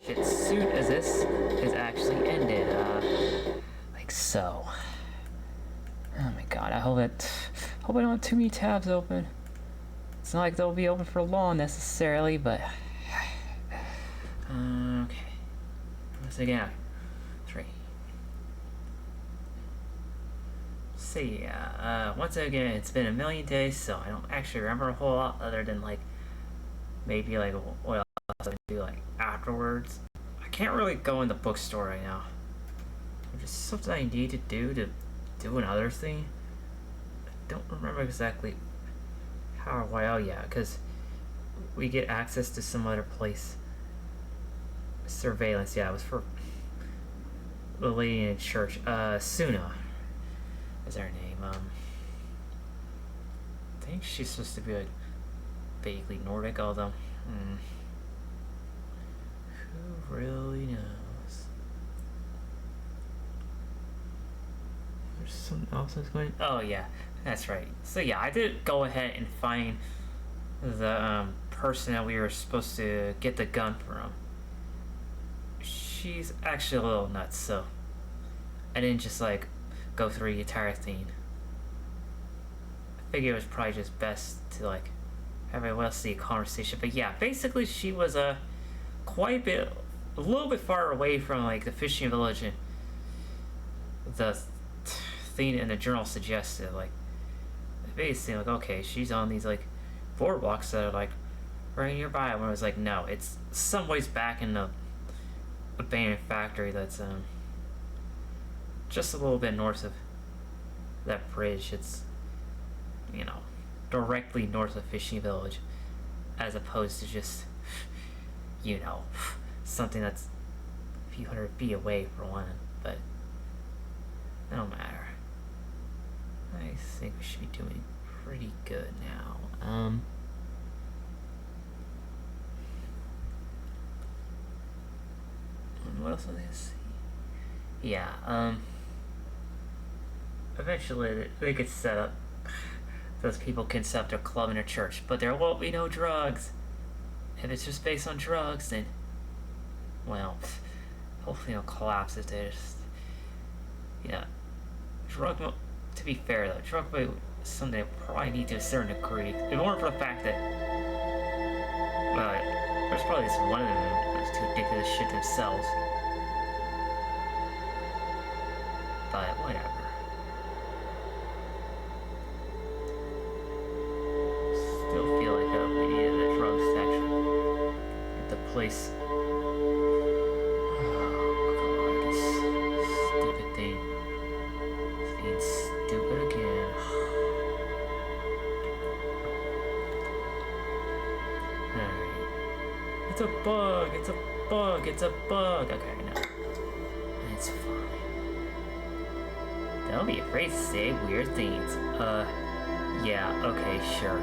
as soon as this is actually ended. Like so. Oh my god, I hope I don't have too many tabs open. It's not like they'll be open for long necessarily, but okay. Once again, 3. So yeah, once again, it's been a million days, so I don't actually remember a whole lot other than like maybe like what else I do like afterwards. I can't really go in the bookstore right now. There's just something I need to do another thing. I don't remember exactly how or why. Oh yeah, because we get access to some other place. Surveillance, yeah, it was for the lady in church. Suna is her name. I think she's supposed to be like vaguely Nordic, although who really knows? There's something else that's going. Oh yeah, that's right. So yeah, I did go ahead and find the person that we were supposed to get the gun from. She's actually a little nuts, so I didn't just like go through the entire thing. I figured it was probably just best to like have a well-see conversation. But yeah, basically she was a little bit far away from like the fishing village, and the thing in the journal suggested like basically like okay, she's on these like boardwalks that are like right nearby. When I was like, no, it's some ways back in the abandoned factory that's just a little bit north of that bridge. It's, you know, directly north of Fishing Village, as opposed to just, you know, something that's a few hundred feet away for one. But it don't matter. I think we should be doing pretty good now. What else was I gonna see? Yeah, eventually they could set up, those people can set up their club in a church, but there won't be no drugs. If it's just based on drugs, then, well, hopefully it'll collapse if they just, yeah. To be fair though, drug is something they probably need to a certain degree. If it weren't for the fact that, there's probably just one of them that's too addicted to shit themselves. But whatever. Still feel like we needed a drug section at the place. Oh god, this stupid thing. It's being stupid again. Alright. It's a bug, it's a bug, it's a bug. Okay, no. It's fine. Don't be afraid to say weird things. Yeah, okay, sure.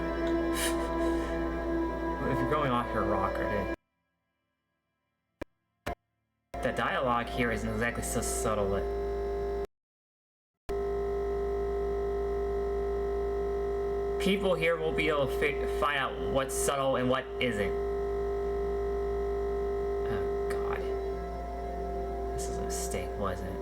If you're going off your rocker, then the dialogue here isn't exactly so subtle that people here will be able to find out what's subtle and what isn't. Oh god. This is a mistake, wasn't it?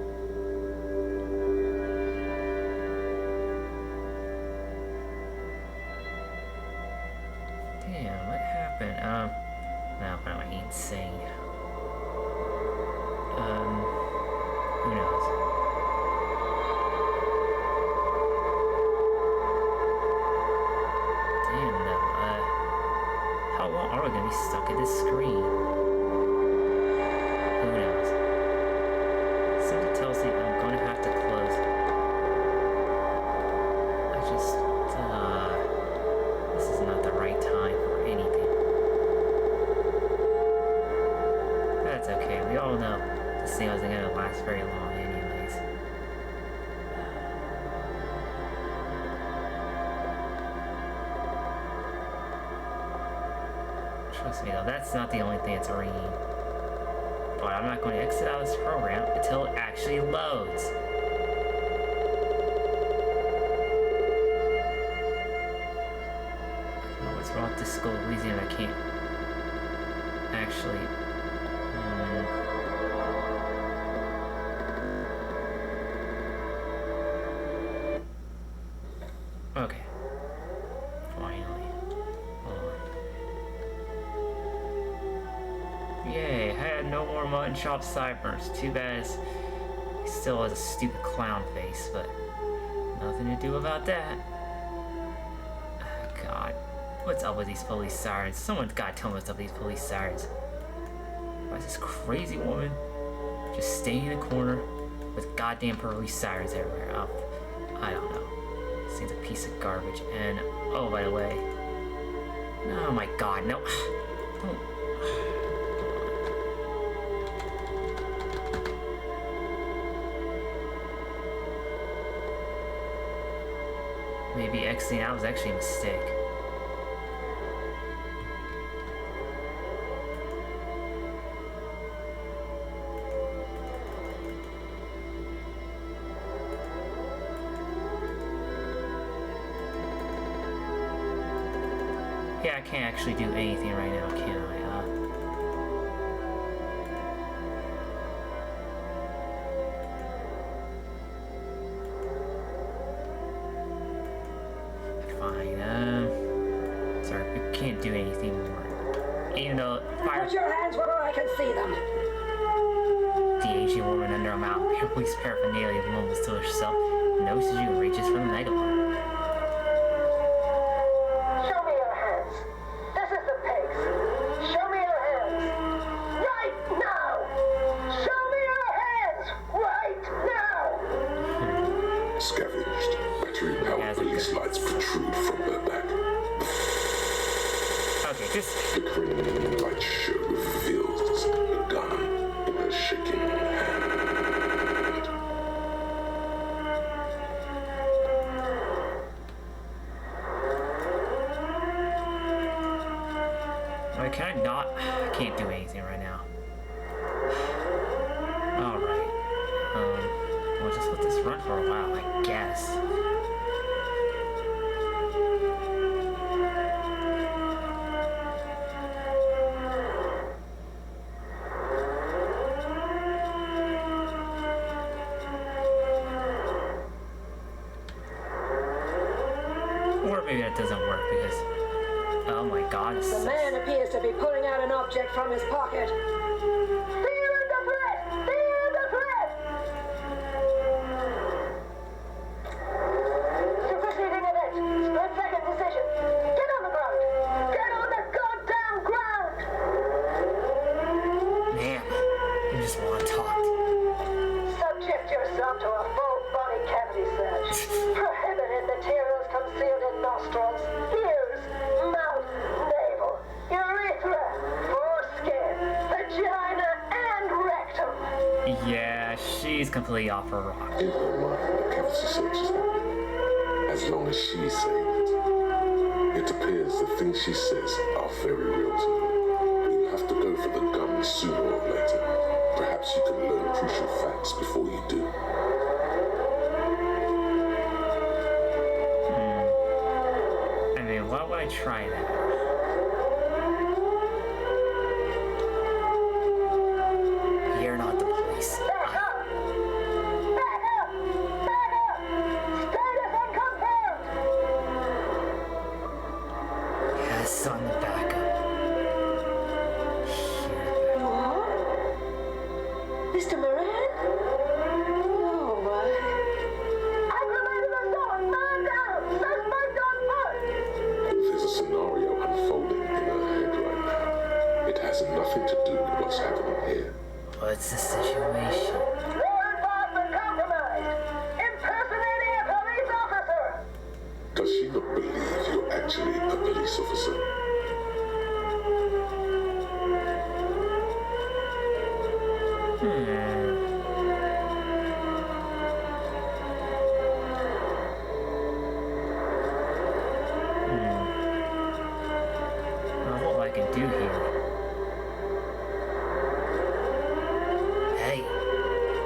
Damn, what happened? No, what am I insane? Who knows? Damn, no, how long are we gonna be stuck at this screen? Who knows? Something tells me I'm gonna have to close. I just, this is not the right time for anything. That's okay, we all know this thing wasn't gonna last very long anyways. Trust me though, that's not the only thing that's ringing. But I'm not going to exit out of this program until it actually loads. I don't know what's wrong with this school Elysium. I can't actually... Okay. Finally. Hold on. Yay, I had no more mutton chop sideburns. Too bad he still has a stupid clown face, but nothing to do about that. Oh, God. What's up with these police sirens? Someone's gotta tell me what's up with these police sirens. Why is this crazy woman just staying in the corner with goddamn police sirens everywhere? Oh, I don't know. Seems a piece of garbage. And oh, by the way, oh my God, no! Don't. Maybe exiting out was actually a mistake. Yeah, I can't actually do anything right now, can I? Fine, sorry, we can't do anything more. Even though fire... Put your hands where I can see them! The Asian woman under a mountain, police paraphernalia, the moment to herself, notices you and reaches for the megaphone. The green light show reveals a gun in her shaking hand. Wait, can I not? I can't do anything right now. Alright. We'll just let this run for a while, I guess. Or maybe that doesn't work because, oh my God. The man appears to be pulling out an object from his pocket. Fear the threat! Fear the threat! Superseding event. Split-second decision. Get on the ground! Get on the goddamn ground! Man, you just want to talk. Subject yourself to a full body cavity search. Prohibited materials concealed in nostrils, ears, mouth, navel, urethra, foreskin, vagina, and rectum. Yeah, she's completely off her rock. In her mind, the cavity search is happening. As long as she's saying it. It appears the things she says are very real to her. You have to go for the gun sooner or later. Perhaps you can learn crucial facts before you do. I mean, why would I try that? You're not the police. Back up! Back up! Back up! Status unconfirmed! Yes, son, back up. Mr. Moran? No, aggravated assault! Man down! Suspect on foot! There's a scenario unfolding in her head right now. It has nothing to do with what's happening here. What's the situation? Law enforcement compromised! Impersonating a police officer! Does she not believe you're actually a police officer? Well, what I can do here? Hey,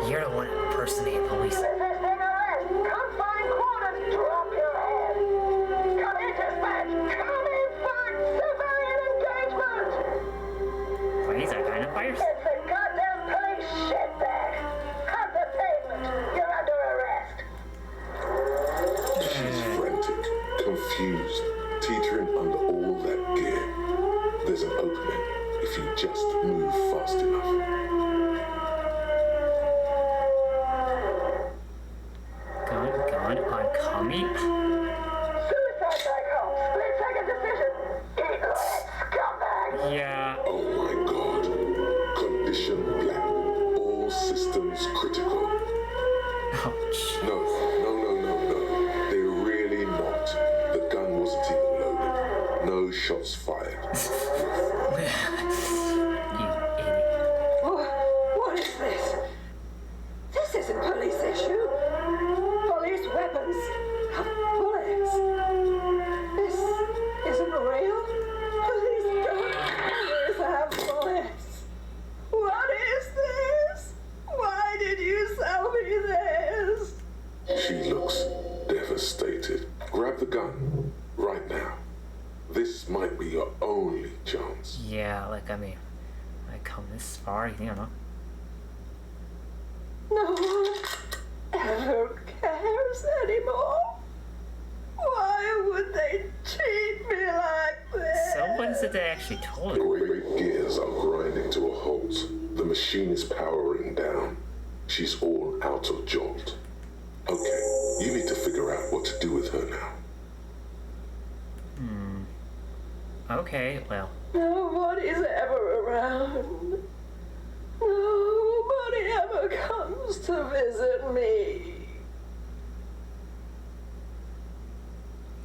you're the one impersonating police. Resisting arrest! Confined quarters! Drop your head! Come in, dispatch! Come in for civilian engagement! Why, he's identifiers? It's a goddamn if you just move fast enough. I'm coming. Suicide Psycho! Let's take a decision! Eat lead, scumbag! Yeah. Oh my god. Condition black. All systems critical. Ouch. No. They're really not. The gun wasn't even loaded. No shots fired. You idiot. What is this? This isn't police issue. Police weapons have bullets. This isn't real. Police don't always have bullets. What is this? Why did you sell me this? She looks devastated. Grab the gun. Right now. This might be your only chance. Yeah, like, I mean, I come this far, you think I'm not? No one ever cares anymore. Why would they treat me like this? So what is it they actually told The her? great gears are grinding to a halt. The machine is powering down. She's all out of jolt. Okay, you need to figure out what to do with her now. Okay, well. Nobody's ever around. Nobody ever comes to visit me.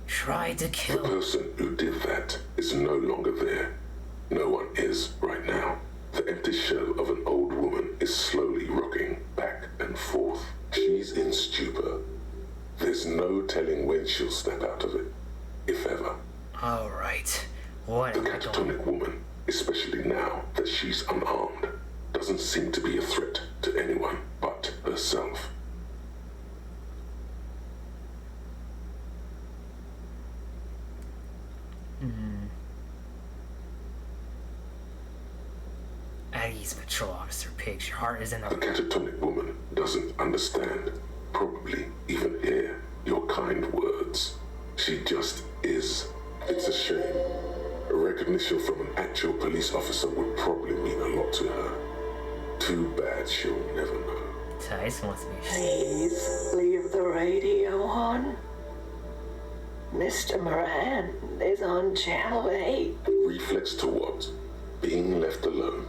Try to The kill. person who did that is no longer there. No one is right now. The empty shell of an old woman is slowly rocking back and forth. She's in stupor. There's no telling when she'll snap out of it, if ever. Alright. What The am I going? catatonic woman, especially now that she's unarmed, doesn't seem to be a threat to anyone but herself. At ease, patrol officer Pigs. Your heart is in The the. catatonic woman doesn't understand, probably even hear your kind words. She just is. It's a shame. A recognition from an actual police officer would probably mean a lot to her. Too bad she'll never know. Tice wants me. Please leave the radio on. Mr. Moran is on channel 8. Reflex to what? Being left alone.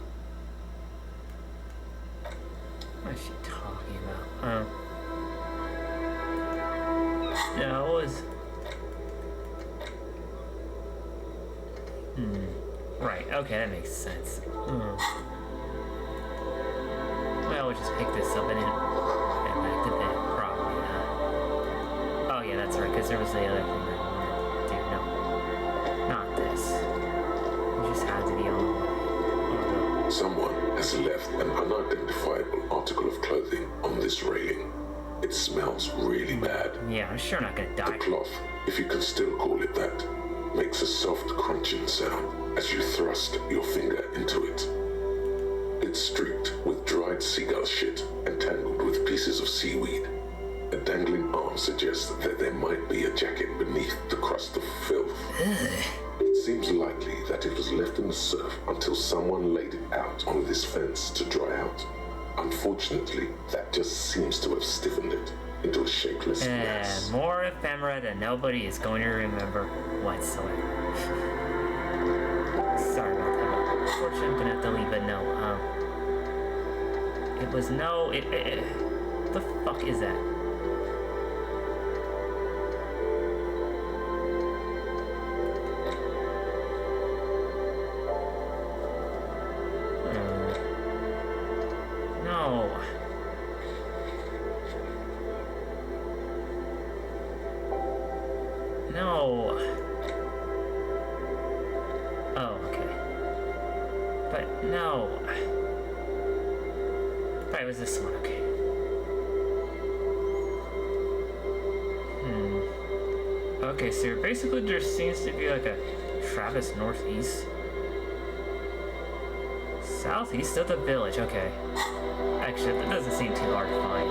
What is she talking about? No, it was. Right, okay, that makes sense. Well, we'll just pick this up and back to bed, probably. Oh, yeah, that's right, because there was the other thing that I wanted to do. No, not this. We just had to be on the way. Oh, Someone has left an unidentifiable article of clothing on this railing. It smells really bad. no. Yeah, I'm sure I'm not gonna The die. cloth, if you can still call it that, makes a soft crunching sound as you thrust your finger into it. It's streaked with dried seagull shit and tangled with pieces of seaweed. A dangling arm suggests that there might be a jacket beneath the crust of filth. It seems likely that it was left in the surf until someone laid it out on this fence to dry out. Unfortunately, that just seems to have stiffened it into a shapeless mass. And more ephemera that nobody is going to remember whatsoever. Sorry about that. Unfortunately, I'm gonna have to leave it. No, it was no. The fuck is that? No. No. Oh, okay. But no. Right, it was this one, okay. Okay, so basically there seems to be like a Travis northeast. Southeast of the village, okay. Actually, that doesn't seem too hard to find.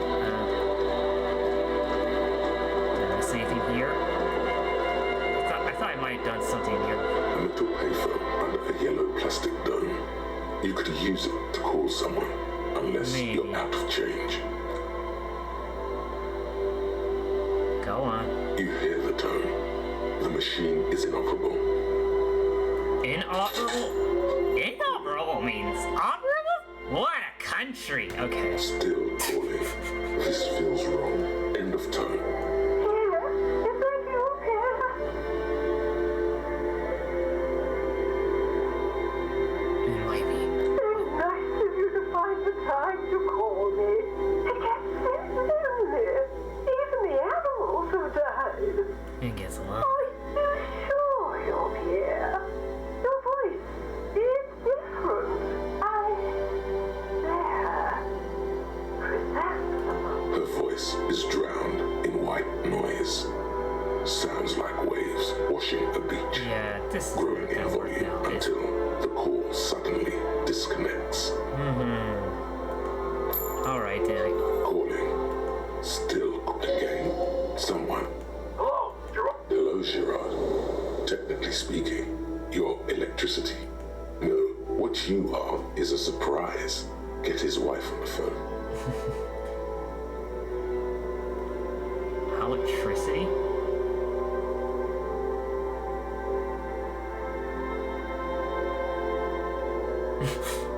Did I see anything here? I thought I might have done something here. A little payphone under a yellow plastic dome. You could use it to call someone, unless Maybe. you're out of change. Go on. You hear the tone. The machine is inoperable. Inoperable? Inoperable means operable? What a country. Okay. Still calling. This feels wrong. End of tone. It might be. Nice of you to find the time to call me. It gets so lonely. Even the animals have died. It gets a lot. Are you sure you're here? Your voice is different. Her voice is drowned in white noise. Sounds like waves washing a beach. Yeah, this is Growing in gonna work volume now. until the call suddenly disconnects. Alright, then. Calling. Still again. Someone. Hello, Gerard. Hello, Gerard. Technically speaking, you're electricity. No, what you are is a surprise. Get his wife on the phone. Electricity?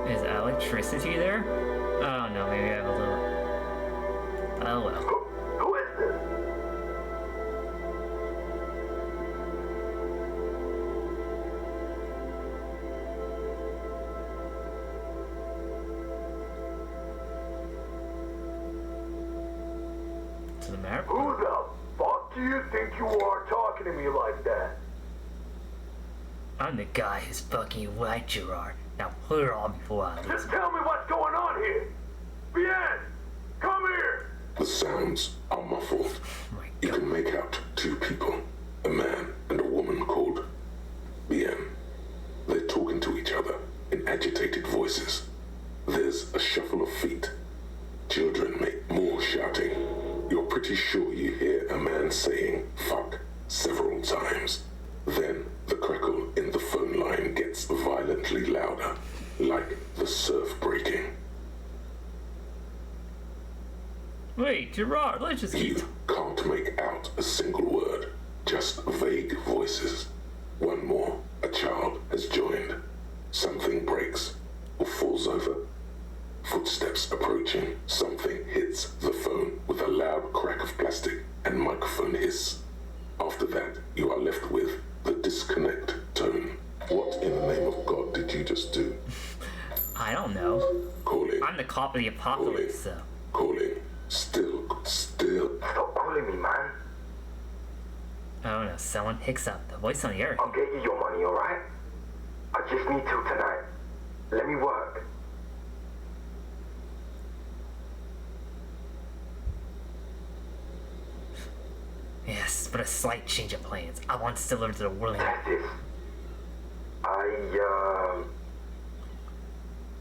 Is electricity there? Oh no, maybe I have a little... Oh well. Who is this? To the map? Who the fuck do you think you are talking to me like that? I'm the guy who's fucking you right, Gerard. Now put her on before I Just lose. tell me what's going on here. Bien, come here. The sounds are muffled. Oh my You god. can make out two people, a man and a woman called Bien. They're talking to each other in agitated voices. There's a shuffle of feet. Children make more shouting. You're pretty sure you hear a man saying fuck several times. Then the crackle in the phone line gets violently louder, like the surf breaking. Wait, Gerard, let's just keep... You can't make out a single word, just vague voices. One more, a child has joined. Something breaks or falls over. Footsteps approaching, something hits the phone with a loud crack of plastic and microphone hiss. After that, you are left with the disconnect tone. What in the name of God did you just do? I don't know. Calling, I'm the cop of the apocalypse, so... calling, still. Stop calling me, man. Oh no, someone picks up the voice on the earth. I'll get you your money, alright? I just need till tonight. Let me work. Yes, but a slight change of plans. I want to deliver to the whirling... Texas.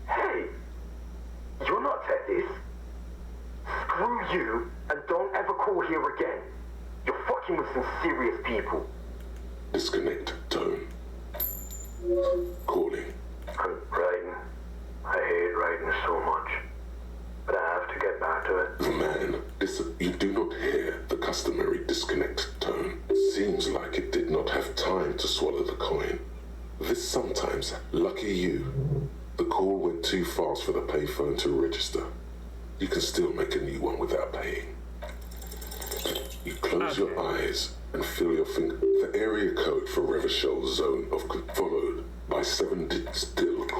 Hey! You're not Texas. Screw you, and don't ever call here again. You're fucking with some serious people. Disconnect tone. Calling. I'm writing. I hate writing so much. But I have to get back to it. The man, you do not hear the customary disconnect tone. It seems like it did not have time to swallow the coin. This sometimes, lucky you. The call went too fast for the payphone to register. You can still make a new one without paying. You close your eyes and feel your finger. The area code for Revachel's zone of followed by 7 digits.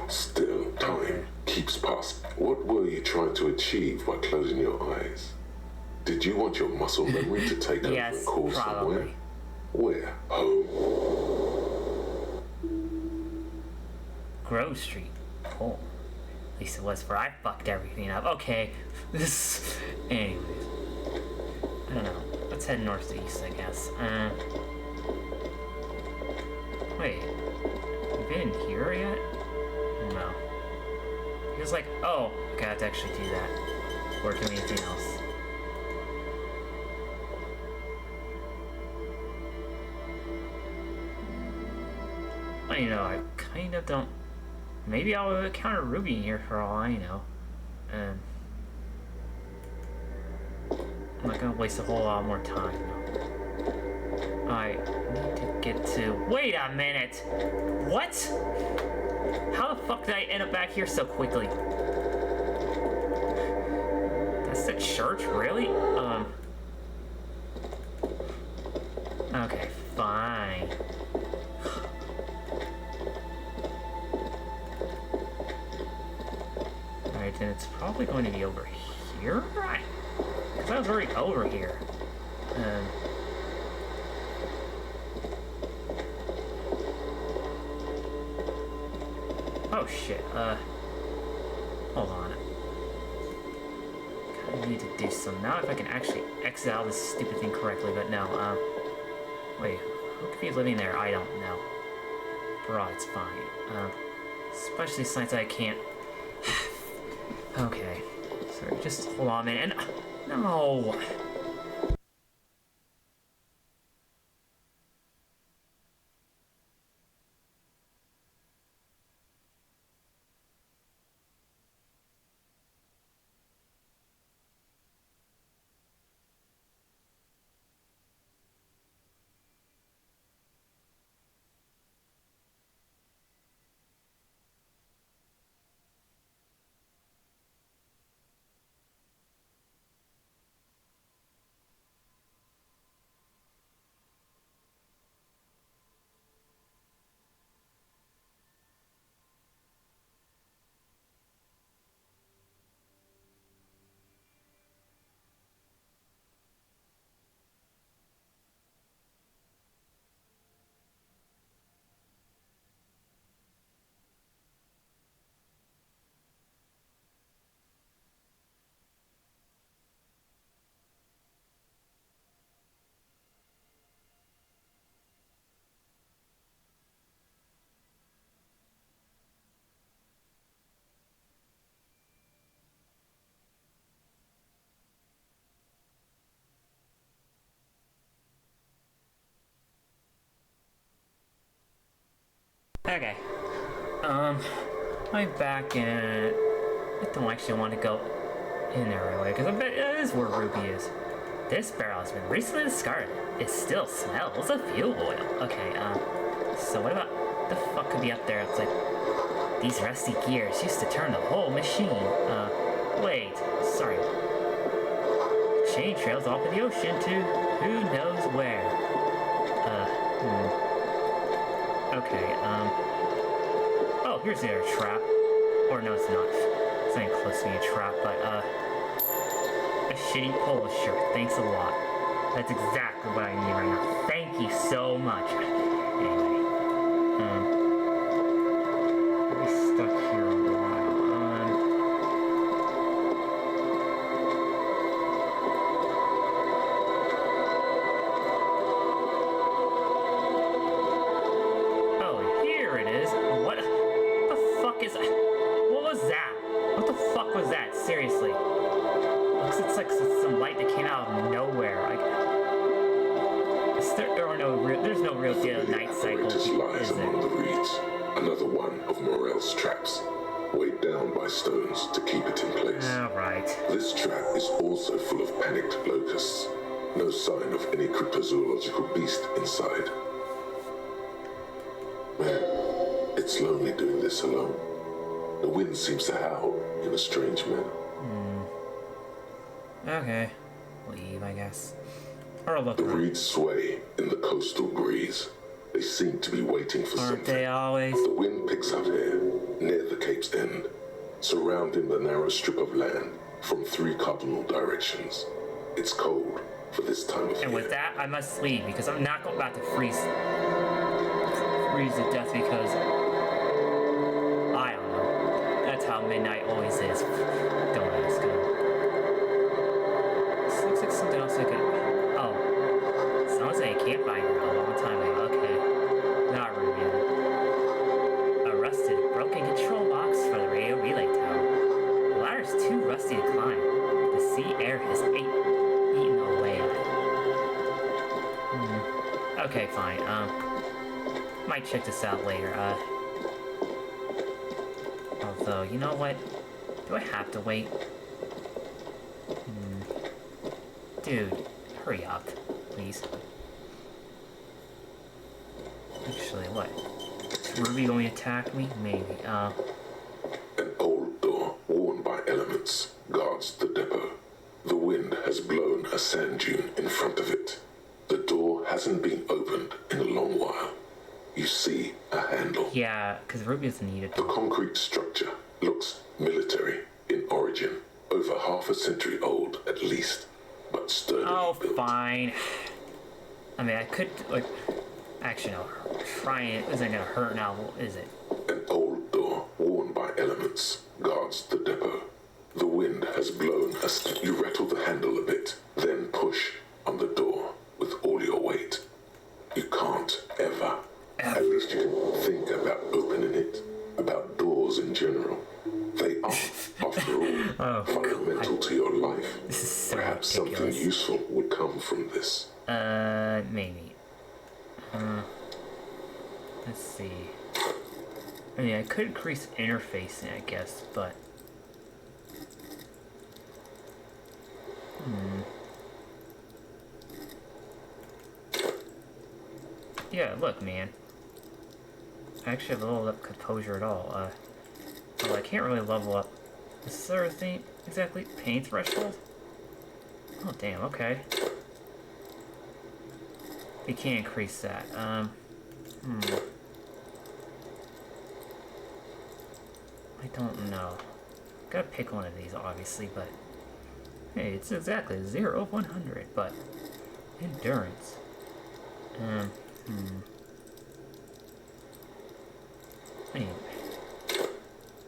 Still, time keeps passing. What were you trying to achieve by closing your eyes? Did you want your muscle memory to take over Yes, and call probably. somewhere? Where? Home. Grove Street. Oh. At least it was where I fucked everything up. Okay. This... Anyways. I don't know. Let's head north to east, I guess. Wait. We've been here yet? No. He was like, oh, okay, I have to actually do that. Or do anything else. Well, you know, I kind of don't Maybe I'll encounter Ruby in here for all I know. I'm not gonna waste a whole lot more time though. I need to get to... Wait a minute! What? How the fuck did I end up back here so quickly? That's the church, really? Okay, fine. Alright, then it's probably going to be over here? Because I was already over here. Oh shit, hold on. I need to do some. Now if I can actually exit out this stupid thing correctly, but no, wait, who could be living there? I don't know. Bro, it's fine. Especially since I can't... Okay. Sorry, just hold on a minute. No! Okay. I'm back in... I don't actually want to go in there right away, because I bet that is where Ruby is. This barrel has been recently discarded. It still smells of fuel oil. Okay, so what about... the fuck could be up there? It's like... These rusty gears used to turn the whole machine. Wait. Sorry. Chain trails off of the ocean to who knows where. Okay, oh, here's the other trap. Or no, it's not. It's not even close to being a trap, but, a shitty polo shirt. Thanks a lot. That's exactly what I need right now. Thank you so much. Anyway, I'll be stuck here a while. Oh, here it is. What the fuck is that? What was that? What the fuck was that? Seriously. Looks it's like some light that came out of nowhere. There's no real deal of night cycle, lies is among the there? reeds. Another one of Morel's traps, weighed down by stones to keep it in place. Alright. This trap is also full of panicked locusts. No sign of any cryptozoological beast inside. Man, it's lonely doing this alone. The wind seems to howl in a strange manner. Okay. Leave, I guess. Or look The around. reeds sway in the coastal breeze. They seem to be waiting for Aren't something. they always? The wind picks up here, near the cape's end, surrounding the narrow strip of land from 3 cardinal directions. It's cold for this time of year. And with that, I must leave because I'm not going about to freeze to death because I don't know. That's how midnight always is. Don't ask him. This looks like something else I could. Oh, someone's saying campfire a long time ago. Okay, not Ruby. A rusted, broken control box for the radio relay tower. The ladder's too rusty to climb. The sea air has eaten away at it. Okay, fine. Might check this out later. though. You know what? Do I have to wait? Dude, hurry up, please. Actually, what? Is Ruby going to attack me? Maybe. An old door, worn by elements, guards the depot. The wind has blown a sand dune in front of it. The door hasn't been opened in a long while. You see a handle. Yeah, because Ruby doesn't need it. The concrete structure looks military in origin, over half a century old at least, but sturdy. Oh, built. fine. I mean, I could, like... Actually, no. Trying it isn't gonna hurt now, is it? An old door, worn by elements, guards the depot. The wind has blown you rattle the handle a bit, then push on the door with all your weight. You can't ever. At least you can think about opening it, about doors in general. They are, after all, fundamental to your life. This is so Perhaps ridiculous. something useful would come from this. Maybe. Let's see. I mean, I could increase interfacing, I guess, but... Yeah, look, man. I actually have leveled up composure at all. Well, I can't really level up this sort of thing exactly. Pain threshold? Oh, damn, okay. We can't increase that. I don't know. Gotta pick one of these, obviously, but... Hey, it's exactly 0 of 100, but... Endurance. Anyway.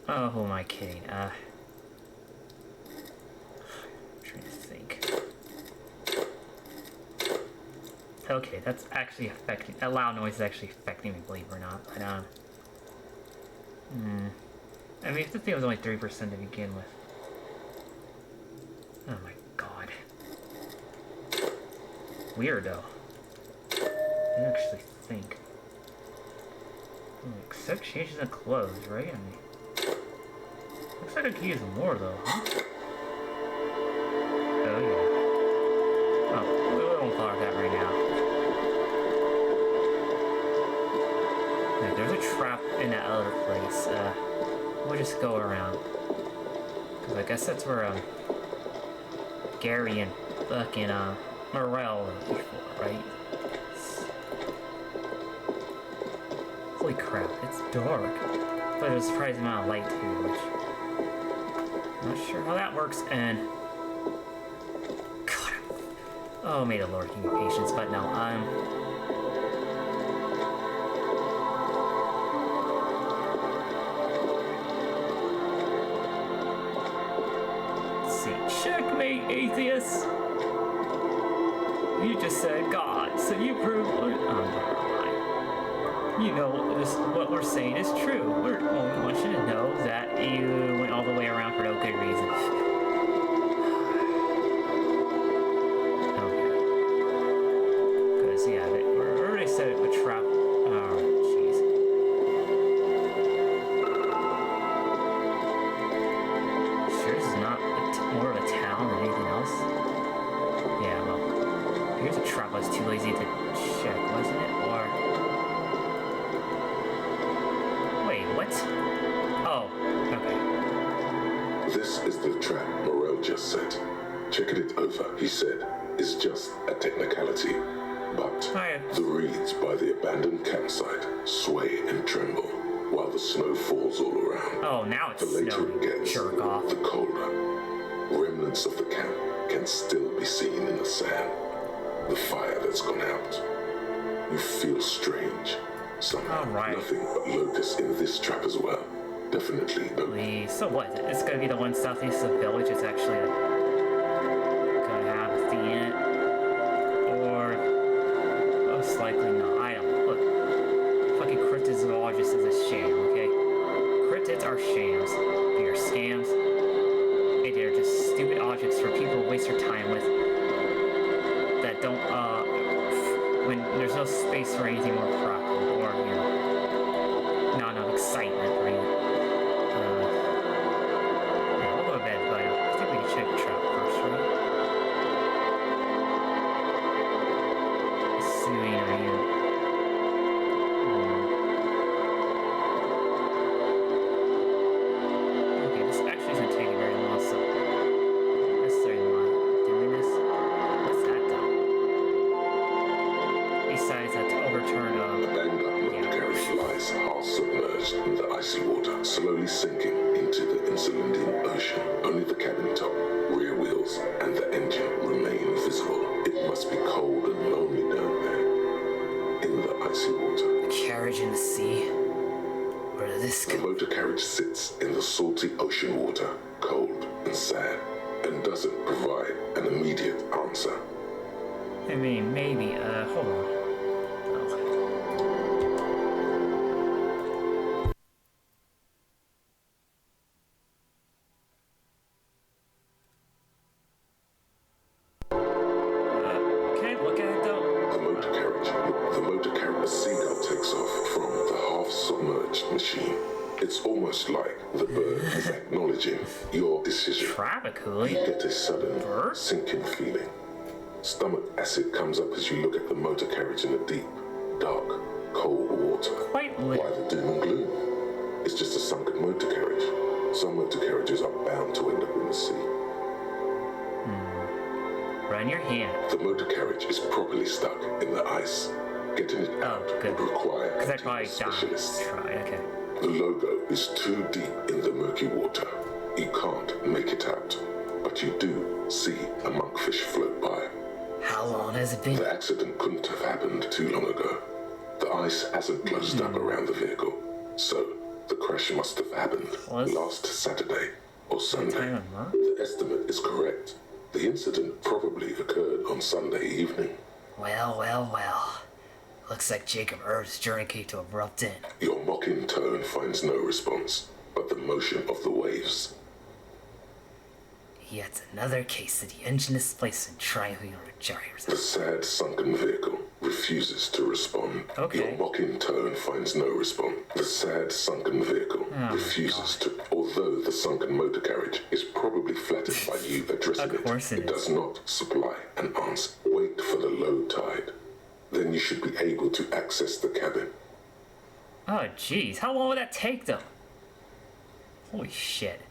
Oh, who am I kidding? I'm trying to think. Okay, that's actually affecting... That loud noise is actually affecting me, believe it or not. But, I mean, if the thing was only 3% to begin with. Oh my god. Weirdo. I didn't actually think. Except changes in clothes, right? I mean... Looks like I could use more, though, huh? Oh, yeah. Oh, we won't bother that right now. Yeah, there's a trap in that other place. We'll just go around. Because I guess that's where, Gary and fucking, Morel were before, right? Holy crap, it's dark. But there's a surprising amount of light, too, which... I'm not sure how that works, and... God. Oh, may the Lord give me patience, but no, Let's see. Checkmate, atheists! You just said God, so you proved... Oh, never mind. You know, what we're saying is true. We only want you to know that you went all the way around for no good reason. Okay. Because, yeah, we already said it would trap... Oh, jeez. Sure this is not more of a town than anything else? Yeah, well, here's a trap I was too lazy to check, wasn't it? Or... What? Oh, okay. This is the trap Morel just set. Checking it over, he said, is just a technicality. But the reeds by the abandoned campsite sway and tremble while the snow falls all around. Oh, now it's the later snowing. it gets, Jerk off. the colder. Remnants of the camp can still be seen in the sand. The fire that's gone out. You feel strange. Somehow, nothing but locusts in this trap as well. Definitely, though. So what? It's gonna be the one southeast of the village. It's actually gonna have a thing in it, or most likely not. I don't know. Look, fucking cryptozoologist is a sham. Okay, cryptids are shams. They are scams. They're just stupid objects for people to waste their time with. That don't when there's no space for anything more practical or, you know, not enough excitement, right? slowly sinking into the Insulindian Ocean. Only the cabin top, rear wheels, and the engine remain visible. It must be cold and lonely down there, in the icy water. A carriage in the sea? Where did this The go? motor carriage sits in the salty ocean water, cold and sad, and doesn't provide an immediate answer. I mean, maybe, hold on. Can I look at it though? The motor carriage, a seagull takes off from the half-submerged machine. It's almost like the bird is acknowledging your decision. Tropically? You get a sudden Bird? sinking feeling. Stomach acid comes up as you look at the motor carriage in the deep, dark, cold water. Quite lit. Why the doom and gloom? It's just a sunken motor carriage. Some motor carriages are bound to end up in the sea. Run your hand. The motor carriage is properly stuck in the ice. Getting it out good. would require Because I a team probably of died. specialists. Try, okay. The logo is too deep in the murky water. You can't make it out, but you do see a monkfish float by. How long has it been? The accident couldn't have happened too long ago. The ice hasn't closed up around the vehicle, so the crash must have happened last Saturday or Sunday. Time of month? The estimate is correct. The incident probably occurred on Sunday evening. Well, well, well. Looks like Jacob Earth's journey came to abrupt end. Your mocking tone finds no response, but the motion of the waves. Yet another case of the engine displaced and triangular gyres. The sad sunken vehicle refuses to respond. Okay. Your mocking tone finds no response. The sad sunken vehicle refuses to. Although the sunken motor carriage is probably flattered by you addressing Of course it it is. does not supply an answer. Wait for the low tide. Then you should be able to access the cabin. Oh, jeez. How long would that take, though? Holy shit.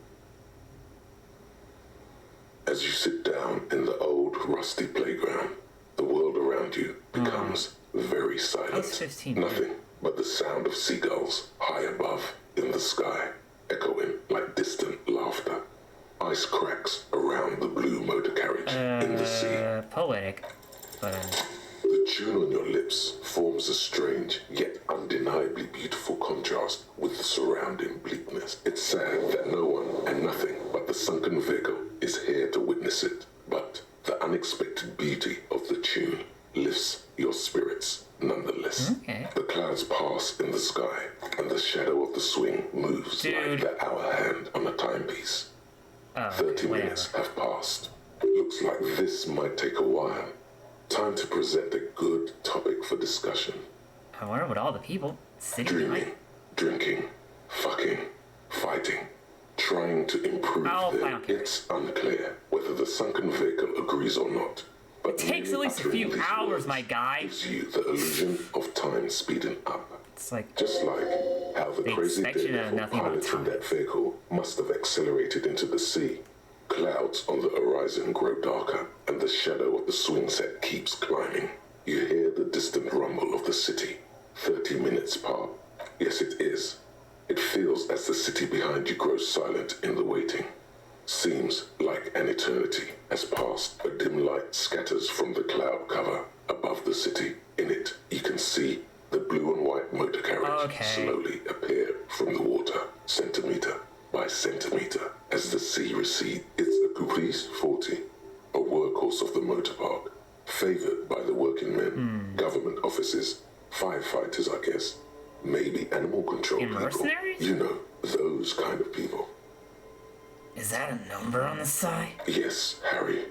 As you sit down in the old rusty playground, the world around you becomes very silent. That's 15 Nothing but the sound of seagulls high above in the sky, echoing like distant laughter. Ice cracks around the blue motor carriage in the sea. Poetic. But, The tune on your lips forms a strange yet undeniably beautiful contrast with the surrounding bleakness. It's sad that no one and nothing but the sunken vehicle is here to witness it, but the unexpected beauty of the tune lifts your spirits nonetheless. Okay. The clouds pass in the sky, and the shadow of the swing moves Dude. like the hour hand on a timepiece. 30 minutes have passed. It looks like this might take a while. Time to present a good topic for discussion. I wonder what all the people sitting Dreaming, behind. drinking, fucking, fighting, trying to improve Oh, I them. don't care. It's unclear whether the sunken vehicle agrees or not. But It takes at merely least a uttering few these hours, words my guy. gives you the illusion of time speeding up. It's like, Just like how the They crazy expect you to know daredevil nothing about piloting time. that vehicle must have accelerated into the sea. Clouds on the horizon grow darker, and the shadow of the swing set keeps climbing. You hear the distant rumble of the city. 30 minutes pass. Yes, it is. It feels as the city behind you grows silent in the waiting. Seems like an eternity has passed. A dim light scatters from the cloud cover above the city. In it, you can see the blue and white motor carriage Okay. slowly appear from the water, centimeter by centimeter, as the sea recedes. It's a Caprice 40, a workhorse of the motor park, favored by the working men, government offices, firefighters, I guess, maybe animal control And people. mercenaries? You know, those kind of people. is that a number on the side? Yes, Harry.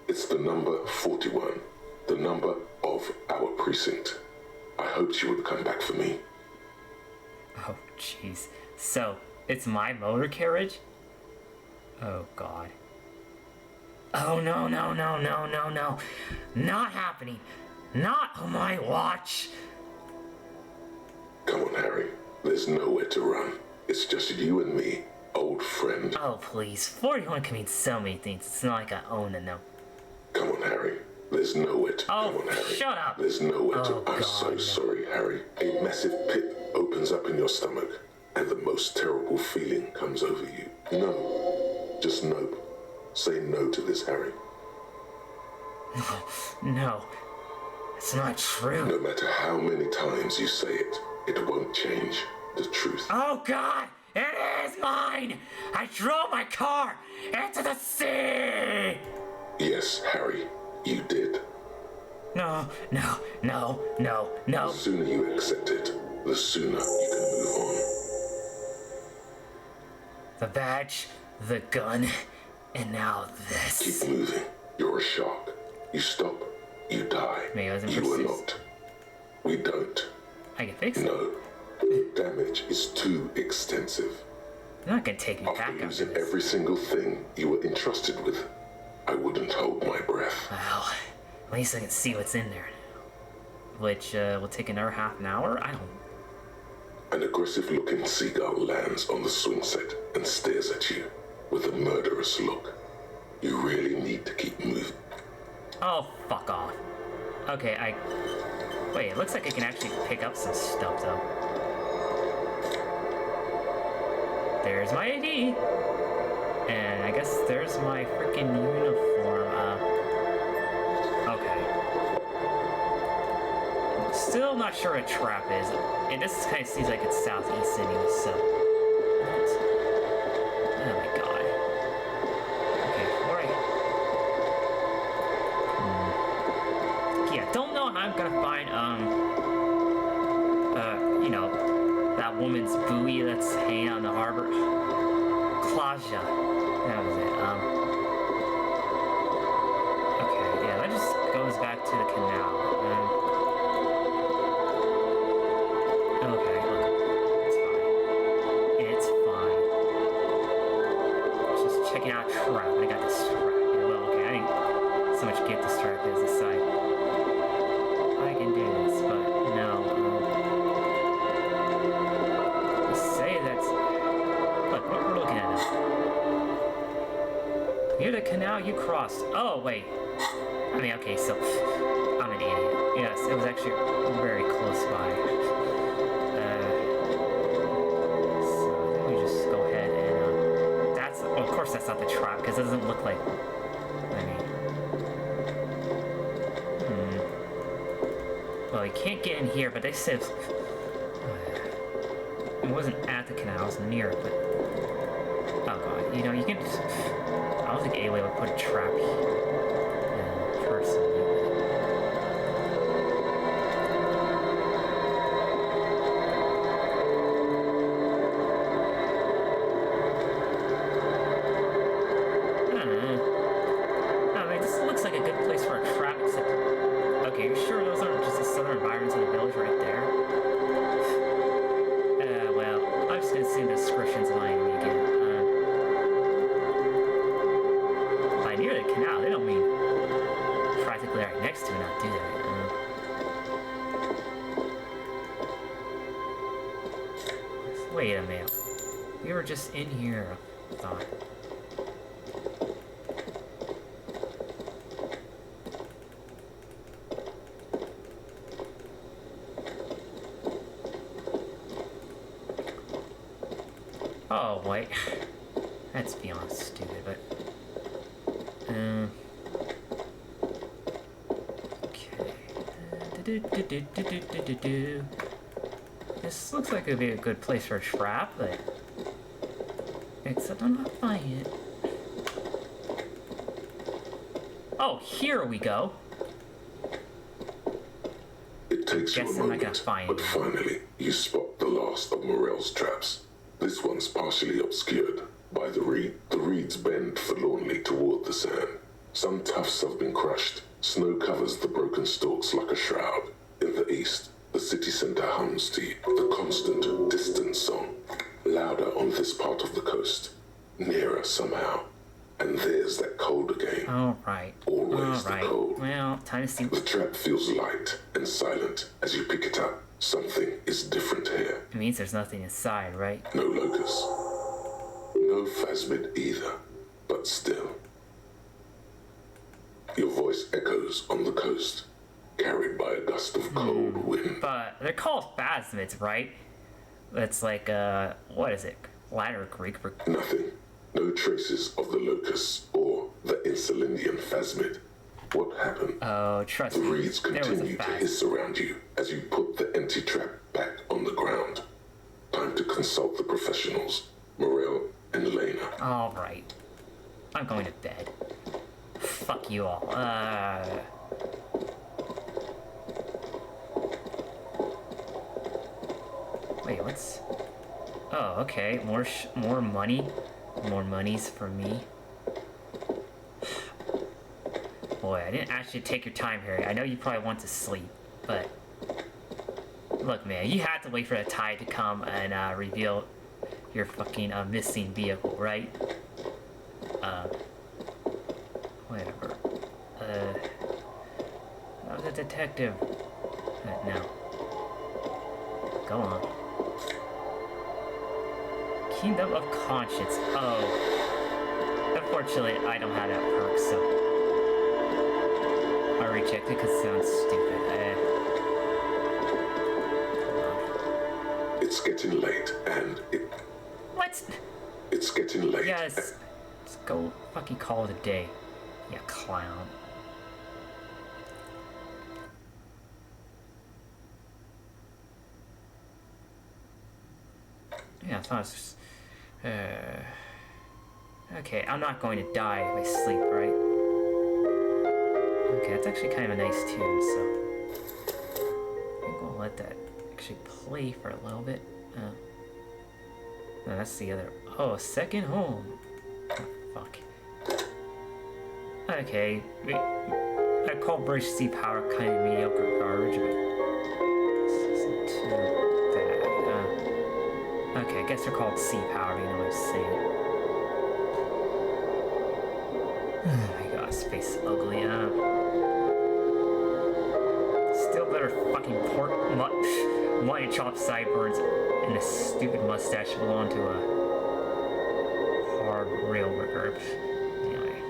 It's the number 41, the number of our precinct. I hoped you would come back for me. Oh, jeez. So, it's my motor carriage? Oh, God. Oh, no, no, no, no, no, no. Not happening. Not on my watch. Come on, Harry. There's nowhere to run. It's just you and me, old friend. Oh, please. 41 can mean so many things. It's not like I own the number. Come on, Harry. There's nowhere to. Oh, Come on, Harry. shut up. There's nowhere to. Oh, I'm God, so no. sorry, Harry. A massive pit opens up in your stomach, and the most terrible feeling comes over you. No. Just nope. Say no to this, Harry. No. It's not true. No matter how many times you say it, it won't change the truth. Oh God! It is mine! I drove my car into the sea! Yes, Harry, you did. No. The sooner you accept it, the sooner you can move on. The badge, the gun, and now this. Keep moving. You're a shark. You stop, you die. Maybe I was in You are pursuit. not. We don't. I can fix it. No. The damage is too extensive. You're not gonna take me After back after losing this. every single thing you were entrusted with, I wouldn't hold my breath. Well, at least I can see what's in there now. Which will take another half an hour? I don't... An aggressive-looking seagull lands on the swing set and stares at you with a murderous look. You really need to keep moving. Oh, fuck off. Okay, Wait, it looks like I can actually pick up some stuff, though. There's my ID! And I guess there's my freaking uniform. Okay. Still not sure what a trap is. And this kind of seems like it's southeast anyway, so... What? Oh my god. Okay, yeah, don't know how I'm gonna find, you know, that woman's buoy that's hanging out in the harbor. Klaja. That was it. Okay, yeah, that just goes back to the canal. Okay, look. It's fine. Just checking out trap. I got distracted. Well, okay, I didn't so much get distracted as a side. I can do this, but no. You say that's... Look, what we're looking at now. Near the canal you crossed. Oh, wait. I mean, okay, so... I'm an idiot. Yes, it was actually very close by. So I think we just go ahead and... that's... Well, of course that's not the trap, because it doesn't look like... I mean... Well, you can't get in here, but they said... It wasn't at the canal, it was near it, but... Oh god, you know, you can just... I don't think Aloy would put a trap here. Personally. I mean, this looks like a good place for a trap, except... Okay, you're sure those aren't just the southern environs of the village right there? Well, I'm just gonna see the descriptions lying to me again. By near the canal, they don't mean practically right next to it, not do that. Wait a minute. We were just in here, I thought. Oh, wait. That's beyond stupid, but... Okay. This looks like it would be a good place for a trap, but... Except I'm not finding it. Oh, here we go! It takes you a Guess I'm not gonna moment, find but it. finally you spot the last of Morel's traps. This one's partially obscured by the reed. The reeds bend forlornly toward the sand. Some tufts have been crushed. Snow covers the broken stalks like a shroud. In the east, the city center hums to you, the constant, distant song. Louder on this part of the coast. Nearer somehow. And there's that cold again. Alright. Always the cold. Well, time to see... The trap feels light and silent as you pick it up. Something is different here. It means there's nothing inside, right? No locust. No phasmid either. But still. Your voice echoes on the coast, carried by a gust of cold wind. But they're called phasmids, right? That's like, what is it? Latin or Greek for... Nothing. No traces of the locusts or the Insulindian phasmid. What happened? Oh, trust The me. reeds There was a continue to fact. hiss around you as you put the empty trap back on the ground. Time to consult the professionals, Morel and Lena. Alright. I'm going to bed. Fuck you all. Wait, what's... Oh, okay. More money. More monies for me. Boy, I didn't actually take your time, Harry. I know you probably want to sleep, but... Look, man, you had to wait for the tide to come and reveal your fucking missing vehicle, right? Whatever. I was a detective. No. Go on. Kingdom of Conscience. Oh. Unfortunately, I don't have that perk, so... I reject it because it sounds stupid. It's getting late, and What? it's getting late. Yes. Let's go fucking call it a day. You clown. Yeah, I thought it was just... Okay, I'm not going to die if I sleep, right? Okay, that's actually kind of a nice tune, so... I'm gonna let that actually play for a little bit. No, that's the other... Oh, second home. Oh, fuck. Okay, I call British Sea Power kind of mediocre garbage, but this isn't too bad. Okay, I guess they're called Sea Power, you know what I'm saying. Oh my god, his face is ugly. Still better fucking pork mutton chop sideburns and a stupid mustache belong to a hard rail worker. Anyway.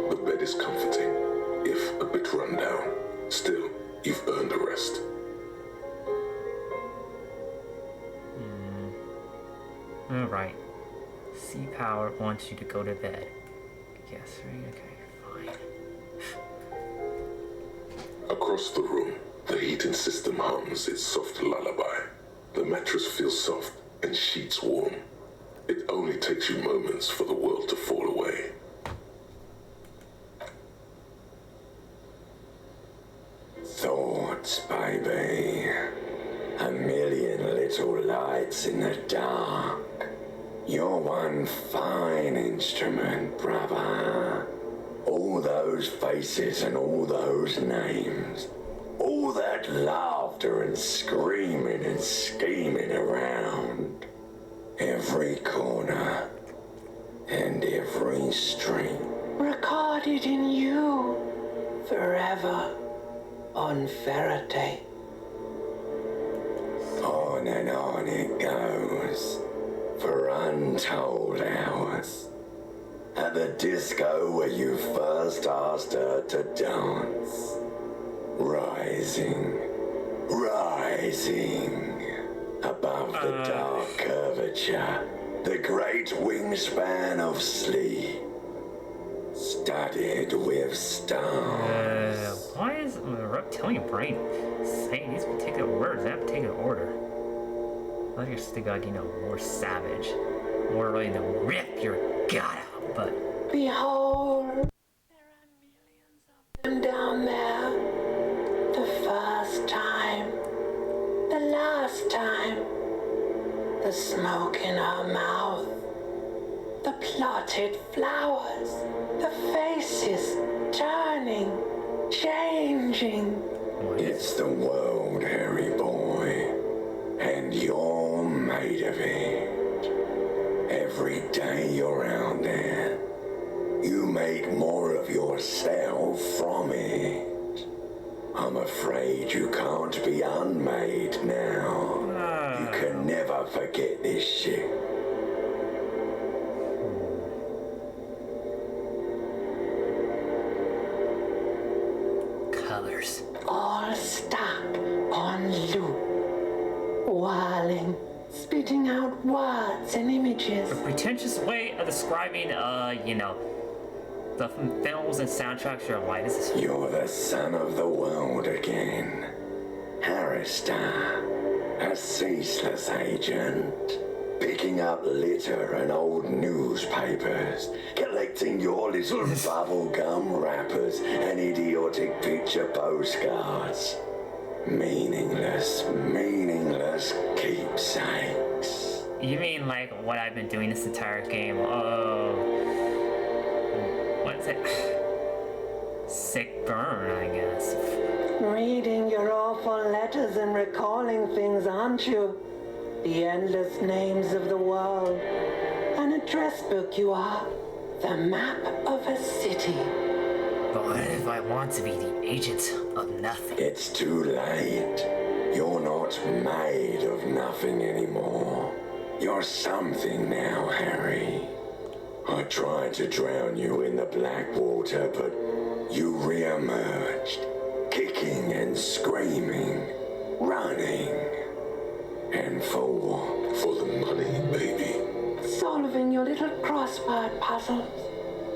The bed is comforting, if a bit run down. Still, you've earned a rest. Alright. Sea Power wants you to go to bed. Yes, right? Okay, fine. Across the room, the heating system hums its soft lullaby. The mattress feels soft and sheets warm. It only takes you moments for the world to fall away. Thoughts, baby. A million little lights in the dark. You're one fine instrument, brother. All those faces and all those names. All that laughter and screaming and scheming around. Every corner and every street. Recorded in you forever on Faraday. On and on it goes for untold hours. At the disco where you first asked her to dance. Rising, rising above the dark curvature, the great wingspan of sleep, studded with stars. Why is the reptilian brain saying these particular words in that particular order? I just think like, you know, more savage, more ready to rip your gut out, but... Behold, there are millions of them down there. The first time, the last time, the smoke in her mouth, the plotted flowers, the faces turning, changing. It's the world, Harry boy, and you're made of it. Every day you're out there, you make more of yourself from it. I'm afraid you can't be unmade now. You can never forget this shit. Colors. All stuck on loop. spitting out words and images. A pretentious way of describing, the films and soundtracks you're like, this is... You're the son of the world again. Harristar, a ceaseless agent. Picking up litter and old newspapers, collecting your little bubblegum wrappers and idiotic picture postcards. Meaningless keepsakes. You mean like what I've been doing this entire game? Oh... What's it? Sick burn, I guess. Reading your awful letters and recalling things, aren't you? The endless names of the world. An address book you are. The map of a city. But what if I want to be the agent of nothing? It's too late. You're not made of nothing anymore. You're something now, Harry. I tried to drown you in the black water, but you re-emerged, kicking and screaming, running. And for what? For the money, baby. Solving your little crossword puzzles.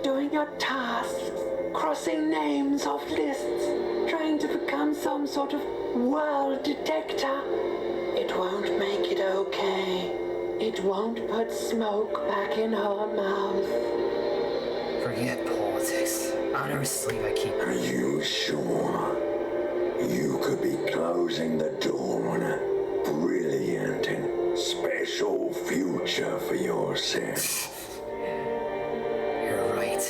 Doing your tasks. Crossing names off lists. Trying to become some sort of world detector. It won't make it okay. It won't put smoke back in her mouth. Forget politics. I'll never sleep, I keep... Are you sure? You could be closing the door on a brilliant and special future for yourself. You're right.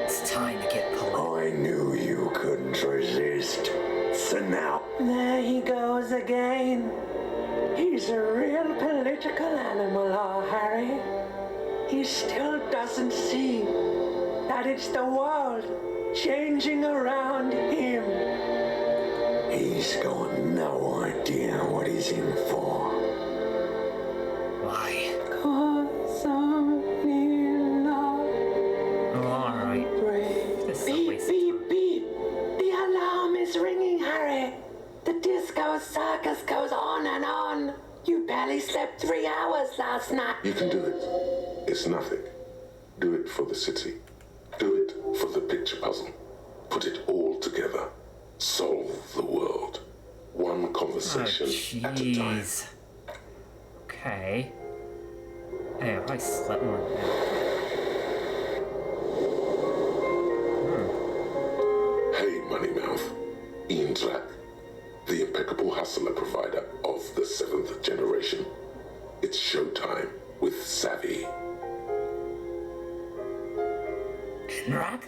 It's time to get political. I knew you couldn't resist. So now... There he goes again. He's a real political animal, our Harry. He still doesn't see that it's the world changing around him. He's got no idea what he's in for. Why? 'Cause only love Oh, alright. breaks. This is a Beep, waste of beep, beep. The alarm is ringing, Harry. The disco circus goes on and on. You barely slept 3 hours last night. You can do it. It's nothing. Do it for the city. Do it for the picture puzzle. Put it all together. Solve the world. One conversation at a time. Jeez. Okay. Hey, I slept more than that. Hey, Moneymouth. Ian Black, the impeccable hustler provider of the 7th generation. It's showtime with Savvy. Enrock?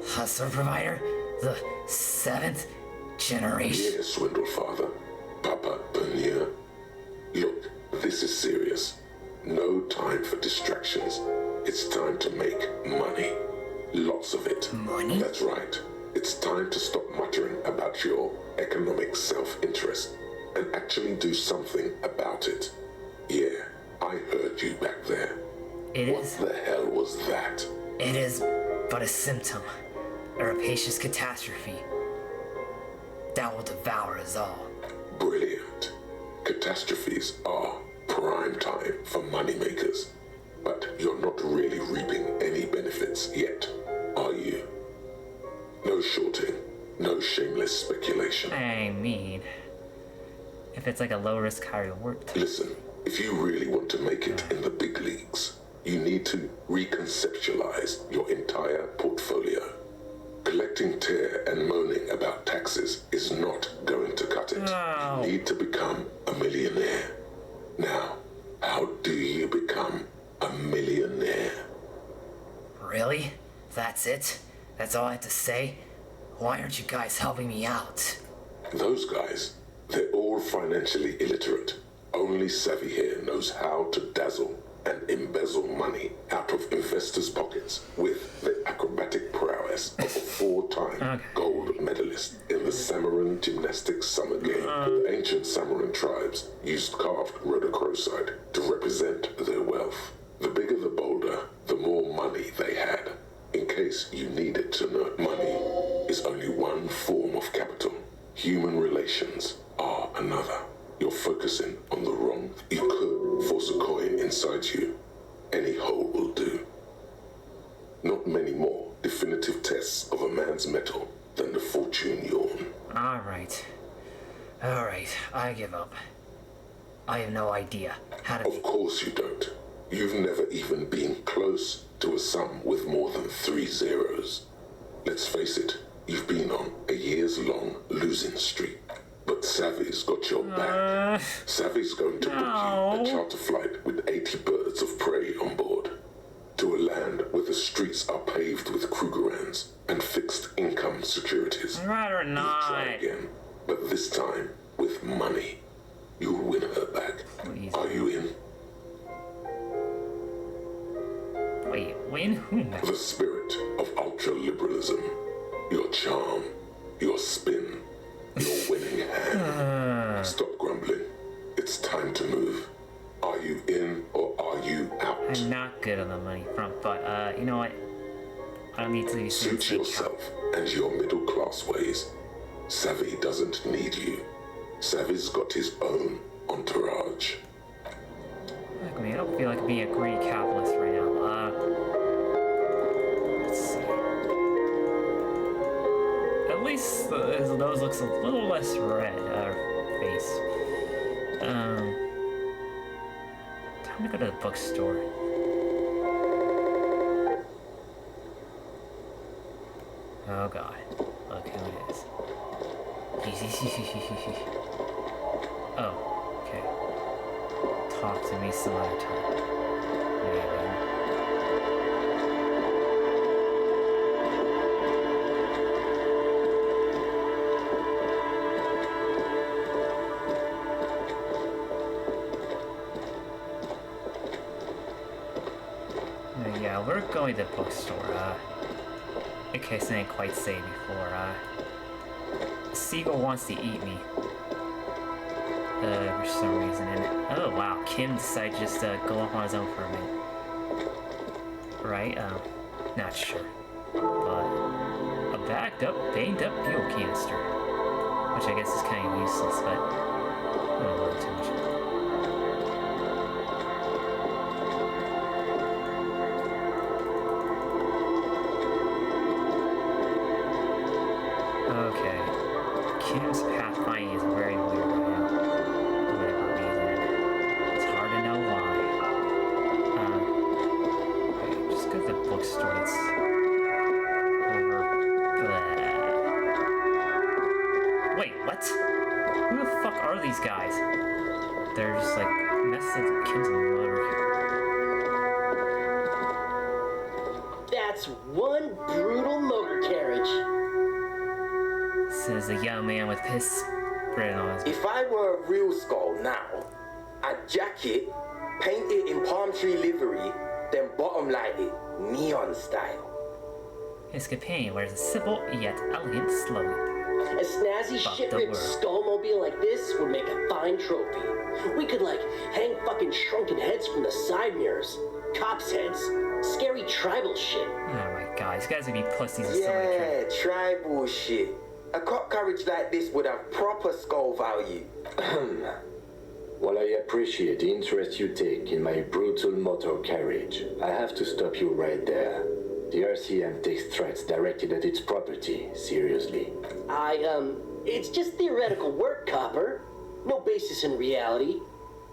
Hustler provider? The 7th generation? Yes, Swindle Father. Papa Bernier. Look, this is serious. No time for distractions. It's time to make money. Lots of it. Money? That's right. It's time to stop muttering about your economic self-interest and actually do something about it. Yeah, I heard you back there. What the hell was that? It is but a symptom. A rapacious catastrophe that will devour us all. Brilliant. Catastrophes are prime time for moneymakers. But you're not really reaping any benefits yet, are you? No shorting, no shameless speculation. I mean, if it's like a low risk, high reward. Listen, if you really want to make it in the big leagues, you need to reconceptualize your entire portfolio. Collecting tear and moaning about taxes is not going to cut it. No. You need to become a millionaire. Now, how do you become a millionaire? Really? That's it? That's all I have to say? Why aren't you guys helping me out? Those guys, they're all financially illiterate. Only Savvy here knows how to dazzle and embezzle money out of investors' pockets with the acrobatic prowess of a 4-time gold medalist in the Samaran Gymnastics Summer Game. The ancient Samaran tribes used carved rhodochrosite to represent their wealth. The bigger the boulder, the more money they had. In case you needed to know, money is only one form of capital. Human relations are another. You're focusing on the wrong. You inside you, any hole will do. Not many more definitive tests of a man's metal than the fortune yawn. Alright, I give up. I have no idea how to... Of course you don't. You've never even been close to a sum with more than 3 zeros. Let's face it, you've been on a years-long losing streak. But Savvy's got your back. Savvy's going to book you a charter flight with 80 birds of prey on board. To a land where the streets are paved with Krugerrands and fixed income securities. I'd rather not. You'll try again, but this time with money. You'll win her back. Please. Are you in? Wait, win who? The spirit of ultra-liberalism. Your charm. Your spin. Your winning hand. Stop grumbling. It's time to move. Are you in or are you out? I'm not good on the money front, but you know what? I don't need to use Suit yourself and your middle-class ways. Savvy doesn't need you. Savvy's got his own entourage. Look, I mean, I don't feel like being a greedy capitalist right now. Let's see. At least his nose looks a little less red, face. Time to go to the bookstore. Oh god. Look who it is. Oh, okay. Talk to me some other time. Maybe. Yeah, we're going to the bookstore, in case I didn't quite say before, Seagull wants to eat me. For some reason, and oh wow, Kim decided just to go off on his own for a minute. Right, not sure. But a backed up, banged up fuel canister. Which I guess is kind of useless, but I don't worry too much. Okay, Kim's pathfinding is very weird right now. For whatever reason. It's hard to know why. Okay, just go to the bookstore. It's over there. Wait, what? Who the fuck are these guys? They're just like messing with Kim's motor here. That's one brutal motor carriage. Says a young man with piss spread on his... If I were a real skull now, I'd jack it, paint it in palm tree livery, then bottom light it, neon style. His companion wears a simple yet elegant slogan. A snazzy Fuck shit the ripped world. skullmobile like this would make a fine trophy. We could like hang fucking shrunken heads from the side mirrors, cops' heads, scary tribal shit. Oh my god, these guys would be pussies in so many Yeah, tricks. tribal shit. A cop carriage like this would have proper skull value. While I appreciate the interest you take in my brutal motor carriage, I have to stop you right there. The RCM takes threats directed at its property seriously. It's just theoretical work, Copper. No basis in reality.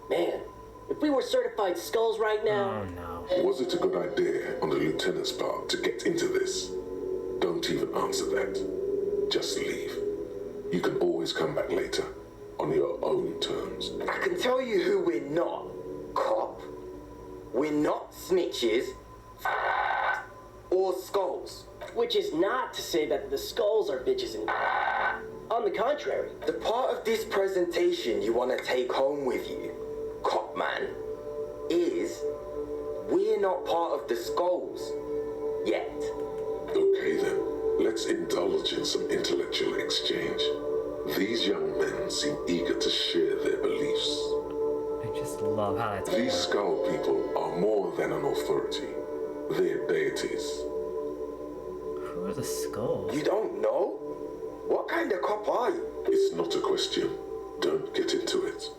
Man, if we were certified skulls right now... Oh no. Was it a good idea on the lieutenant's part to get into this? Don't even answer that. Just leave. You can always come back later, on your own terms. I can tell you who we're not, cop. We're not snitches or skulls. Which is not to say that the skulls are bitches and... On the contrary. The part of this presentation you want to take home with you, cop man, is we're not part of the skulls yet. Okay then, let's indulge in some intellectual exchange. These young men seem eager to share their beliefs. I just love how that's... These skull people are more than an authority. They're deities. Who are the skulls? You don't know? What kind of cop are you? It's not a question. Don't get into it.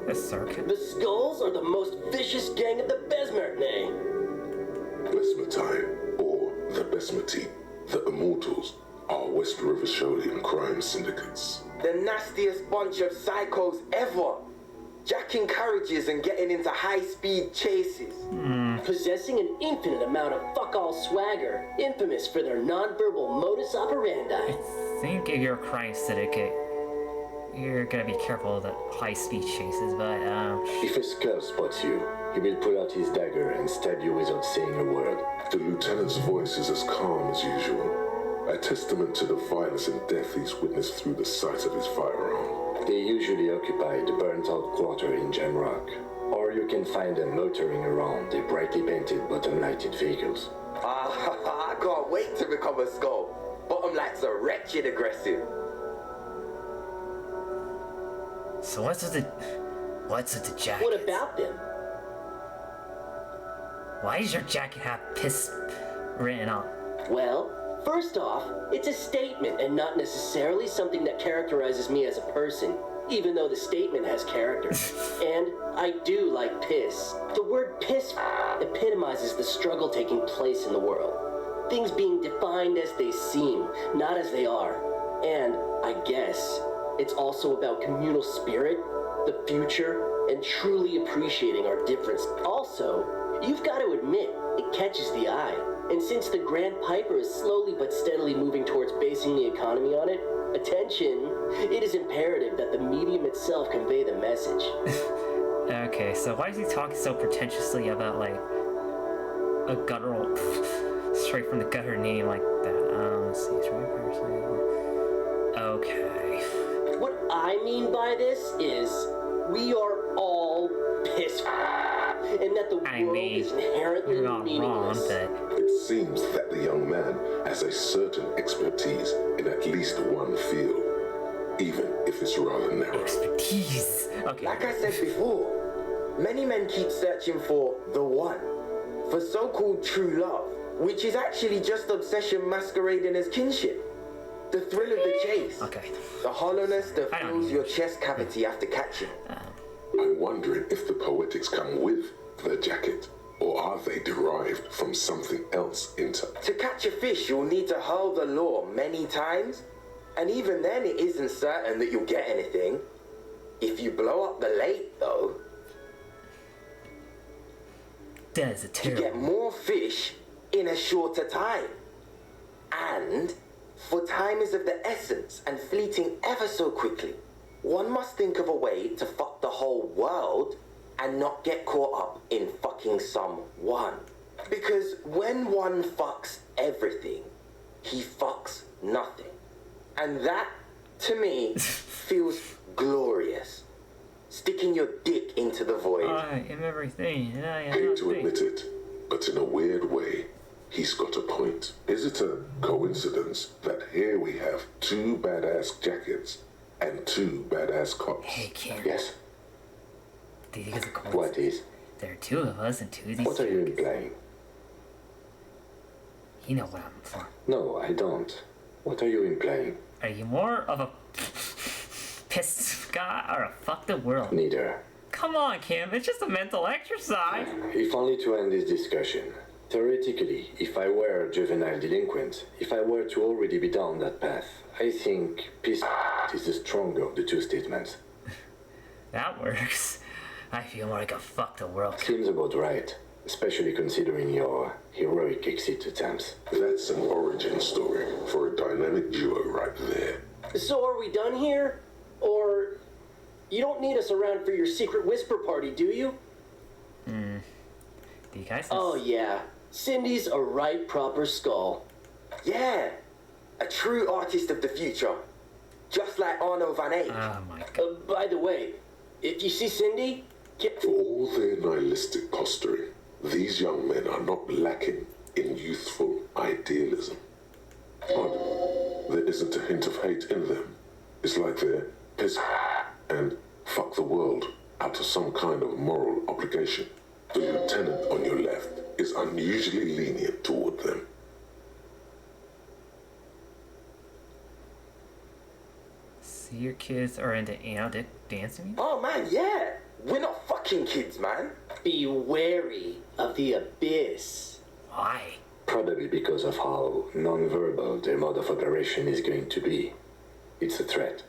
a circus? The Skulls are the most vicious gang of the Besmertne. Besmertine, or the Besmerti, the Immortals, are West River Sholian crime syndicates. The nastiest bunch of psychos ever. Jacking carriages and getting into high-speed chases. Possessing an infinite amount of fuck-all swagger, infamous for their non-verbal modus operandi. I think if you're a crime syndicate, you're gonna be careful of the high-speed chases, but, If a skull spots you, he will pull out his dagger and stab you without saying a word. The lieutenant's voice is as calm as usual, a testament to the violence and death he's witnessed through the sight of his firearm. They usually occupy the burnt-out quarter in Jamrock, or you can find them motoring around the brightly painted bottom-lighted vehicles. I can't wait to become a skull. Bottom lights are wretched aggressive. so what's with the jacket? What about them? Why does your jacket have piss written on? Well, first off, it's a statement and not necessarily something that characterizes me as a person, even though the statement has character. And I do like piss. The word piss epitomizes the struggle taking place in the world. Things being defined as they seem, not as they are. And I guess it's also about communal spirit, the future, and truly appreciating our difference. Also, you've got to admit, it catches the eye. And since the Grand Piper is slowly but steadily moving towards basing the economy on it, attention, it is imperative that the medium itself convey the message. Okay, so why is he talking so pretentiously about, like, a guttural, straight from the gutter name like that? Let's see, it's right person. Okay. What I mean by this is, we are all pissed, and that the world is inherently you're not meaningless. wrong, but It seems that the young man has a certain expertise in at least one field, even if it's rather narrow. expertise. Okay. Like I said before, many men keep searching for the one, for so-called true love, which is actually just obsession masquerading as kinship. The thrill of the chase. Okay. The hollowness that I don't fills need your it. chest cavity after catching. I'm wondering if the poetics come with the jacket, or are they derived from something else entirely? To catch a fish, you'll need to hurl the lure many times, and even then it isn't certain that you'll get anything. If you blow up the lake, though, That is a you terrible. get more fish in a shorter time. And, for time is of the essence and fleeting ever so quickly, one must think of a way to fuck the whole world and not get caught up in fucking someone. Because when one fucks everything, he fucks nothing. And that, to me, feels glorious. Sticking your dick into the void. I am everything, and I am Hate to nothing. admit it, but in a weird way, he's got a point. Is it a coincidence that here we have two badass jackets and two badass cops? Hey, kid. Yes? Do you think it's a coincidence? What is? There are two of us and two of these. What are you implying? You know what I'm for. No, I don't. What are you implying? Are you more of a pissed guy or a fuck the world? Neither. Come on, Kim. It's just a mental exercise. If only to end this discussion. Theoretically, if I were a juvenile delinquent, if I were to already be down that path, I think peace is the stronger of the two statements. That works. I feel more like a fuck the world. Seems about right, especially considering your heroic exit attempts. That's an origin story for a dynamic duo right there. So are we done here? Or you don't need us around for your secret whisper party, do you? Do you guys? Oh yeah, Cindy's a right proper skull. Yeah, a true artist of the future. Just like Arno van Eyck. Oh my god. By the way, if you see Cindy, get... For all their nihilistic posturing, these young men are not lacking in youthful idealism. But there isn't a hint of hate in them. It's like they're piss and fuck the world out of some kind of moral obligation. The lieutenant on your left is unusually lenient toward them. See, your kids are into dancing? Oh man, yeah. We're not fucking kids, man. Be wary of the abyss. Why? Probably because of how non-verbal their mode of operation is going to be. It's a threat.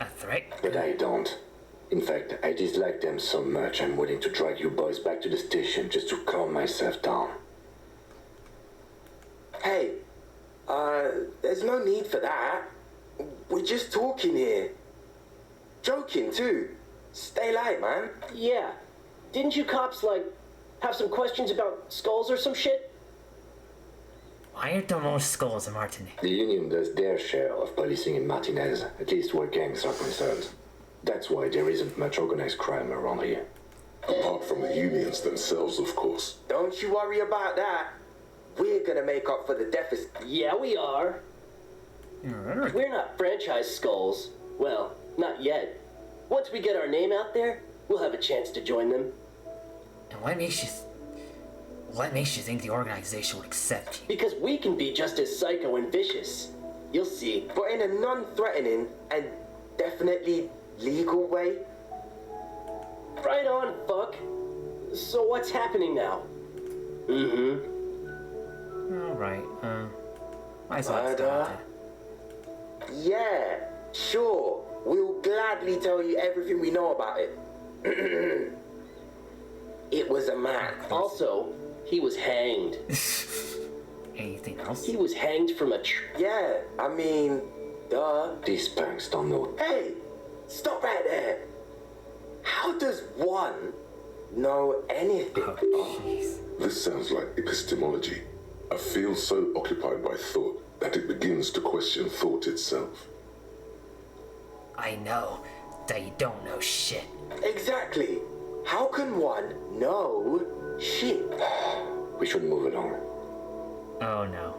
A threat? But I don't. In fact, I dislike them so much I'm willing to drag you boys back to the station just to calm myself down. Hey, there's no need for that. We're just talking here. Joking, too. Stay light, man. Yeah. Didn't you cops, like, have some questions about skulls or some shit? Why are there more skulls in Martinez? The Union does their share of policing in Martinez, at least where gangs are concerned. That's why there isn't much organized crime around here. Apart from the unions themselves, of course. Don't you worry about that. We're gonna make up for the deficit. Yeah, we are. We're not franchise skulls. Well, not yet. Once we get our name out there, we'll have a chance to join them. And what makes you think the organization would accept you? Because we can be just as psycho and vicious. You'll see. But in a non-threatening and definitely legal way. Right on, fuck. So what's happening now? Alright, might as well start it. Yeah, sure. We'll gladly tell you everything we know about it. It was a man. Also, he was hanged. Anything else? He was hanged from a Yeah, I mean, duh. These punks don't know. Hey, stop right there. How does one know anything? Oh, jeez. This sounds like epistemology. A field so occupied by thought that it begins to question thought itself. I know that you don't know shit. Exactly. How can one know shit? We should move along. Oh no.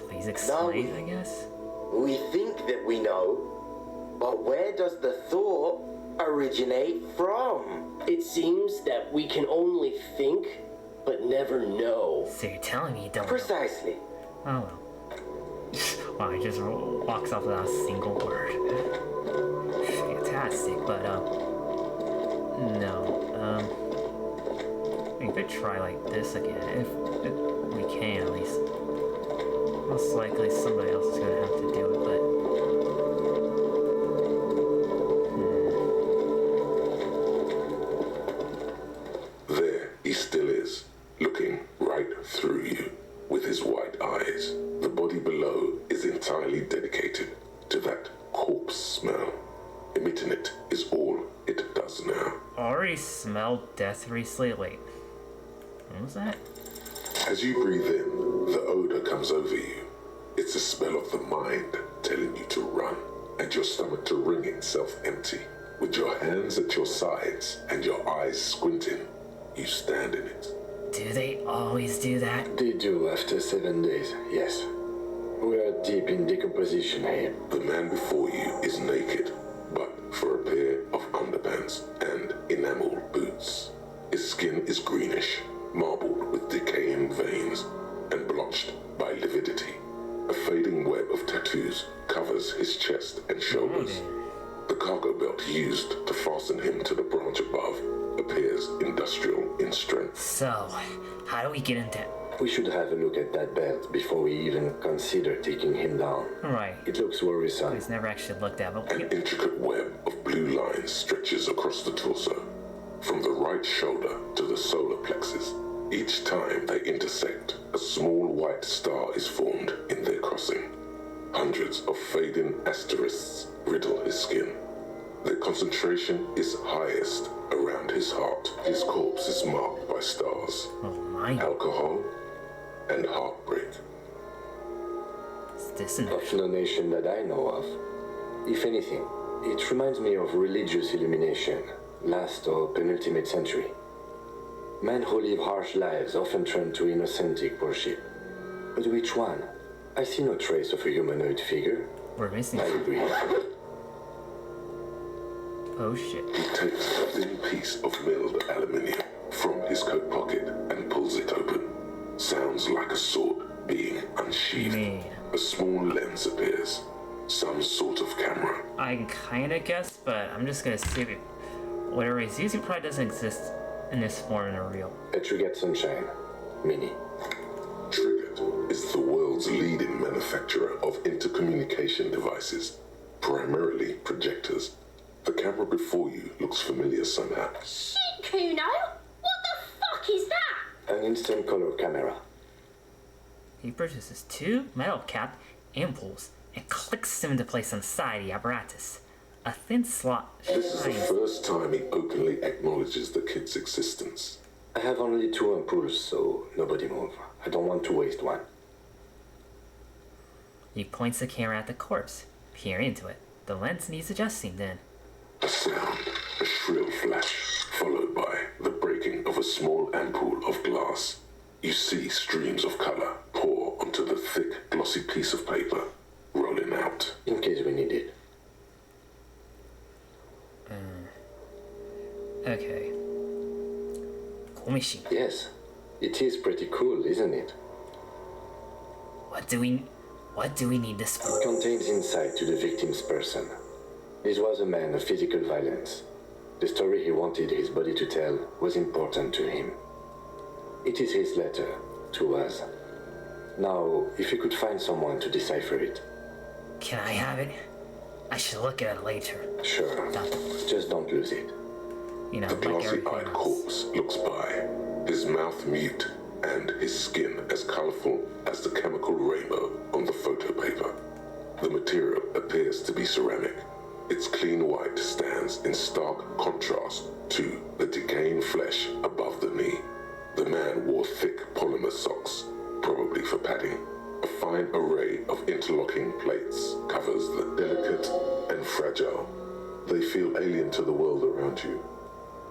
Please explain, I guess? We think that we know, but where does the thought originate from? It seems that we can only think, but never know. So you're telling me you don't Precisely. know? Oh well. Wow, he just walks off without a single word. Fantastic, but no. We could try like this again, if we can at least. Most likely somebody else is gonna have to do it, but There he still is, looking right through you with his white eyes. The body below is entirely dedicated to that corpse smell. Emitting it is all it does now. already smelled death recently. Wait, what was that? As you breathe in, the odor comes over you. It's a smell of the mind telling you to run, and your stomach to wring itself empty. With your hands at your sides and your eyes squinting, you stand in it. Do they always do that? They do after 7 days, yes. We are deep in decomposition here. The man before you is naked, but for a pair of underpants and enamel boots. His skin is greenish, marbled with decaying veins, and blotched by lividity. A fading web of tattoos covers his chest and shoulders. The cargo belt used to fasten him to the branch above appears industrial in strength. So, how do we get into... We should have a look at that belt before we even consider taking him down. Right. It looks worrisome. It's never actually looked at, but... An intricate web of blue lines stretches across the torso, from the right shoulder to the solar plexus. Each time they intersect, a small white star is formed in their crossing. Hundreds of fading asterisks riddle his skin. Their concentration is highest around his heart. His corpse is marked by stars, Oh my... alcohol, and heartbreak. Is this an... Of no nation that I know of. If anything, it reminds me of religious illumination, last or penultimate century. Men who live harsh lives often turn to innocentic worship. But which one? I see no trace of a humanoid figure. We're missing... I agree. Oh shit. He takes a thin piece of milled aluminium from his coat pocket and pulls it open. Sounds like a sword, being unsheathed. Man. A small lens appears. Some sort of camera. I can kinda guess, but I'm just gonna say that whatever he's using probably doesn't exist in this form in a real. A Trigger Sunshine. Mini. Triggered is the world's leading manufacturer of intercommunication devices, primarily projectors. The camera before you looks familiar somehow. Shit, Kuno! What the fuck is that? An instant color camera. He purchases two metal capped ampules and clicks them into place on the side of the apparatus. A thin slot This is the shines. first time he openly acknowledges the kid's existence. I have only 2 ampoules, so nobody move. I don't want to waste one. He points the camera at the corpse. Peer into it. The lens needs adjusting then. A sound, a shrill flash, followed by the breaking of a small ampoule of glass. You see streams of color pour onto the thick, glossy piece of paper, rolling out. In case we need it. Okay. Cool machine. Yes. It is pretty cool, isn't it? What do we need this for? It contains insight to the victim's person. This was a man of physical violence. The story he wanted his body to tell was important to him. It is his letter to us. Now, if you could find someone to decipher it. Can I have it? I should look at it later. Sure. Just don't lose it. You know, The like everything glossy-eyed else. corpse looks by, his mouth mute and his skin as colorful as the chemical rainbow on the photo paper. The material appears to be ceramic. Its clean white stands in stark contrast to the decaying flesh above the knee. The man wore thick polymer socks, probably for padding. A fine array of interlocking plates covers the delicate and fragile. They feel alien to the world around you,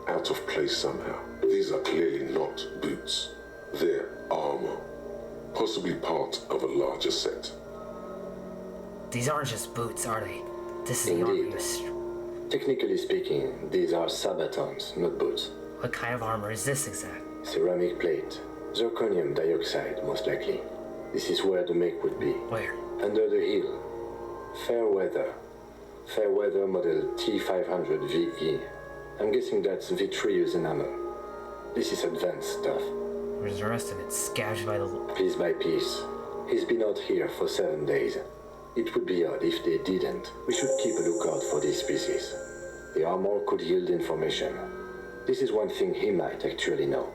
out of place somehow. These are clearly not boots. They're armor, possibly part of a larger set. These aren't just boots, are they? This is the armor Indeed. you Technically speaking, these are sabatons, not boots. What kind of armor is this exact? Ceramic plate. Zirconium dioxide, most likely. This is where the make would be. Where? Under the heel. Fair weather. Fair weather model T500 VE. I'm guessing that's vitreous enamel. This is advanced stuff. Where's the rest of it? Scavenged by the... Piece by piece. He's been out here for 7 days. It would be odd if they didn't. We should keep a lookout for these species. The armor could yield information. This is one thing he might actually know.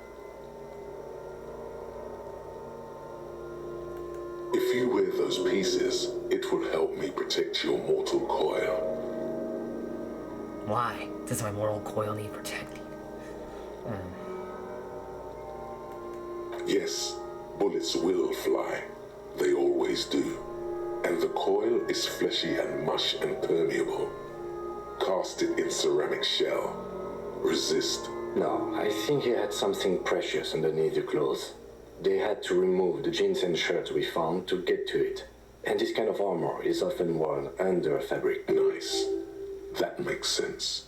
If you wear those pieces, it will help me protect your mortal coil. Why does my mortal coil need protecting? Yes, bullets will fly. They always do. And the coil is fleshy and mush and permeable. Cast it in ceramic shell. Resist. No, I think he had something precious underneath the clothes. They had to remove the jeans and shirts we found to get to it. And this kind of armor is often worn under fabric. Nice. That makes sense.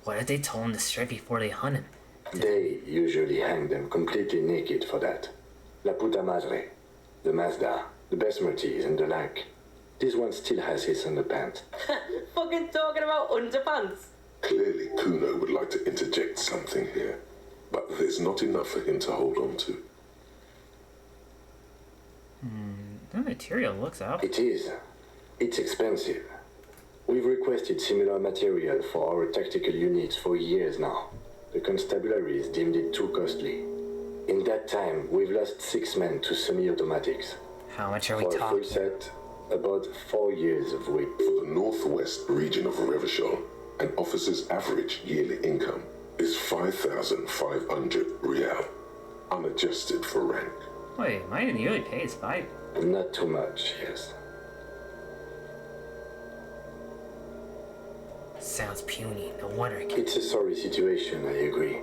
What if they told him to strip before they hunt him? They usually hang them completely naked for that. La puta madre, the Mazda, the besmirties and the like. This one still has his underpants. Fucking talking about underpants. Clearly, Kuno would like to interject something here, but there's not enough for him to hold on to. The material looks up. It is. It's expensive. We've requested similar material for our tactical units for years now. The constabularies deemed it too costly. In that time, we've lost 6 men to semi-automatics. How much are we For a full talking? set, about 4 years of wait. For the northwest region of Revachol, an officer's average yearly income is 5,500 real, unadjusted for rank. Wait, my yearly pay is 5. Not too much, yes. Sounds puny. No wonder I can't. It's a sorry situation, I agree.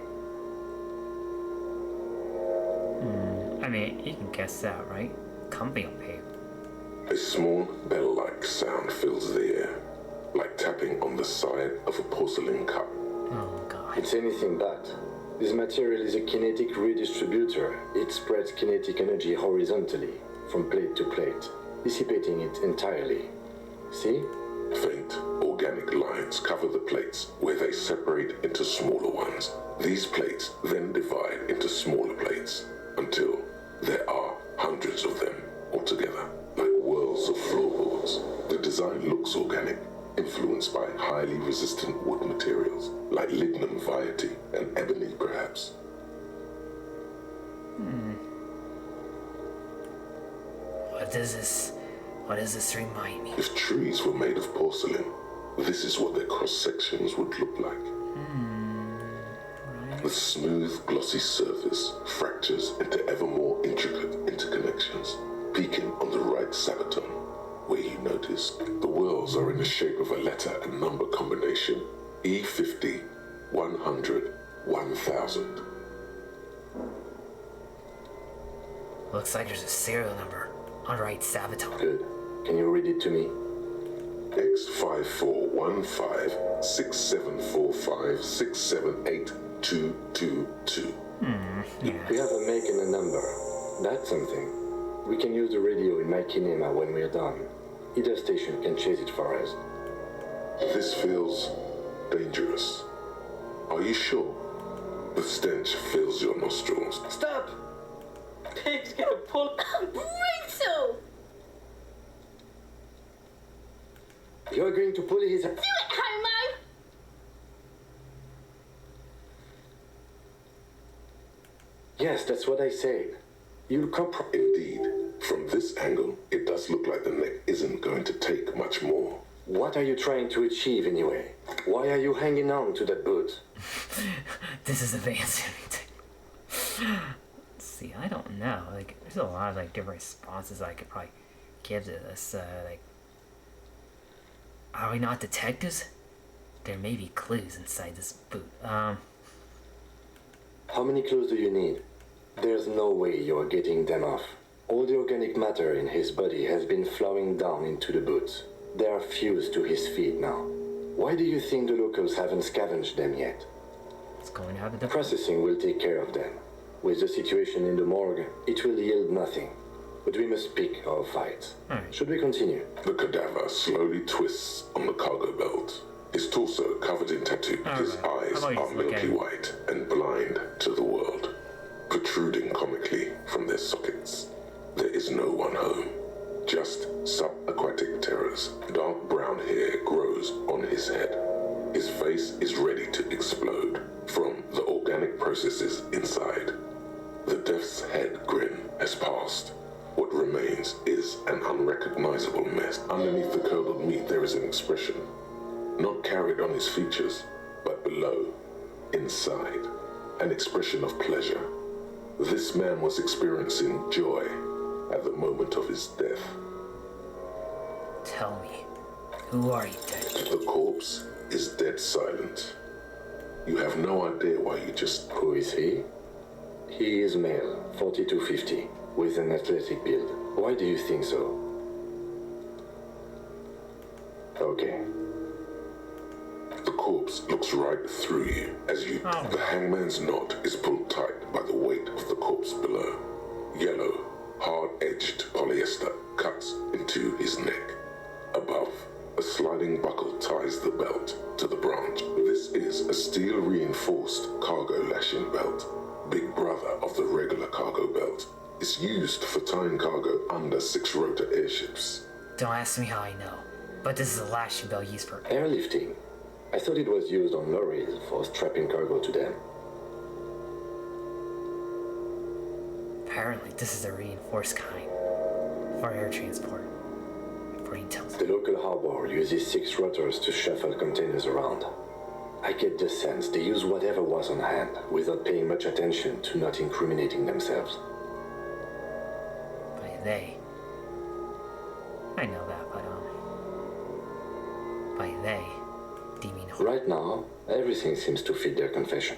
I mean, you can guess that, right? Company will pay. A small bell-like sound fills the air, like tapping on the side of a porcelain cup. Oh god. It's anything but. This material is a kinetic redistributor. It spreads kinetic energy horizontally, from plate to plate, dissipating it entirely. See? Faint organic lines cover the plates where they separate into smaller ones. These plates then divide into smaller plates until there are hundreds of them altogether, like whirls of floorboards. The design looks organic, influenced by highly resistant wood materials, like lignum vitae and ebony perhaps. What does this remind me? If trees were made of porcelain, this is what their cross-sections would look like. Right. The smooth, glossy surface fractures into ever more intricate interconnections, peaking on the right sabaton, where you notice the whirls are in the shape of a letter and number combination, E50, 100, 1000. Looks like there's a serial number on right sabaton. Good. Can you read it to me? X54156745678222. We have a make and a number. That's something. We can use the radio in my kinema when we're done. Either station can chase it for us. This feels dangerous. Are you sure? The stench fills your nostrils. Stop! Pig's gonna pull. Brutal! You're going to pull his... Do it, homo! Yes, that's what I said. You'll Indeed, from this angle, it does look like the neck isn't going to take much more. What are you trying to achieve anyway? Why are you hanging on to that boot? This is advanced. See, I don't know. Like, there's a lot of like different responses I could probably give to this. Like, are we not detectives? There may be clues inside this boot. How many clues do you need? There's no way you're getting them off. All the organic matter in his body has been flowing down into the boots. They are fused to his feet now. Why do you think the locals haven't scavenged them yet? It's going to happen. Processing will take care of them. With the situation in the morgue, it will yield nothing. But we must pick our fights. Should we continue? The cadaver slowly twists on the cargo belt. His torso covered in tattoos. His eyes are milky white and blind to the world, protruding comically from their sockets. There is no one home, just subaquatic terrors. Dark brown hair grows on his head. His face is ready to explode from the organic processes inside. The death's head grin has passed. What remains is an unrecognizable mess. Underneath the curdled meat there is an expression, not carried on his features, but below, inside, an expression of pleasure. This man was experiencing joy at the moment of his death. Tell me, who are you, Ted? The corpse is dead silent. You have no idea why you just... Who is he? He is male, 4250, with an athletic build. Why do you think so? Okay. The corpse looks right through you as you... The hangman's knot is pulled tight by the weight of the corpse below. Yellow, hard-edged polyester cuts into his neck. Above, a sliding buckle ties the belt to the branch. This is a steel-reinforced cargo lashing belt, big brother of the regular cargo belt. It's used for tying cargo under 6-rotor airships. Don't ask me how I know, but this is a lashing belt used for airlifting. I thought it was used on lorries for strapping cargo to them. Apparently, this is a reinforced kind for air transport. The local harbor uses 6 rotors to shuffle containers around. I get the sense they use whatever was on hand without paying much attention to not incriminating themselves. By they, I know that, but by they, do you mean? Right now, everything seems to fit their confession.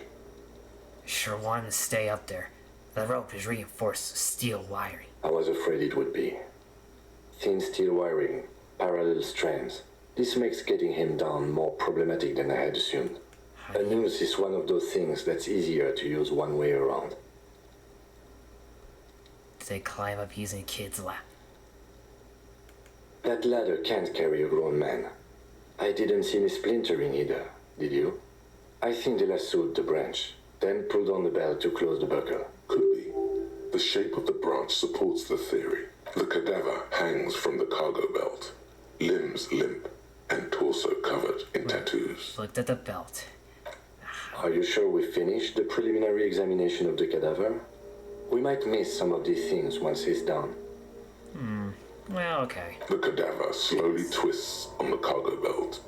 Sure want to stay up there. The rope is reinforced with steel wiring. I was afraid it would be. Thin steel wiring, parallel strands. This makes getting him down more problematic than I had assumed. A noose is one of those things that's easier to use one way around. They climb up using a kid's lap. That ladder can't carry a grown man. I didn't see any splintering either, did you? I think they lassoed the branch, then pulled on the belt to close the buckle. Could be. The shape of the branch supports the theory. The cadaver hangs from the cargo belt, limbs limp, and torso covered in tattoos. Looked at the belt. Are you sure we finished the preliminary examination of the cadaver? We might miss some of these things once he's done. Well, okay. The cadaver slowly twists on the cargo belt.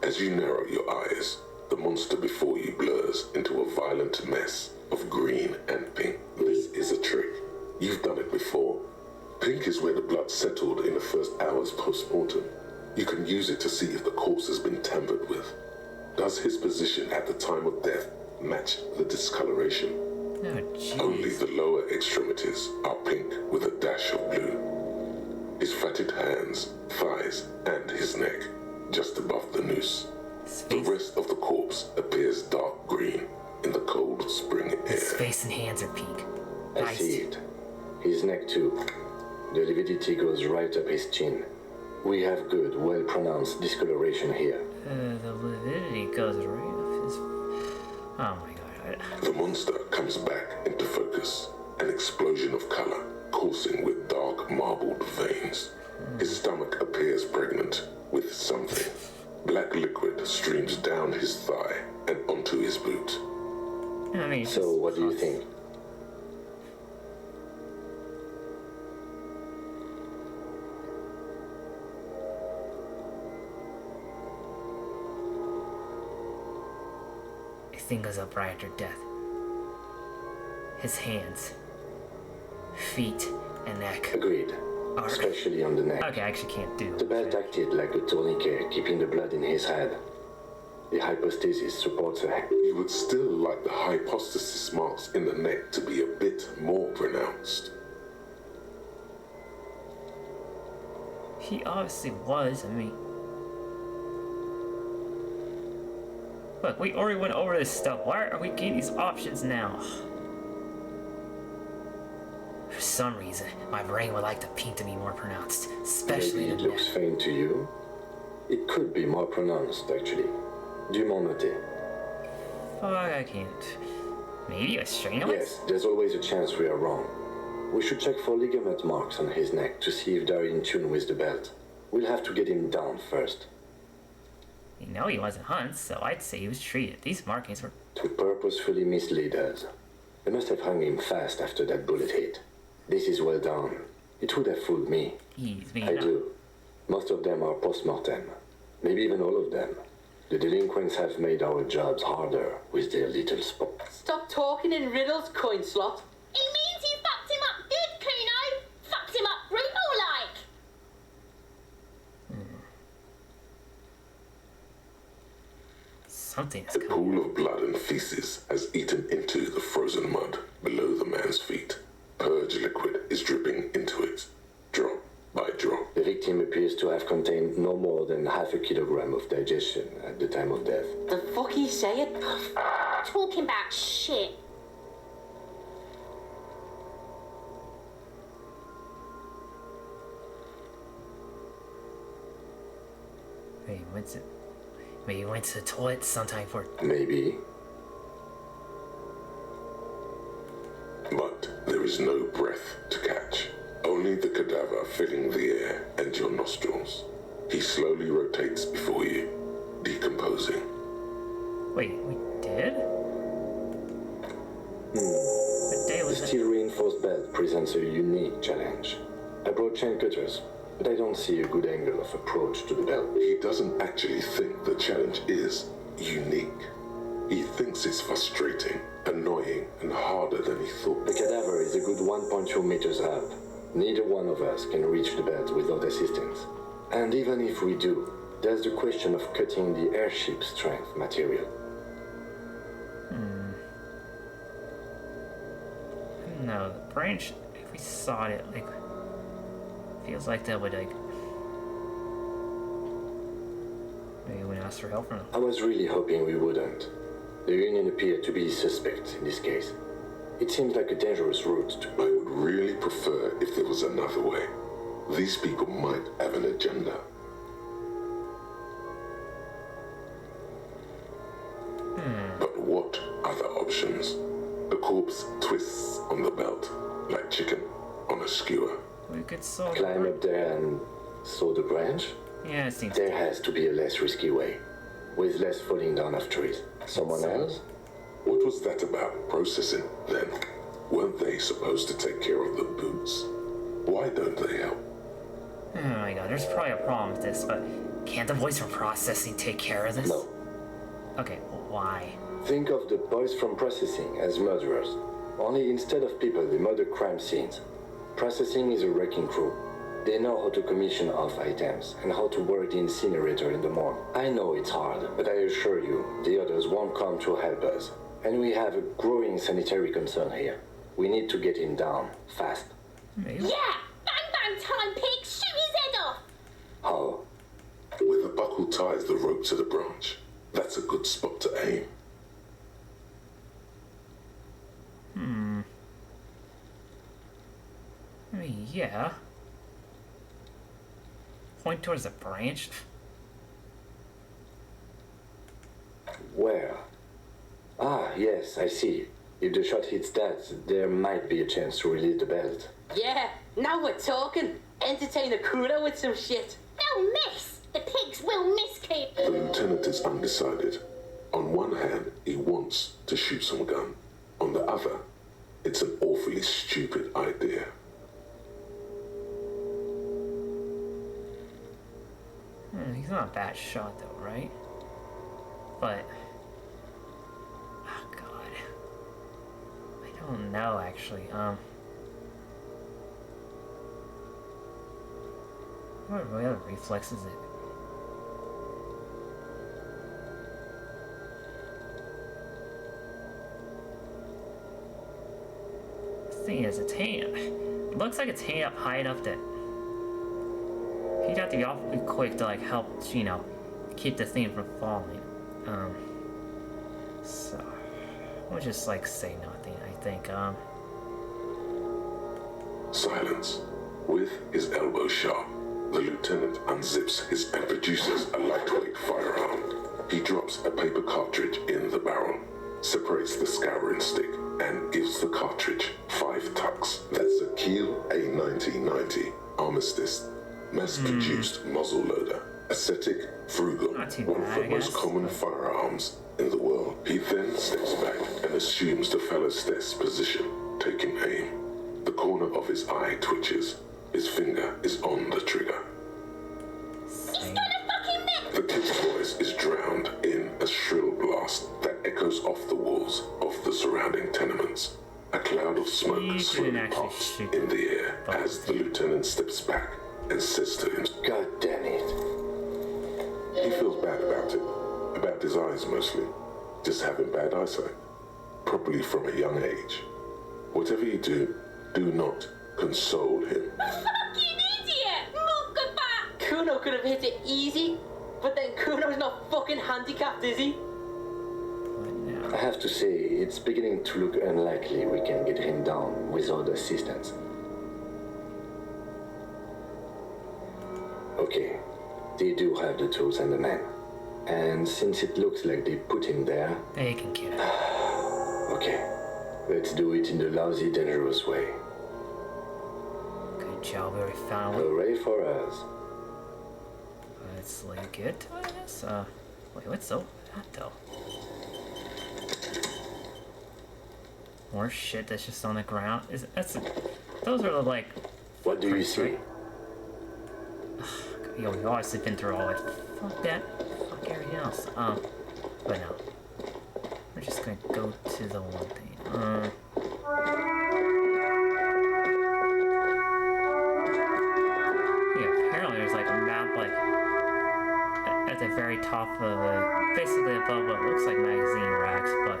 As you narrow your eyes, the monster before you blurs into a violent mess of green and pink. This is a trick. You've done it before. Pink is where the blood settled in the first hours post-mortem. You can use it to see if the corpse has been tampered with. Does his position at the time of death match the discoloration? Oh, jeez. Only the lower extremities are pink with a dash of blue. His fatted hands, thighs, and his neck, just above the noose. The rest of the corpse appears dark green in the cold spring air. His face and hands are pink. I see it. His neck too. The lividity goes right up his chin. We have good, well-pronounced discoloration here. The lividity goes right up his... Oh my god. The monster comes back into focus, an explosion of color, coursing with dark marbled veins. His stomach appears pregnant with something. Black liquid streams down his thigh and onto his boot. I mean, So, what do you think? I think it was up right after death. His hands, feet, and neck. Agreed. Especially on the neck. Okay, I actually can't do The belt acted like a tourniquet, keeping the blood in his head. The hypostasis supports a... You would still like the hypostasis marks in the neck to be a bit more pronounced. He obviously was, I mean... Look, we already went over this stuff. Why are we getting these options now? For some reason, my brain would like the pink to be more pronounced, especially Maybe in it the looks neck. faint to you. It could be more pronounced, actually. Dumont noté. Fuck, I can't. Maybe a string Yes, there's always a chance we are wrong. We should check for ligament marks on his neck to see if they're in tune with the belt. We'll have to get him down first. You know he wasn't Hunt's, so I'd say he was treated. These markings were... To purposefully mislead us. They must have hung him fast after that bullet hit. This is well done. It would have fooled me. He's being I do. Most of them are post-mortem. Maybe even all of them. The delinquents have made our jobs harder with their little spots. Stop talking in riddles, coin slot. It means you fucked him up good, Kuno. Fucked him up brutal like. Something is A coming. pool of blood and feces has eaten into the frozen mud below the man's feet. Purge liquid is dripping into it, drop by drop. The victim appears to have contained no more than half a kilogram of digestion at the time of death. The fuck he saying? Talking about shit. Maybe he went to the toilet sometime for... Maybe. But there is no breath to catch. Only the cadaver filling the air and your nostrils. He slowly rotates before you, decomposing. Wait, we did? What day The was it? steel reinforced belt presents a unique challenge. I brought chain cutters, but I don't see a good angle of approach to the belt. He doesn't actually think the challenge is unique. He thinks it's frustrating, annoying, and harder than he thought. The cadaver is a good 1.2 meters up. Neither one of us can reach the belt without assistance. And even if we do, there's the question of cutting the airship strength material. No, the branch, if we sawed it, like... Feels like that would, like... Maybe when ask for help from them. I was really hoping we wouldn't. The Union appeared to be suspect in this case. It seems like a dangerous route to... I would really prefer if there was another way. These people might have an agenda. But what other options? The corpse twists on the belt, like chicken on a skewer. We could solve Climb up there and saw the branch? Yeah, it seems There has to be a less risky way, with less falling down of trees. Someone else? What was that about processing, then? Weren't they supposed to take care of the boots? Why don't they help? Oh my god, there's probably a problem with this, but can't the boys from processing take care of this? No. Okay, why? Think of the boys from processing as murderers. Only instead of people, they murder crime scenes. Processing is a wrecking crew. They know how to commission off items and how to work the incinerator in the morning. I know it's hard, but I assure you, the others won't come to help us. And we have a growing sanitary concern here. We need to get him down, fast. Maybe. Yeah! Bang bang time, pig! Shoot his head off! How? Where the buckle ties the rope to the branch. That's a good spot to aim. I mean, yeah. Point towards the branch? Where? Ah, yes, I see. If the shot hits that, there might be a chance to release the belt. Yeah, now we're talking. Entertain a Kudo with some shit. They'll miss! The pigs will miss, Kate! The lieutenant is undecided. On one hand, he wants to shoot some gun. On the other, it's an awfully stupid idea. He's not a bad shot though, right? But... oh god. I don't know actually, what really other reflexes it? The thing is, it's hanging. It looks like it's hanging up high enough that he'd have to be awfully quick to like help, you know, keep the thing from falling. So we'll just like say nothing, I think. Silence. With his elbow sharp, the lieutenant unzips his and produces a lightweight firearm. He drops a paper cartridge in the barrel, separates the scouring stick, and gives the cartridge 5 tucks. That's a Kiel A1990 Armistice, mass-produced muzzle loader. Ascetic, frugal, one of the most common firearms in the world. He then steps back and assumes the fellow's desk position, taking aim. The corner of his eye twitches. His finger is on the trigger. He's gonna fucking miss! The kid's voice is drowned in a shrill blast that echoes off the walls of the surrounding tenements. A cloud of smoke slowly pops in the air as the lieutenant steps back and says to him, God damn it. He feels bad about it. About his eyes mostly. Just having bad eyesight. Probably from a young age. Whatever you do, do not console him. Fucking idiot! Mugabat! Kuno could have hit it easy, but then Kuno's not fucking handicapped, is he? I have to say, it's beginning to look unlikely we can get him down without assistance. Okay, they do have the tools and the men. And since it looks like they put him there... They can get it. Okay, let's do it in the lousy, dangerous way. Good job, we already found one. Hooray for us. Let's like it, I guess. Wait, what's that though? More shit that's just on the ground. Those are the like... What do you see? Right? Yo, we've obviously been through all it. Fuck that. Fuck everything else. But no. We're just gonna go to the one thing. Yeah, apparently there's like a map like at the very top of basically above what looks like magazine racks, but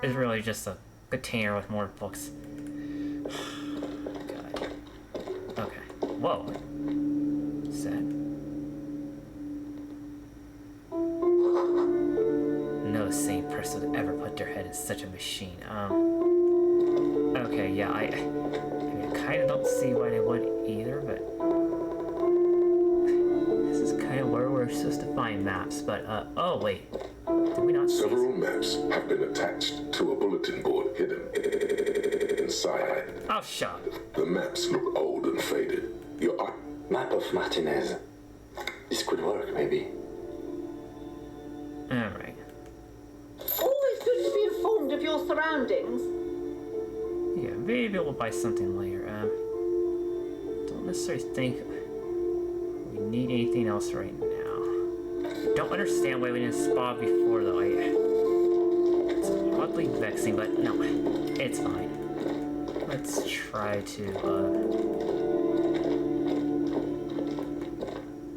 it's really just a container with more books. God. Okay. Whoa. Set. construction machine. Okay, yeah, I mean, I kind of don't see why they would either, but this is kind of where we're supposed to find maps, but, oh, wait. Did we not see Several maps have been attached to a bulletin board hidden inside. Oh, shut up. The maps look old and faded. Your eye... Map of Martinez. This could work, maybe. Alright. Always good to be informed of your surroundings. Yeah, maybe we'll buy something later. Don't necessarily think we need anything else right now. Don't understand why we didn't spot before, though. It's oddly vexing, but no, it's fine. Let's try to,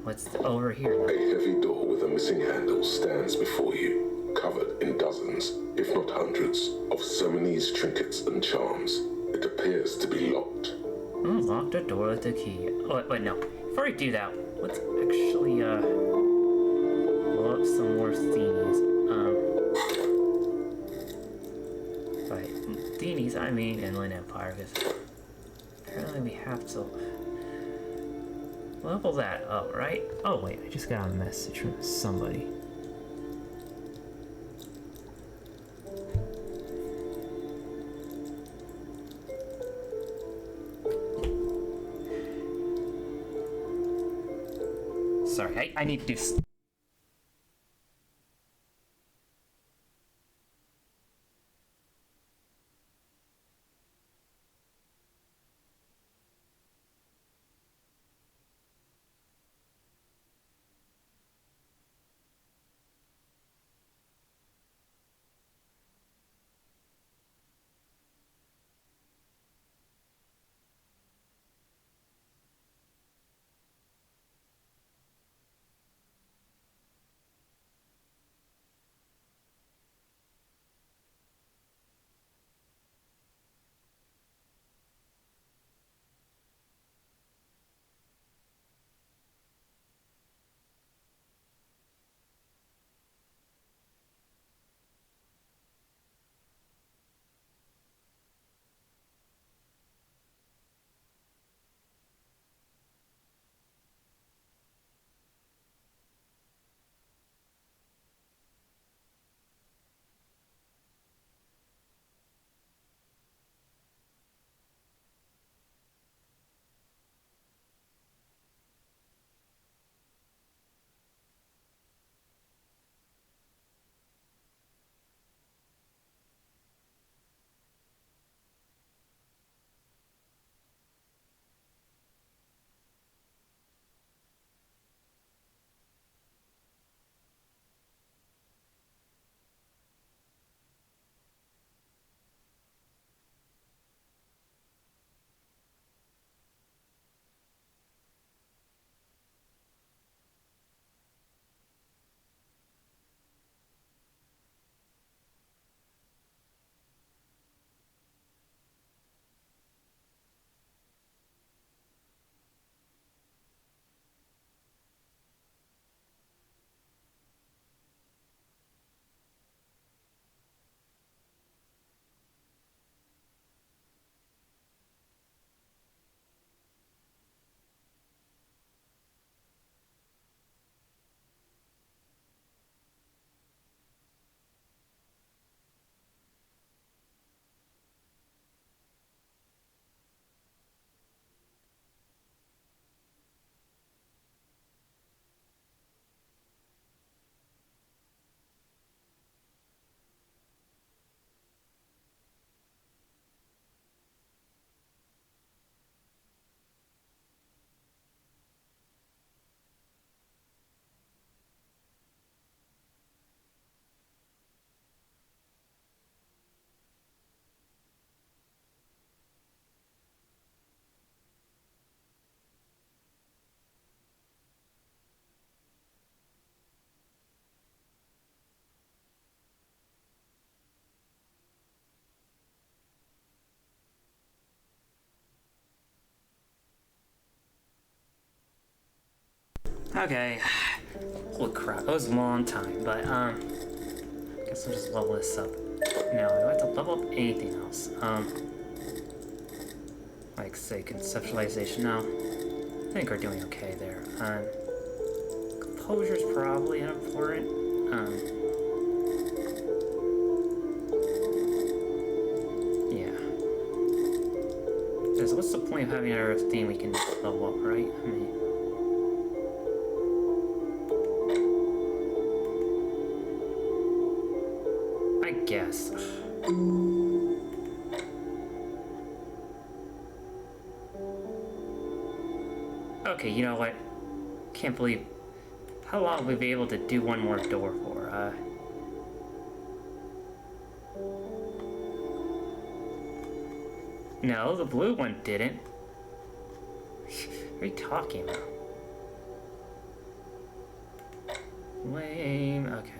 what's over here, though? A heavy door with a missing handle stands before you, covered in dozens, if not hundreds, of Sermonese trinkets and charms. It appears to be locked. Unlock the door with the key. Oh, wait, no. Before I do that, let's actually, blow up some more Steenies. By Steenies, I mean Inland Empire, because apparently we have to level that up, right? Oh, wait, I just got a message from somebody. Sorry, I need to do... Okay. Holy crap, that was a long time, but, guess I'll just level this up. Now, do I have to level up anything else? Like, say, conceptualization. No. I think we're doing okay there. Composure's probably important. Yeah. Because what's the point of having another thing we can level up, right? I mean... I guess. Okay, you know what? Can't believe how long we'll be able to do one more door for. No, the blue one didn't. What are you talking about? Lame. Okay.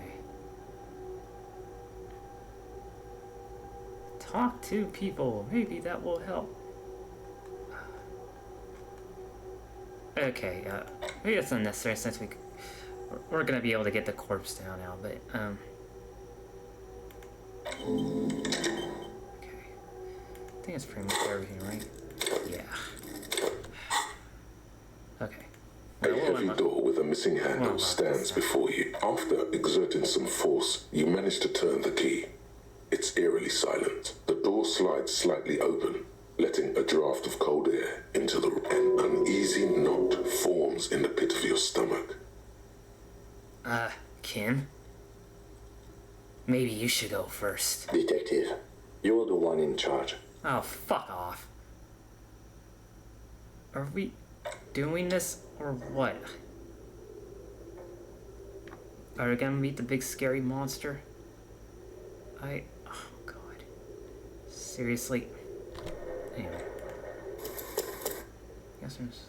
Talk to people. Maybe that will help. Okay, maybe that's unnecessary since we're gonna be able to get the corpse down now, but, okay. I think that's pretty much everything, right? Yeah. Okay. A heavy door with a missing handle stands before you. After exerting some force, you manage to turn the key. It's eerily silent. The door slides slightly open, letting a draft of cold air into the room. An uneasy knot forms in the pit of your stomach. Kim? Maybe you should go first. Detective, you're the one in charge. Oh, fuck off. Are we doing this or what? Are we gonna meet the big scary monster? Oh god. Seriously? Anyway. Guess we're just...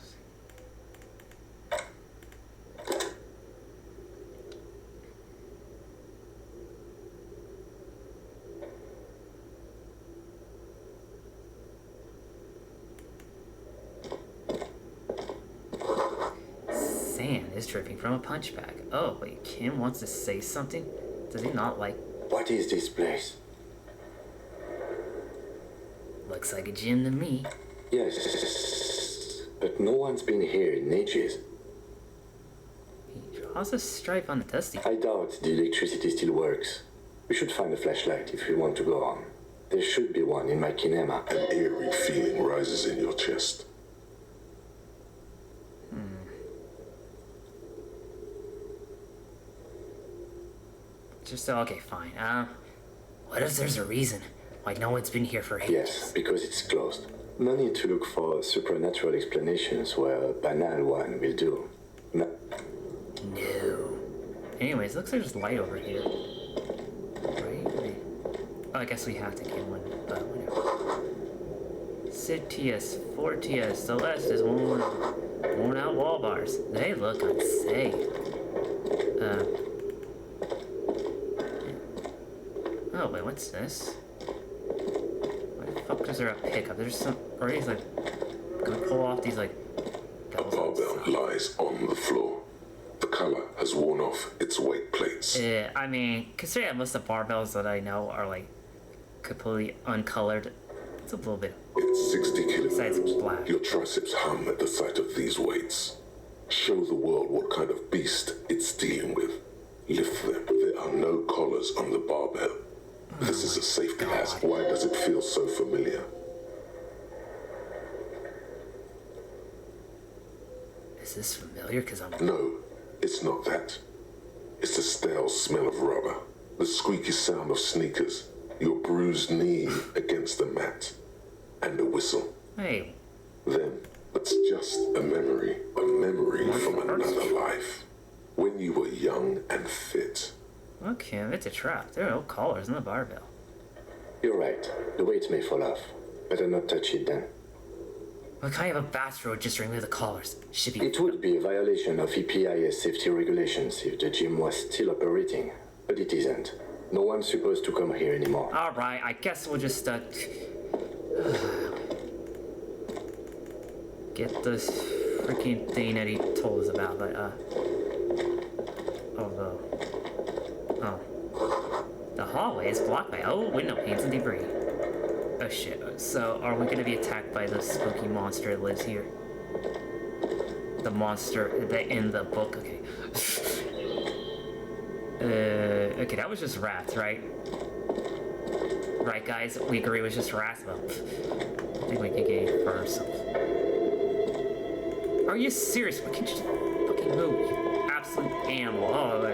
Sand is dripping from a punch bag. Oh, wait, Kim wants to say something? Does he not like... What is this place? Looks like a gym to me. Yes, but no one's been here in ages. He draws a stripe on the dusty. I doubt the electricity still works. We should find a flashlight if we want to go on. There should be one in my kinema. An eerie feeling rises in your chest. Just okay, fine. What if there's a reason why no one's been here for ages? Yes, because it's closed. No need to look for supernatural explanations where a banal one will do. No. Anyways, looks like there's light over here. Right? Wait. Oh, I guess we have to get one, but whatever. Citius, Fortius, Celeste is worn out wall bars. They look unsafe. Oh, wait, what's this? Why the fuck is there a pickup? There's some... Or he's like... Gonna pull off these, like... A barbell lies on the floor. The color has worn off its weight plates. I mean, considering most of the barbells that I know are, like, completely uncolored, it's a little bit... It's 60 besides kilograms. black. Your triceps hum at the sight of these weights. Show the world what kind of beast it's dealing with. Lift them. There are no collars on the barbell. This is a safety hazard. Why does it feel so familiar? Is this familiar? Because I'm... No, it's not that. It's the stale smell of rubber, the squeaky sound of sneakers, your bruised knee against the mat, and a whistle. Hey. Then, it's just a memory from another life. When you were young and fit. Okay, it's a trap. There are no collars in the barbell. You're right. The weight may fall off. Better not touch it then. What kind of a bathrobe just remove the collars? Should be... It would be a violation of EPIS safety regulations if the gym was still operating, but it isn't. No one's supposed to come here anymore. Alright, I guess we'll just, get this freaking thing that he told us about, but, The hallway is blocked by old window panes and debris. Oh shit. So, are we gonna be attacked by the spooky monster that lives here? The monster that in the book, okay. Okay, that was just rats, right? Right, guys? We agree it was just rats, though. I think we could get first. Are you serious? Why can't you just fucking move, you absolute animal? Oh,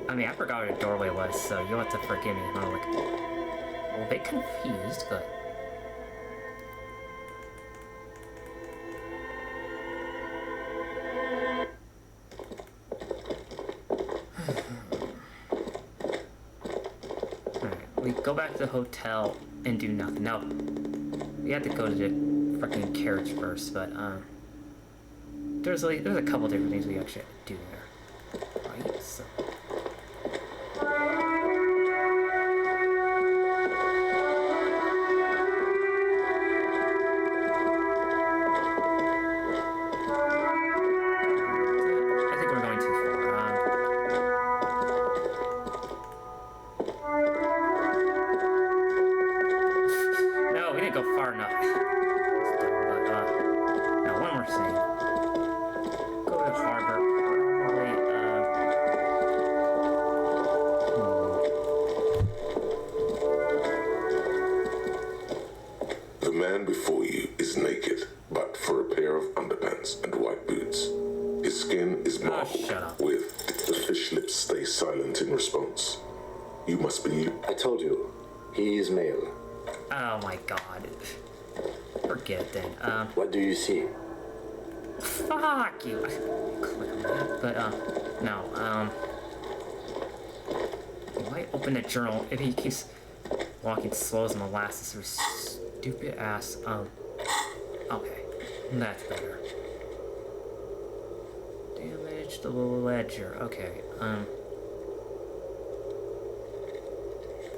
I mean, I forgot where the doorway was, so you'll have to forgive me. I'm like a little bit confused, but... Alright, we go back to the hotel and do nothing. No, we have to go to the freaking carriage first, but, there's a couple different things we actually have to do there. Right, so... Before you is naked, but for a pair of underpants and white boots. His skin is marbled with the fish lips stay silent in response. You must be... I told you, he is male. Oh my god. Forget it then. What do you see? Fuck you. Click on that, but, no, he might open a journal if he keeps walking slow as molasses through stupid ass, okay, that's better. Damage the ledger, okay,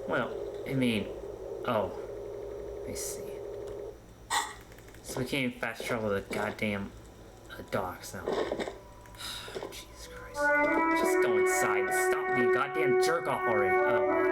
well, I mean, oh, I see. So we can't even fast travel the goddamn docks now. Jesus Christ. Just go inside and stop being goddamn jerk off already. Oh,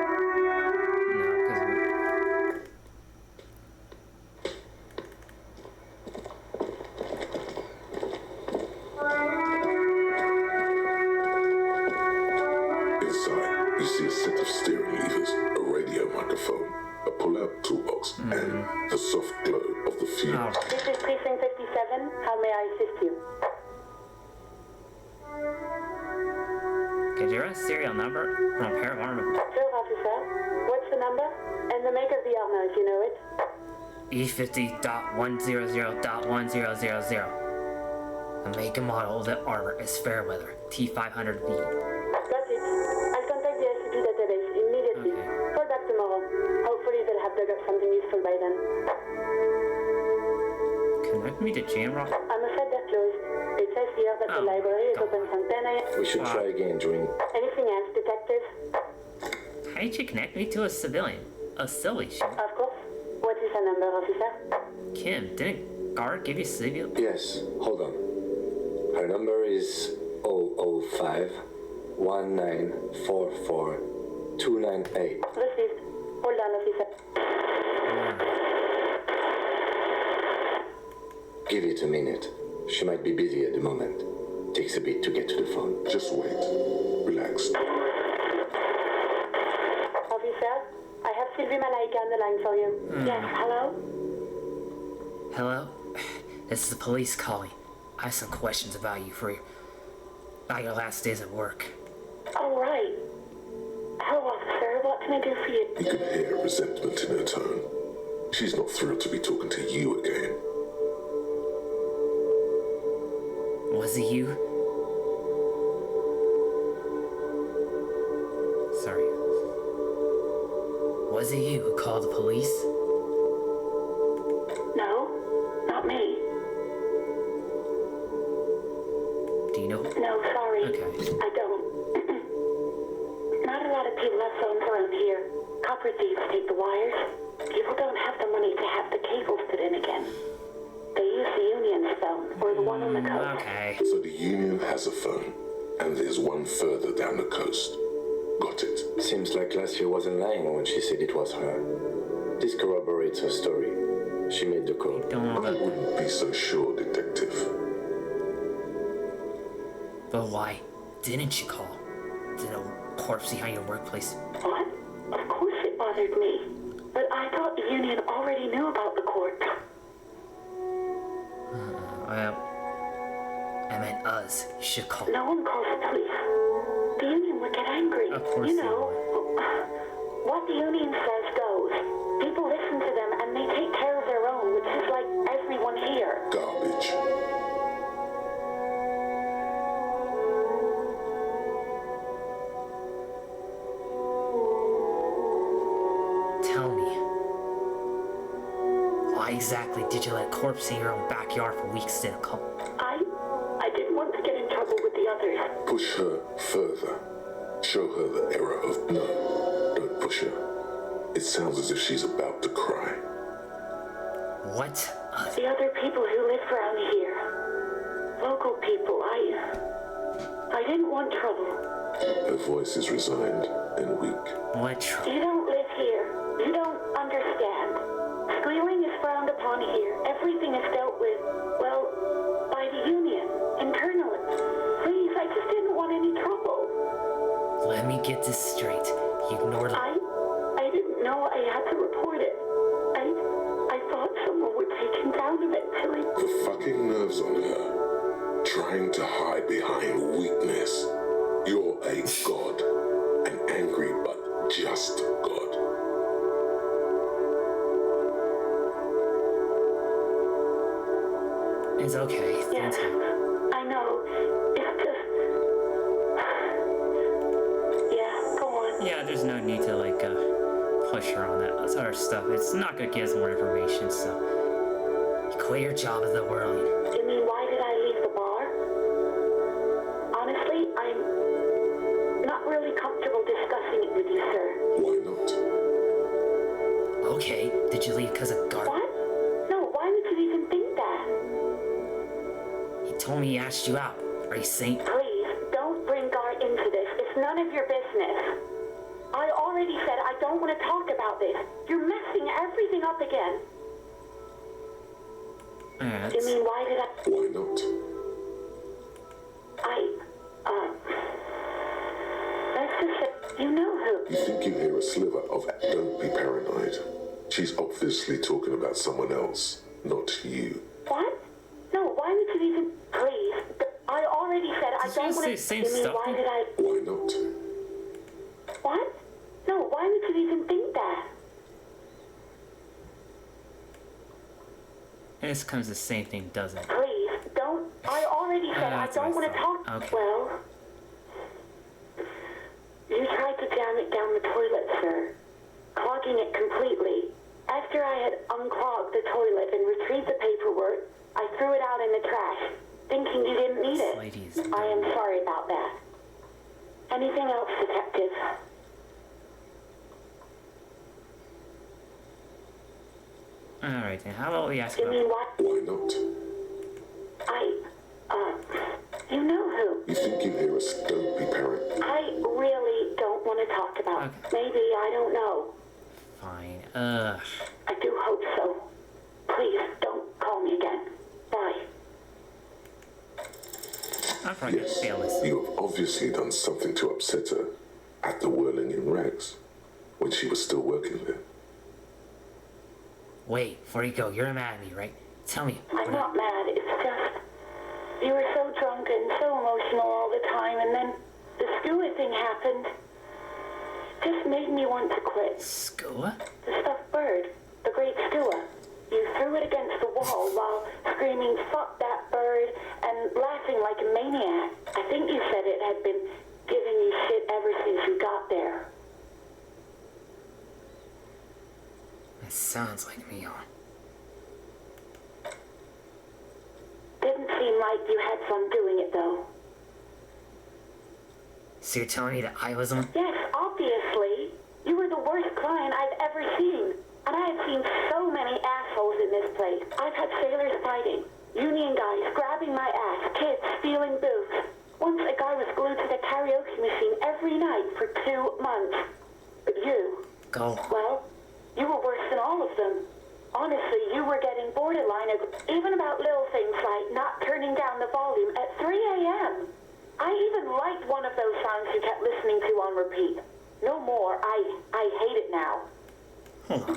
and the soft glow of the fuel. Oh. This is Precinct 57. How may I assist you? Could you run a serial number from a pair of armor? Sure, officer. What's the number? And the make of the armor, if you know it. E50.100.1000. The make and model of the armor is Fairweather T500V. Got it. I'll contact the SCP database immediately. Okay. Call back tomorrow. Hopefully they'll have dug up something useful by then. Connect me to Jamrock? I'm afraid they're closed. It says here that the library is open from 10 a.m. We should try again during... Anything else, detective? How did you connect me to a civilian? A silly shit. Of course. What is her number, officer? Kim, didn't Guard give you civil? Yes, hold on. Her number is 005 1944 298. Received. Hold on, officer. Give it a minute. She might be busy at the moment. Takes a bit to get to the phone. Just wait. Relax. Officer, I have Sylvie Malaika on the line for you. Yes, hello? Hello? This is the police calling. I have some questions about you for your last days at work. All right. Hello, officer. What can I do for you? You can hear resentment in her tone. She's not thrilled to be talking to you again. Was it you? Sorry. Was it you who called the police? No, not me. Do you know? No, sorry. Okay. I don't. Not a lot of people have phones around here. Copper thieves take the wires. People don't have the money to have the cables put in again. They use the union's phone, or the one on the coast. Okay. So the union has a phone, And there's one further down the coast. Got it. Seems like Glacier wasn't lying when she said it was her. This corroborates her story. She made the call. I wouldn't be so sure, Detective. But why didn't you call? Did a corpse behind your workplace? What? Of course it bothered me. But I thought the Union already knew about the corpse. Well, I meant us. You should call. No one calls the police. The Union would get angry. Of course you they know, what the Union says goes. People listen to them and they take care of their own, which is like everyone here. Garbage. Tell me, why exactly did you let corpse in your own backyard for weeks instead of call? I didn't want to get in trouble with the others. Push her further. Show her the error of... No, don't push her. It sounds as if she's about to cry. What? The other people who live around here. Local people, I didn't want trouble. Her voice is resigned and weak. What trouble? You don't live here. You don't understand. Squealing is frowned upon here. Everything is dealt with, well, by the Union, internally. Please, I just didn't want any trouble. Let me get this straight. You ignored... I didn't know I had to report it. I thought someone would take him down eventually. The fucking nerves on her. Trying to hide behind weakness. You're a god. An angry but just god. It's okay. Yes, I know. It's just... Yeah, go on. Yeah, there's no need to, like, push her on that sort of stuff. It's not gonna give us more information, so... You quit your job as the whirling. You mean, why did I leave the bar? Honestly, I'm not really comfortable discussing it with you, sir. Why not? Okay, did you leave because of garbage? What? No, why would you even think that? He told me he asked you out. Are you saying... Please, don't bring Gar into this. It's none of your business. I already said I don't want to talk about this. You're messing everything up again. You mean, why did I... Why not? Let's just say, you know who. You think you hear a sliver of... Don't be paranoid. She's obviously talking about someone else, not you. What? No, why would you even... Please, I already said I don't want to... Same You mean, stuff. why did I... Why not? What? No, why would you even think that? This comes the same thing, doesn't it? Please, don't... I already said I don't want to talk... Okay. Well... You tried to jam it down the toilet, sir. Clogging it completely. After I had unclogged the toilet and retrieved the paperwork, I threw it out in the trash, thinking you didn't need it. I am sorry about that. Anything else, Detective? Alright then, how about we ask You about... mean what? Why not? You know who? You think you hear us? Don't be paranoid. I really don't want to talk about. Okay. Maybe, I don't know. Fine, I do hope so. Please, don't call me again. Bye. I'm probably Yes, gonna fail this. you have obviously done something to upset her at the Whirling in Rags when she was still working there. Wait, before you go, you're mad at me, right? Tell me. I'm not mad, it's just... You were so drunk and so emotional all the time, and then the Skua thing happened. Just made me want to quit. Skua? The stuffed bird. The great Skua. You threw it against the wall while screaming, "Fuck that bird," and laughing like a maniac. I think you said it had been giving you shit ever since you got there. That sounds like me, huh? Didn't seem like you had fun doing it, though. So you're telling me that I was on... Yes, obviously. You were the worst client I've ever seen. And I have seen so many assholes in this place. I've had sailors fighting, union guys grabbing my ass, kids stealing booze. Once a guy was glued karaoke machine every night for 2 months. But you... Go. Well, you were worse than all of them. Honestly, you were getting borderline, even about little things like not turning down the volume at 3 a.m. I even liked one of those songs you kept listening to on repeat. No more. I hate it now.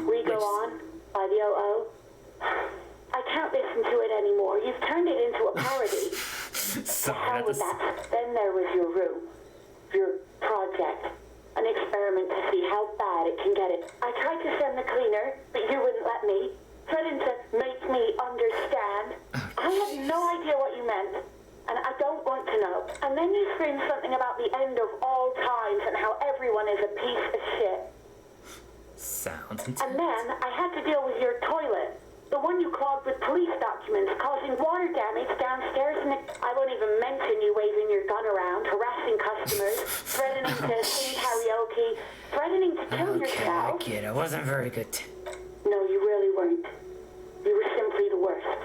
We Go On by the O.O. I can't listen to it anymore. You've turned it into a parody. Sorry, Hell with that. Then there was your room. Your project. An experiment to see how bad it can get it. I tried to send the cleaner, but you wouldn't let me. Threatened to make me understand. I had no idea what you meant. And I don't want to know. And then you screamed something about the end of all times and how everyone is a piece of shit. Sounds intense. And then I had to deal with your toilet. The one you clogged with police documents, causing water damage downstairs, and I won't even mention you waving your gun around, harassing customers, threatening to sing karaoke, threatening to kill yourself. Okay, I get it. It wasn't very good. No, you really weren't. You were simply the worst.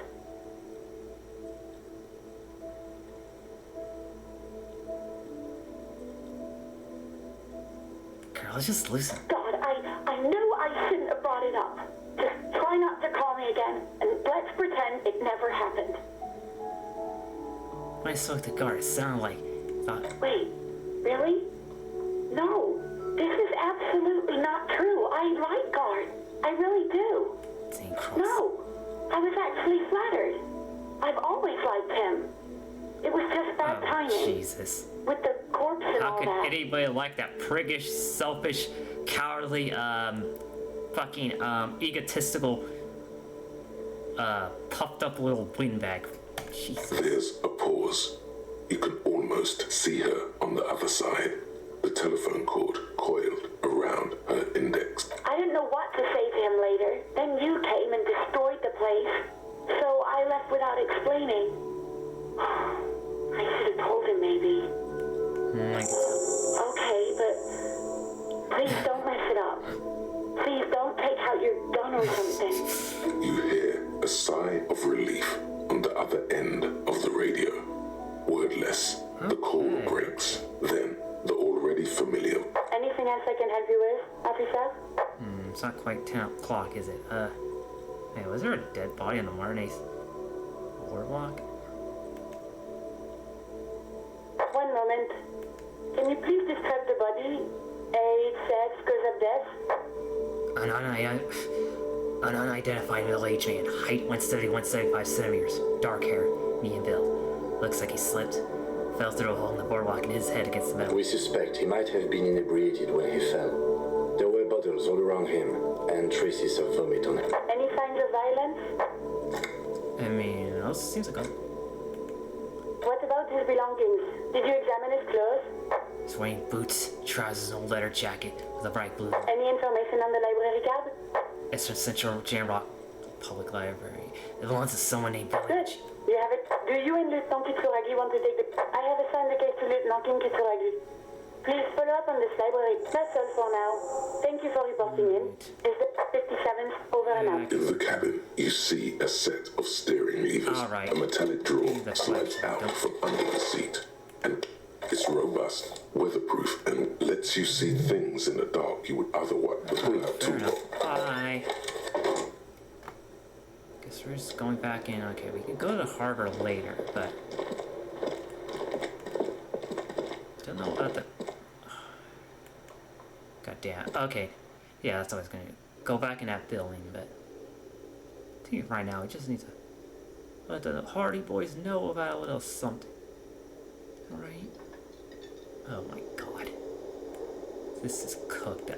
Girl, just listen. God, I knew I shouldn't have brought it up. Just try not to call me again, and let's pretend it never happened. When I spoke to Gar, it sounded like... Wait, really? No, this is absolutely not true. I like Gar. I really do. No, I was actually flattered. I've always liked him. It was just bad timing. Jesus. With the corpse and all How that. could anybody like that priggish, selfish, cowardly, fucking, egotistical, puffed up little windbag? Jesus. There's a pause. You can almost see her on the other side. The telephone cord coiled around her index. I didn't know what to say to him later. Then you came and destroyed the place. So I left without explaining. I should have told him maybe. Okay, but please don't mess it up. Please don't take out your gun or something. You hear a sigh of relief on the other end of the radio. Wordless, the call breaks. Then the already familiar. Anything else I can help you with, officer? It's not quite 10 o'clock, is it? Hey, was there a dead body on the Martinez boardwalk? One moment. Can you please describe the body? Age, sex, cause of death? An unidentified middle-aged man. Height 170, 175 centimeters. Dark hair. Medium build. Looks like he slipped. Fell through a hole in the boardwalk and hit his head against the metal. We suspect he might have been inebriated when he fell. There were bottles all around him, and traces of vomit on him. Any signs of violence? I mean, it seems like a... What about his belongings? Did you examine his clothes? He's wearing boots, trousers, and old leather jacket with a bright blue. Any information on the library cab? It's from Central Jamrock Public Library. It belongs to someone named Good. Village. You have it. Do you and Lieutenant Kitsuragi want to take the... I have assigned the case to Lieutenant Kitsuragi. Please follow up on this library. That's all for now. Thank you for reporting in. Is the 57th over and out? In the cabin, you see a set of steering levers. Right. A metallic drawer slides out from under the seat. And it's robust, weatherproof, and lets you see things in the dark you would otherwise pull out too long. Bye. Guess we're just going back in. Okay, we could go to Harbor later, but... Don't know about the... God damn. Okay. Yeah, that's what I was gonna do. Go back in that building, but... I think right now we just need to let the Hardy Boys know about a little something. Alright? Oh my god. This is cooked.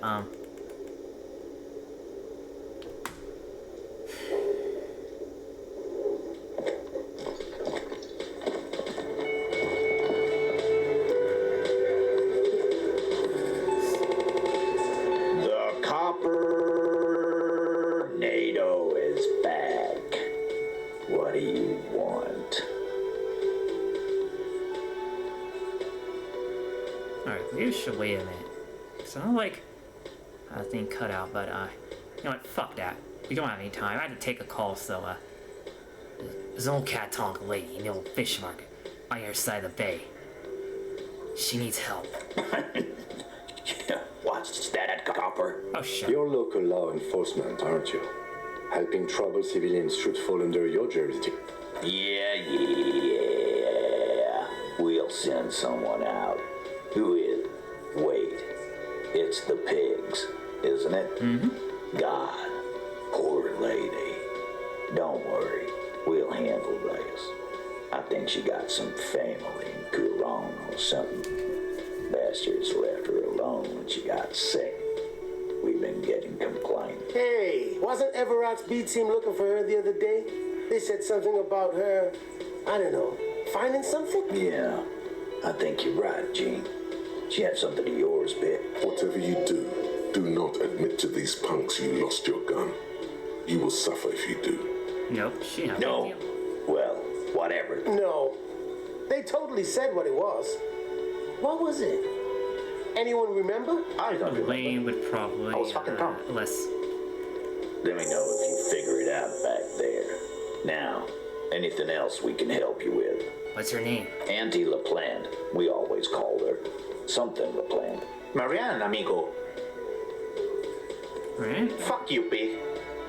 Wait a minute. Sounds like a thing cut out, but you know what? Fuck that. We don't have any time. I had to take a call, so there's an old cat talk lady in the old fish market on your side of the bay. She needs help. What's that, Copper? Oh, shit. You're local law enforcement, aren't you? Helping troubled civilians should fall under your jurisdiction. Yeah. We'll send someone out. Who is? Wait. It's the pigs, isn't it? Mm-hmm. God. Poor lady. Don't worry. We'll handle this. I think she got some family in Coulon or something. Bastards left her alone when she got sick. We've been getting complaints. Hey, wasn't Everett's B team looking for her the other day? They said something about her, I don't know, finding something? Yeah, I think you're right, Gene. She had something of yours, Bit. Whatever you do, do not admit to these punks you lost your gun. You will suffer if you do. Nope, she had No. Well, whatever. No. They totally said what it was. What was it? Anyone remember? I don't remember. Lane would probably I was fucking drunk. less. Let me know if you figure it out back there. Now, anything else we can help you with? What's her name? Auntie LaPlante. We always called her. Something LaPlante. Marianne, amigo. Right? Fuck you, pig.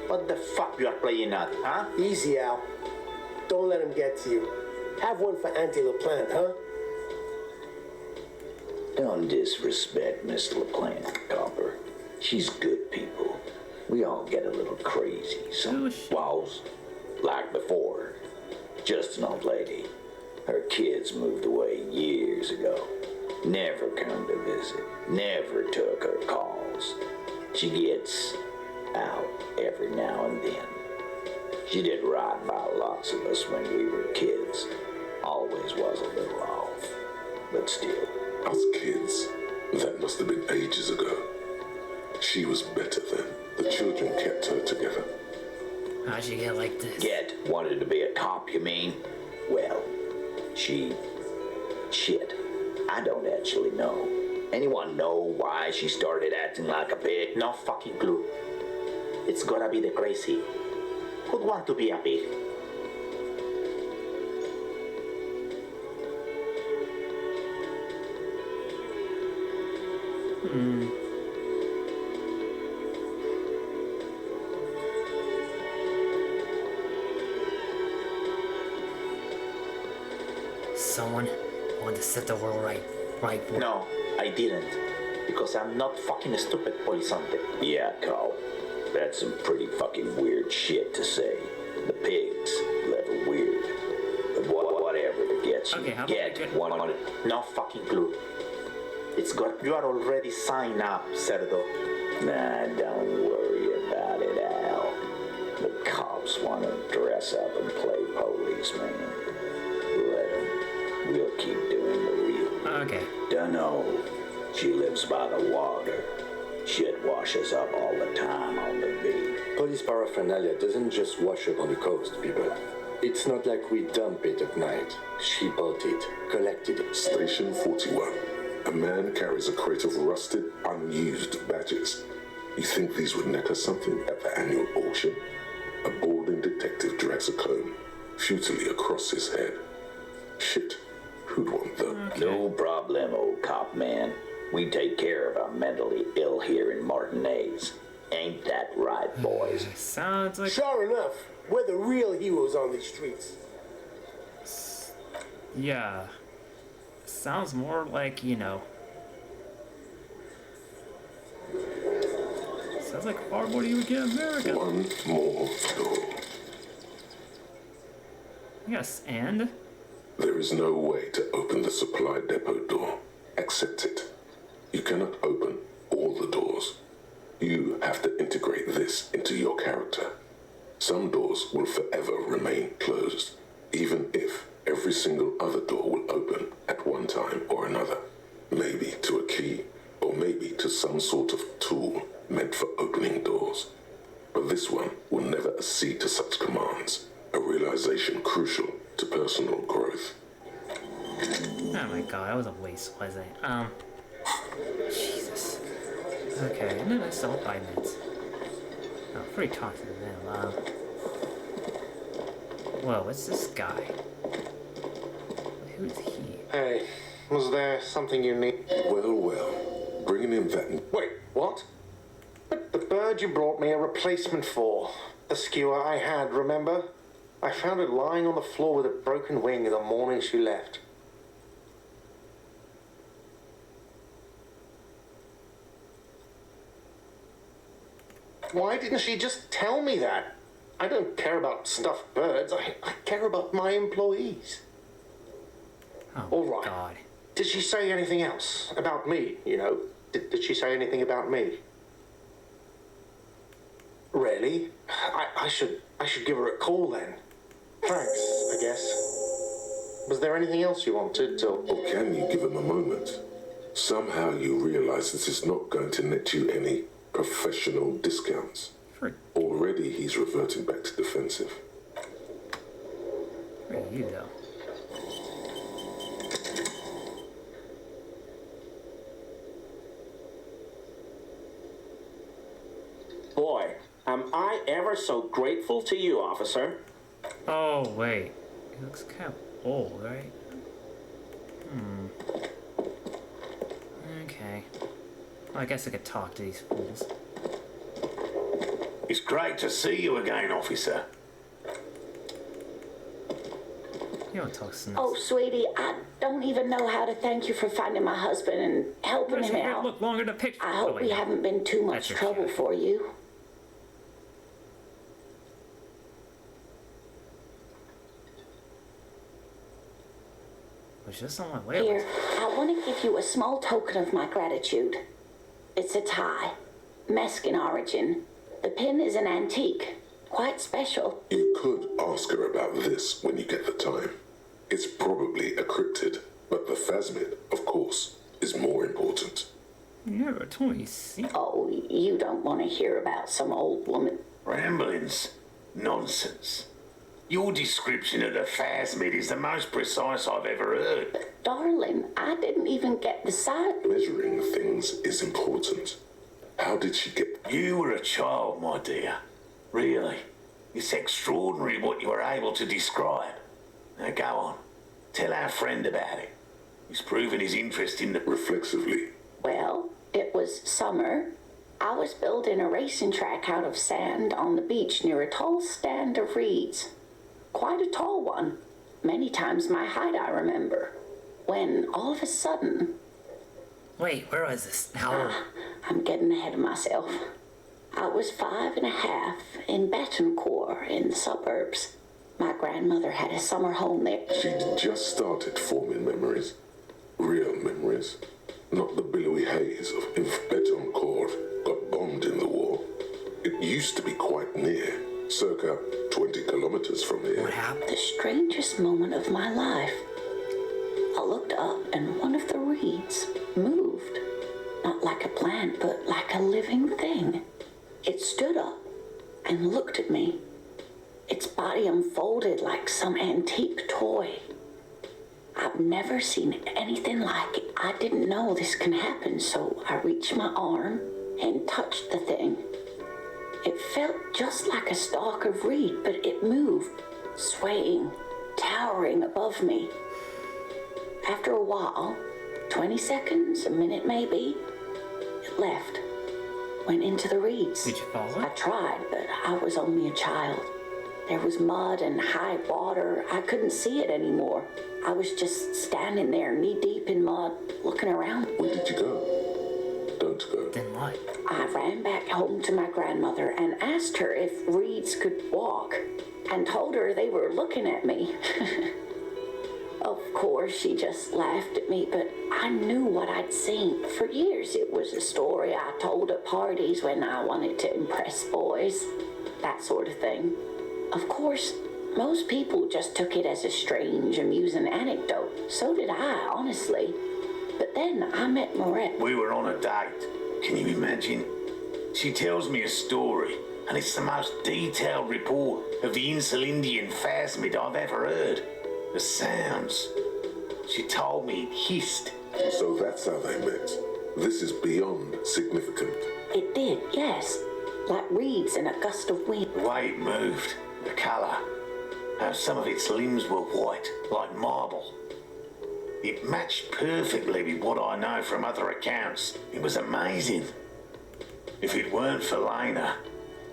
What the fuck you are playing at, huh? Easy, Al. Don't let him get to you. Have one for Auntie LaPlante, huh? Don't disrespect Miss LaPlante, Copper. She's good people. We all get a little crazy. Some wows, like before. Just an old lady. Her kids moved away years ago. Never come to visit. Never took her calls. She gets out every now and then. She did right by lots of us when we were kids. Always was a little off. But still. Us kids? That must have been ages ago. She was better then. The children kept her together. How'd she get like this? Wanted to be a cop, you mean? Well, shit. I don't actually know. Anyone know why she started acting like a pig? No fucking clue. It's gotta be the crazy. Who'd want to be a pig? Someone wanted to set the world right. No, I didn't. Because I'm not fucking stupid, Polizante. Yeah, Carl. That's some pretty fucking weird shit to say. The pigs, level weird. But whatever to get you. Okay, how get about one. No fucking clue. You are already signed up, Cerdo. Nah, don't worry about it, Al. The cops want to dress up and play policeman. Let them. We'll keep doing the real. Okay. Dunno. She lives by the water. Shit washes up all the time on the beach. Police paraphernalia doesn't just wash up on the coast, people. It's not like we dump it at night. She bought it, collected it. Station 41. A man carries a crate of rusted, unused badges. You think these would net us something at the annual auction? A balding detective drags a comb futilely across his head. Shit, who'd want them? Okay. No problem, old cop man. We take care of our mentally ill here in Martinez. Ain't that right, boys? Sounds like... Sure enough, we're the real heroes on these streets. Yeah. Sounds more like, you know... Sounds like far more you would get in America. One more door. Yes, and? There is no way to open the supply depot door. Accept it. You cannot open all the doors. You have to integrate this into your character. Some doors will forever remain closed, even if every single other door will open at one time or another. Maybe to a key, or maybe to some sort of tool meant for opening doors. But this one will never accede to such commands, a realization crucial to personal growth. Oh my god, that was a waste, wasn't it? Jesus. Okay, and then I still 5 minutes. Oh, I'm pretty talking to them. Whoa, what's this guy? Who's he? Hey, Was there something you need? Well, bringing in that... Wait, what? But the bird you brought me a replacement for. The skewer I had, remember? I found it lying on the floor with a broken wing the morning she left. Why didn't she just tell me that? I don't care about stuffed birds. I care about my employees. Oh, all right. God. Did she say anything else about me, you know? Did she say anything about me? Really? I should give her a call then. Thanks, I guess. Was there anything else you wanted to... Or can you give him a moment? Somehow you realize this is not going to net you any professional discounts. Already he's reverting back to defensive. For you, though. Boy, am I ever so grateful to you, officer. Oh, wait. He looks kind of old, right? Okay. Well, I guess I could talk to these fools. It's great to see you again, officer. You don't talk so nice. Oh, sweetie, I don't even know how to thank you for finding my husband and helping him out. Look longer to picture. I hope we haven't been too much trouble for you. Was just on my way. Here, I want to give you a small token of my gratitude. It's a tie, Mexican origin. The pin is an antique, quite special. You could ask her about this when you get the time. It's probably a cryptid, but the phasmid, of course, is more important. You never told me, see? Oh, you don't want to hear about some old woman. Ramblings. Nonsense. Your description of the phasmid is the most precise I've ever heard. Darling, I didn't even get the size. Measuring things is important. How did she get... You were a child, my dear. Really. It's extraordinary what you were able to describe. Now go on. Tell our friend about it. He's proven his interest in the... Reflexively. Well, it was summer. I was building a racing track out of sand on the beach near a tall stand of reeds. Quite a tall one. Many times my height, I remember. When, all of a sudden... Wait, where was this? How? I'm getting ahead of myself. I was 5.5 in Betancourt in the suburbs. My grandmother had a summer home there. She'd just started forming memories. Real memories. Not the billowy haze of if Betancourt got bombed in the war. It used to be quite near, circa 20 kilometers from here. What happened? The strangest moment of my life. I looked up and one of the reeds moved. Not like a plant, but like a living thing. It stood up and looked at me. Its body unfolded like some antique toy. I've never seen anything like it. I didn't know this can happen, so I reached my arm and touched the thing. It felt just like a stalk of reed, but it moved, swaying, towering above me. After a while, 20 seconds, a minute maybe, it left, went into the reeds. Did you follow it? I tried, but I was only a child. There was mud and high water. I couldn't see it anymore. I was just standing there, knee-deep in mud, looking around. Where did you go? Don't go. Then what? I ran back home to my grandmother and asked her if reeds could walk, and told her they were looking at me. Of course, she just laughed at me, but I knew what I'd seen. For years, it was a story I told at parties when I wanted to impress boys, that sort of thing. Of course, most people just took it as a strange, amusing anecdote. So did I, honestly. But then I met Moret. We were on a date. Can you imagine? She tells me a story, and it's the most detailed report of the Insulindian phasmid I've ever heard. The sounds. She told me it hissed. So that's how they met. This is beyond significant. It did, yes. Like reeds in a gust of wind. The way it moved, the colour, how some of its limbs were white, like marble. It matched perfectly with what I know from other accounts. It was amazing. If it weren't for Lena,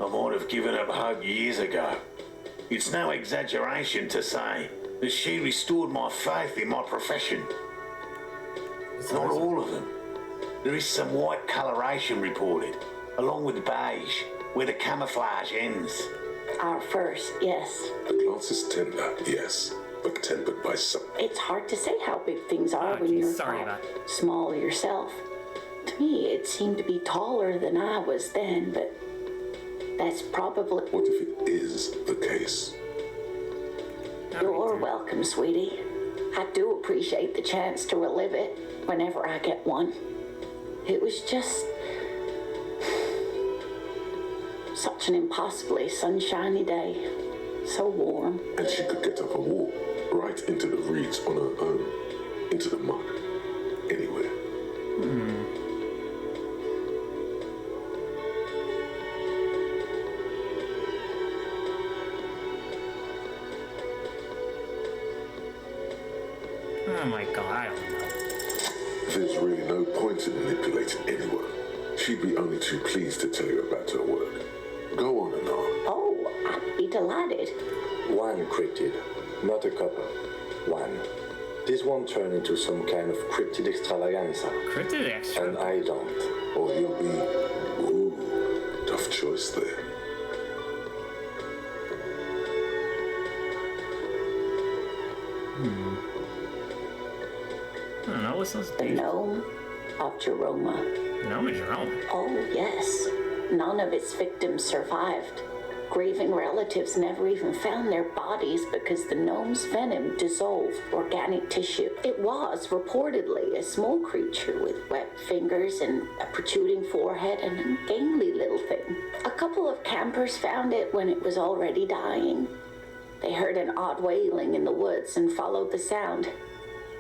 I might have given up hope years ago. It's no exaggeration to say that she restored my faith in my profession. Not all of them. There is some white coloration reported, along with beige, where the camouflage ends. Our first, yes. The glance is tender, yes, but tempered by some. It's hard to say how big things are when you're small yourself. To me, it seemed to be taller than I was then, but that's probably... What if it is the case? You're welcome, sweetie. I do appreciate the chance to relive it whenever I get one. It was just... such an impossibly sunshiny day. So warm. And she could get up and walk right into the reeds on her own. Into the mud. Anywhere. Oh my god, I don't know. There's really no point in manipulating anyone. She'd be only too pleased to tell you about her work. Go on and on. Oh, I'd be delighted. One cryptid, not a couple. One. This won't turn into some kind of cryptid extravaganza. Cryptid extra? And I don't. Or he'll be... Ooh, tough choice there. I don't know, what's those The gnome of Jeroma. Gnome of Jeroma? Oh, yes. None of its victims survived. Grieving relatives never even found their bodies because the gnome's venom dissolved organic tissue. It was reportedly a small creature with webbed fingers and a protruding forehead and a gangly little thing. A couple of campers found it when it was already dying. They heard an odd wailing in the woods and followed the sound.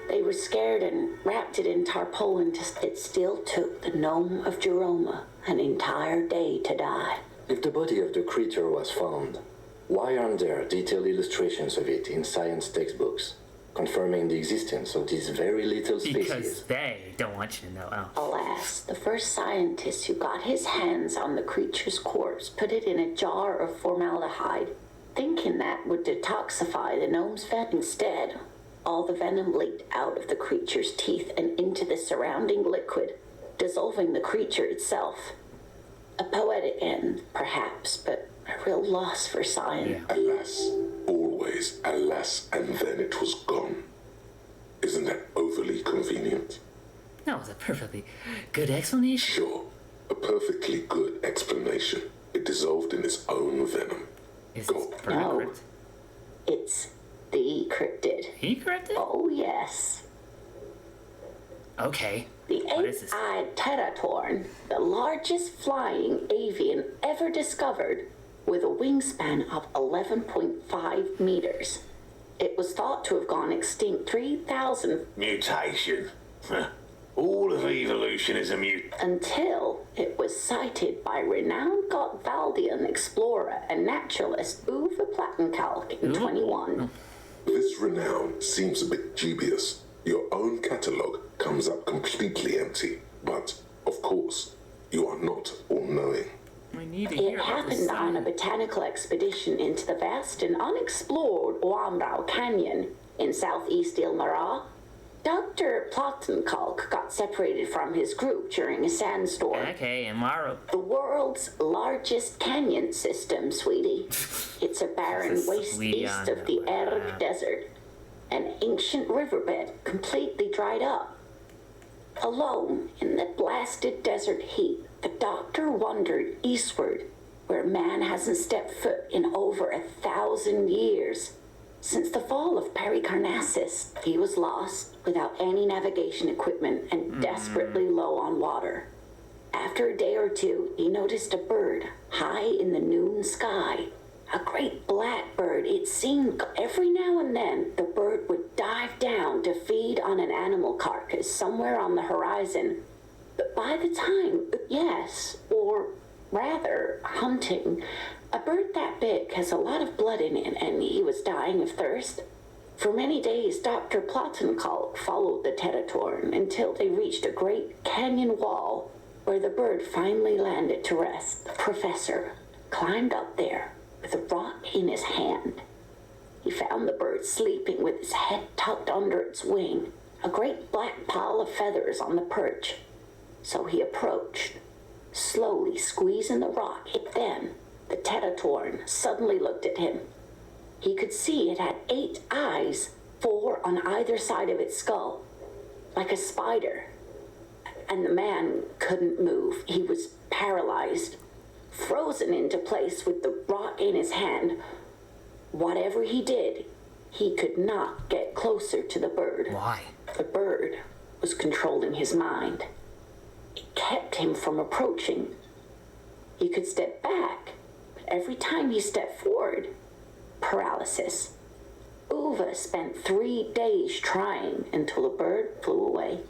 They were scared and wrapped it in tarpaulin. It still took the gnome of Jeroma an entire day to die. If the body of the creature was found, why aren't there detailed illustrations of it in science textbooks, confirming the existence of these very little species? Because they don't want you to know. Oh. Alas, the first scientist who got his hands on the creature's corpse put it in a jar of formaldehyde, thinking that would detoxify the gnome's venom. Instead, all the venom leaked out of the creature's teeth and into the surrounding liquid, dissolving the creature itself. A poetic end, perhaps, but a real loss for science. Yeah. Alas, always alas, and then it was gone. Isn't that overly convenient? That was a perfectly good explanation. Sure, a perfectly good explanation. It dissolved in its own venom. No, it's the cryptid. The cryptid? Oh, yes. Okay. The eight-eyed teratorn, the largest flying avian ever discovered, with a wingspan of 11.5 meters. It was thought to have gone extinct 3,000... Mutation. All of evolution is a mutation. Until it was sighted by renowned Gotvaldian explorer and naturalist Uwe Plattenkalk in 21. This renown seems a bit dubious. Your own catalogue comes up completely empty. But, of course, you are not all-knowing. It happened on a botanical expedition into the vast and unexplored Oamrau Canyon in southeast Ilmara. Dr. Plattenkalk got separated from his group during a sandstorm. Okay, Amaro. The world's largest canyon system, sweetie. It's a barren waste east of the Erg Desert. An ancient riverbed completely dried up. Alone in the blasted desert heat, the doctor wandered eastward, where man hasn't stepped foot in over 1,000 years. Since the fall of Pericarnassus, he was lost, without any navigation equipment and desperately low on water. After a day or two, he noticed a bird high in the noon sky. A great black bird. It seemed every now and then the bird would dive down to feed on an animal carcass somewhere on the horizon. But by the time, yes, or rather, hunting, a bird that big has a lot of blood in it, and he was dying of thirst. For many days, Dr. Plattenkalk followed the Tetatorn until they reached a great canyon wall where the bird finally landed to rest. The professor climbed up there with a rock in his hand. He found the bird sleeping with its head tucked under its wing, a great black pile of feathers on the perch. So he approached, slowly squeezing the rock. Then the Tetatorn suddenly looked at him. He could see it had 8 eyes, 4 on either side of its skull, like a spider. And the man couldn't move. He was paralyzed, frozen into place with the rock in his hand. Whatever he did, he could not get closer to the bird. Why? The bird was controlling his mind. It kept him from approaching. He could step back, but every time he stepped forward, paralysis. Uva spent 3 days trying until the bird flew away.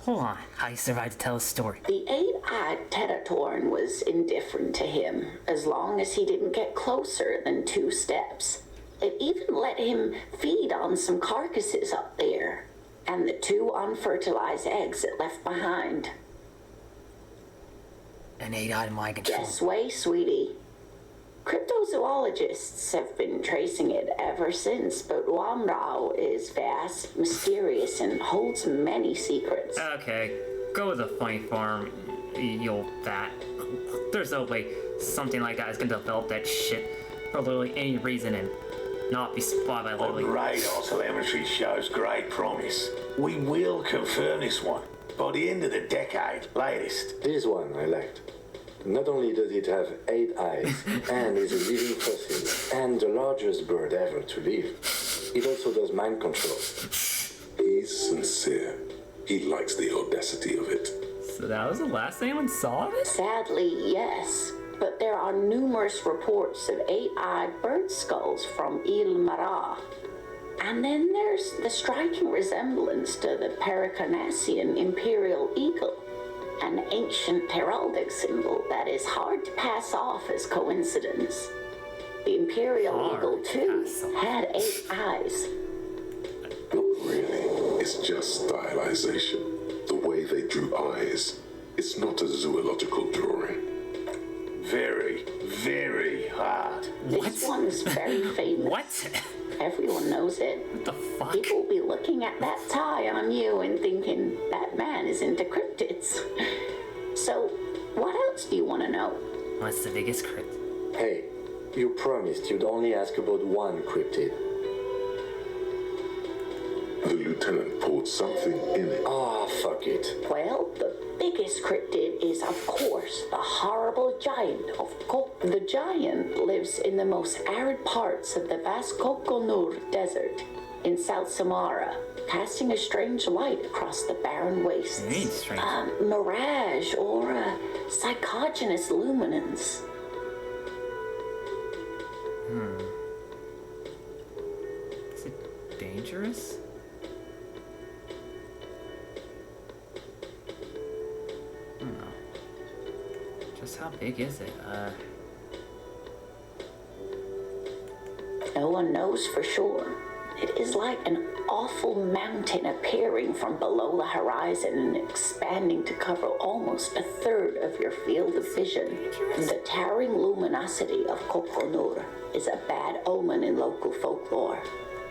Hold on, how you survived to tell a story? The 8-eyed Tetatorn was indifferent to him as long as he didn't get closer than 2 steps. It even let him feed on some carcasses up there and the 2 unfertilized eggs it left behind. An 8-eyed mind control. Guess way, sweetie. Cryptozoologists have been tracing it ever since, but Wamrao is vast, mysterious, and holds many secrets. Okay, go with the funny farm, you'll fat. There's no way something like that is gonna develop that shit for literally any reason and not be spotted by literally... Radar telemetry shows great promise. We will confirm this one by the end of the decade, latest. This one I liked. Not only does it have 8 eyes and is a living fossil and the largest bird ever to live, it also does mind control. He's sincere. He likes the audacity of it. So that was the last anyone saw of it? Sadly, yes. But there are numerous reports of 8-eyed bird skulls from Il Mara. And then there's the striking resemblance to the Pericarnassian imperial eagle, an ancient heraldic symbol that is hard to pass off as coincidence. The imperial eagle, too, had 8 eyes. Not really. It's just stylization. The way they drew eyes. It's not a zoological drawing. Very, very hard. This one's very famous. What? Everyone knows it. What the fuck? People will be looking at that tie on you and thinking that man is into cryptids. So, what else do you want to know? What's the biggest cryptid? Hey, you promised you'd only ask about one cryptid. The lieutenant poured something in it. Ah, fuck it. Well, the biggest cryptid is, of course, the horrible giant of Kok. The giant lives in the most arid parts of the vast Kokonur Desert in South Samara, casting a strange light across the barren wastes. A mirage or a psychogenous luminance. Is it dangerous? I don't know. Just how big is it? No one knows for sure. It is like an awful mountain appearing from below the horizon and expanding to cover almost a third of your field of vision. The towering luminosity of Kokonur is a bad omen in local folklore.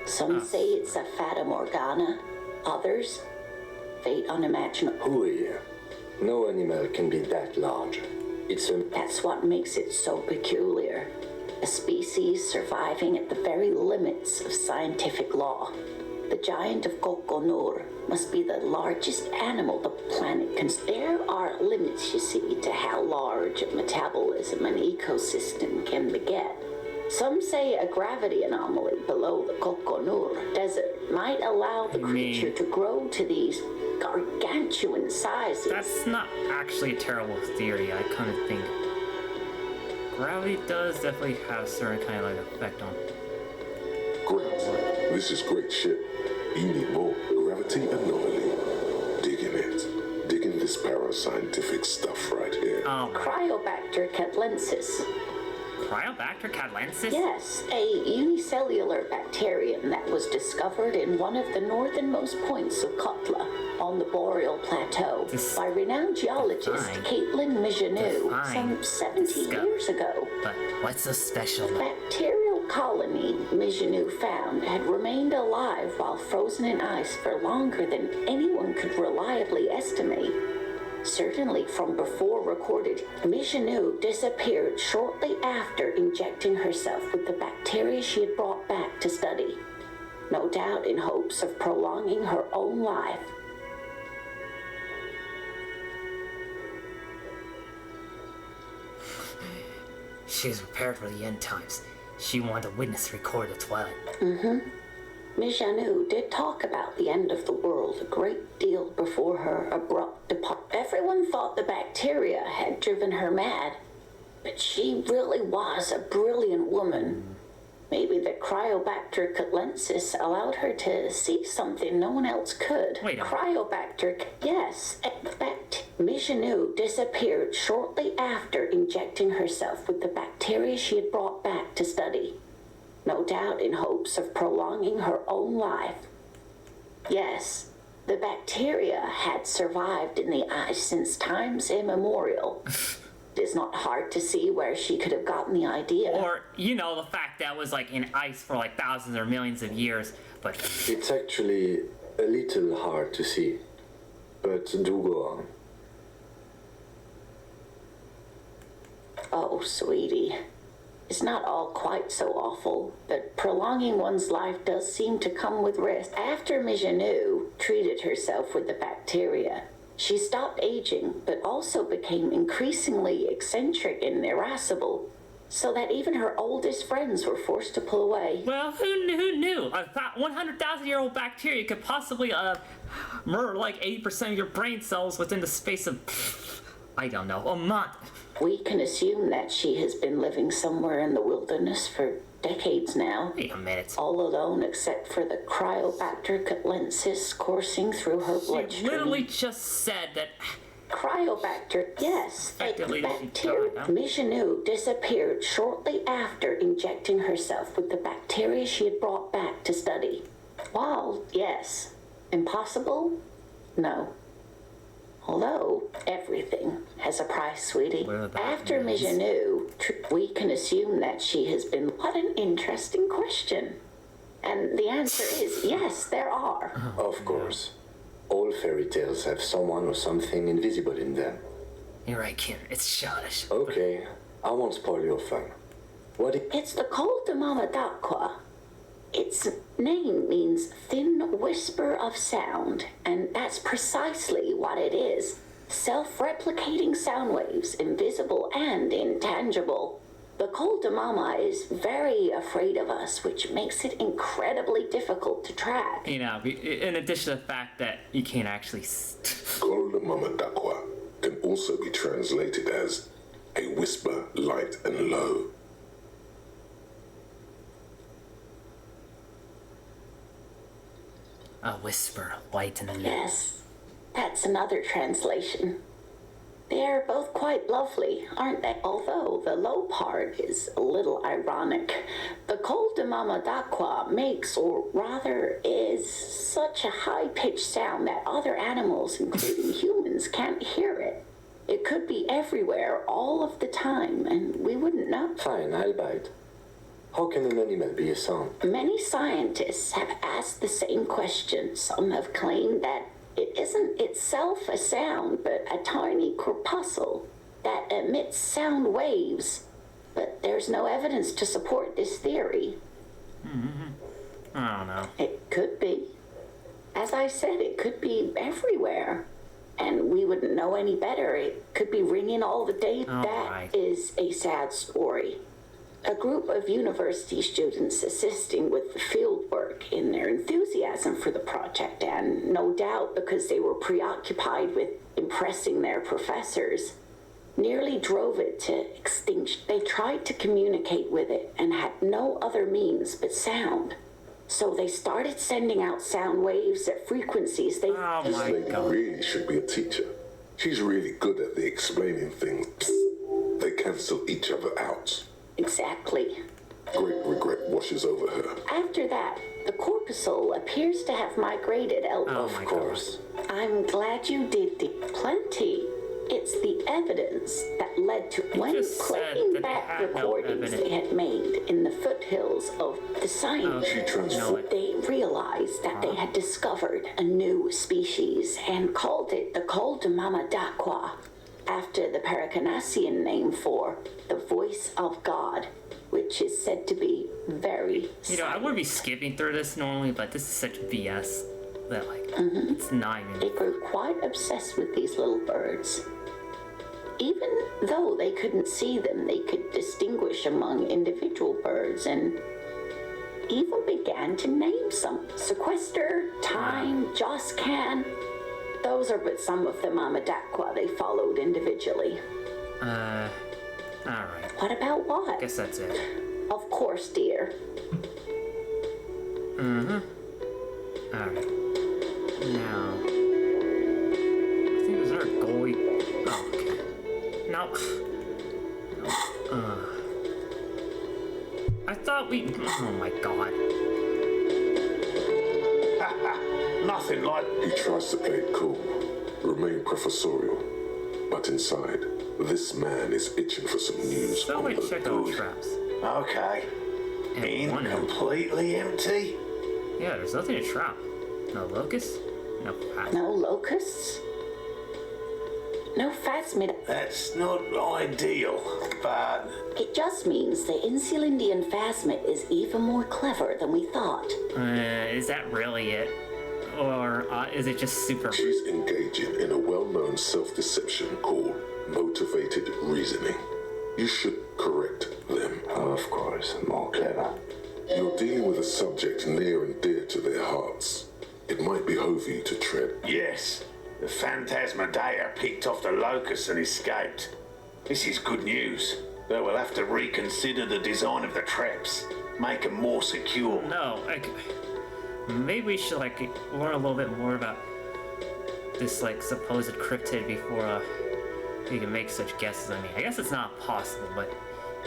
Some say it's a fata morgana, others, fate unimaginable. Who here? No animal can be that large. That's what makes it so peculiar. A species surviving at the very limits of scientific law. The giant of Kokonur must be the largest animal the planet can. There are limits, you see, to how large a metabolism an ecosystem can beget. Some say a gravity anomaly below the Kokonur desert might allow the creature to grow to these gargantuan sizes. That's not actually a terrible theory, I kind of think. Gravity does definitely have a certain kind of like effect on. Great. This is great shit. You need more gravity anomaly. Digging it. Digging this parascientific stuff right here. Cryobacter catlensis. Cryobacter catalensis? Yes, a unicellular bacterium that was discovered in one of the northernmost points of Kotla on the Boreal Plateau by renowned geologist Caitlin Mijanou some 70 years ago. But what's so special? The bacterial colony Mijanou found had remained alive while frozen in ice for longer than anyone could reliably estimate. Certainly from before recorded, Mijanou disappeared shortly after injecting herself with the bacteria she had brought back to study, no doubt in hopes of prolonging her own life. She was prepared for the end times. She wanted to witness record the twilight. Mijanou did talk about the end of the world a great deal before her abrupt departure. Everyone thought the bacteria had driven her mad, but she really was a brilliant woman. Maybe the Cryobacter catalensis allowed her to see something no one else could. Wait a minute. Cryobacter, yes. Mijanou disappeared shortly after injecting herself with the bacteria she had brought back to study, no doubt in hopes of prolonging her own life. Yes, the bacteria had survived in the ice since times immemorial. It is not hard to see where she could have gotten the idea. Or, you know, the fact that it was like in ice for like thousands or millions of years, but... It's actually a little hard to see, but do go on. Oh, sweetie. It's not all quite so awful, but prolonging one's life does seem to come with risk. After Mijanou treated herself with the bacteria, she stopped aging, but also became increasingly eccentric and irascible, so that even her oldest friends were forced to pull away. Well, who knew? A 100,000-year-old bacteria could possibly murder like 80% of your brain cells within the space of, I don't know, a month. We can assume that she has been living somewhere in the wilderness for decades now. Wait a minute. All alone except for the Cryobacter catalensis coursing through her bloodstream. She literally just said that... Cryobacter, yes. Effectively, bacteria. Mijanou disappeared shortly after injecting herself with the bacteria she had brought back to study. Wild, yes. Impossible? No. Although, everything has a price, sweetie. After Mijanou, we can assume that she has been... What an interesting question. And the answer is yes, there are. Of course. All fairy tales have someone or something invisible in them. You're right, kid. It's childish. Okay, I won't spoil your fun. It's the Col de Mamadakwa. Its name means thin whisper of sound, and that's precisely what it is. Self-replicating sound waves, invisible and intangible. The Col de Mama is very afraid of us, which makes it incredibly difficult to track. You know, in addition to the fact that you can't actually... Col de Mamadakwa can also be translated as a whisper light and low. A whisper, light and low. Yes, that's another translation. They are both quite lovely, aren't they? Although the low part is a little ironic. The Col de Mamadakwa makes, or rather is, such a high-pitched sound that other animals, including humans, can't hear it. It could be everywhere, all of the time, and we wouldn't know. Fine, I'll bite. How can an animal be a sound? Many scientists have asked the same question. Some have claimed that it isn't itself a sound, but a tiny corpuscle that emits sound waves. But there's no evidence to support this theory. I don't know. It could be. As I said, it could be everywhere. And we wouldn't know any better. It could be ringing all the day. That is a sad story. A group of university students assisting with the field work in their enthusiasm for the project, and no doubt because they were preoccupied with impressing their professors, nearly drove it to extinction. They tried to communicate with it and had no other means but sound. So they started sending out sound waves at frequencies they... This lady really should be a teacher. She's really good at the explaining things. They cancel each other out. Exactly. Great regret washes over her. After that, the corpuscle appears to have migrated Oh my course. I'm glad you did plenty. It's the evidence that led to when playing back recordings they had made in the foothills of the science. They realized that they had discovered a new species and called it the Coldamamadaqua, after the Paracanassian name for the voice of God, which is said to be very I wouldn't be skipping through this normally, but this is such BS that, like, it's not even... They grew quite obsessed with these little birds. Even though they couldn't see them, they could distinguish among individual birds and even began to name some. Sequester, Time, Joscan. Those are but some of the Mamadaqua they followed individually. Alright. What about what? Guess that's it. Of course, dear. Alright. Now... I think was there a goalie? Oh, okay. No. I thought we... Oh my god. Nothing like... He tries to play it cool, remain professorial, but inside, this man is itching for some news. So we check out traps. Okay. And completely empty? Yeah, there's nothing to trap. No locusts? No phasmid. No locusts? No phasmid. That's not ideal, but... It just means the Insulindian phasmid is even more clever than we thought. Is that really it? Or is it just super... She's engaging in a well-known self-deception called motivated reasoning. You should correct them. Of course, more clever. You're dealing with a subject near and dear to their hearts. It might behove you to tread. Yes, the Phantasmadeia picked off the locust and escaped. This is good news, but we'll have to reconsider the design of the traps, make them more secure. No, maybe we should, like, learn a little bit more about this, like, supposed cryptid before we can make such guesses. I mean, I guess it's not possible, but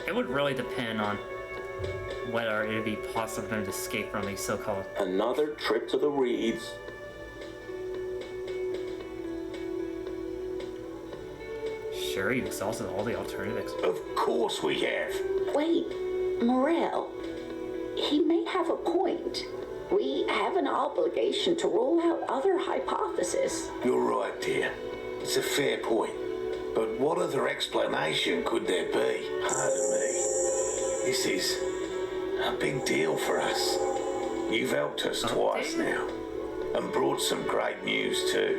it would really depend on whether it would be possible for them to escape from these so-called... Another trip to the reeds. Sure, you exhausted all the alternatives. Of course we have. Wait, Morel. He may have a point. We have an obligation to rule out other hypotheses. You're right, dear. It's a fair point. But what other explanation could there be? Pardon me. This is a big deal for us. You've helped us twice now, and brought some great news too.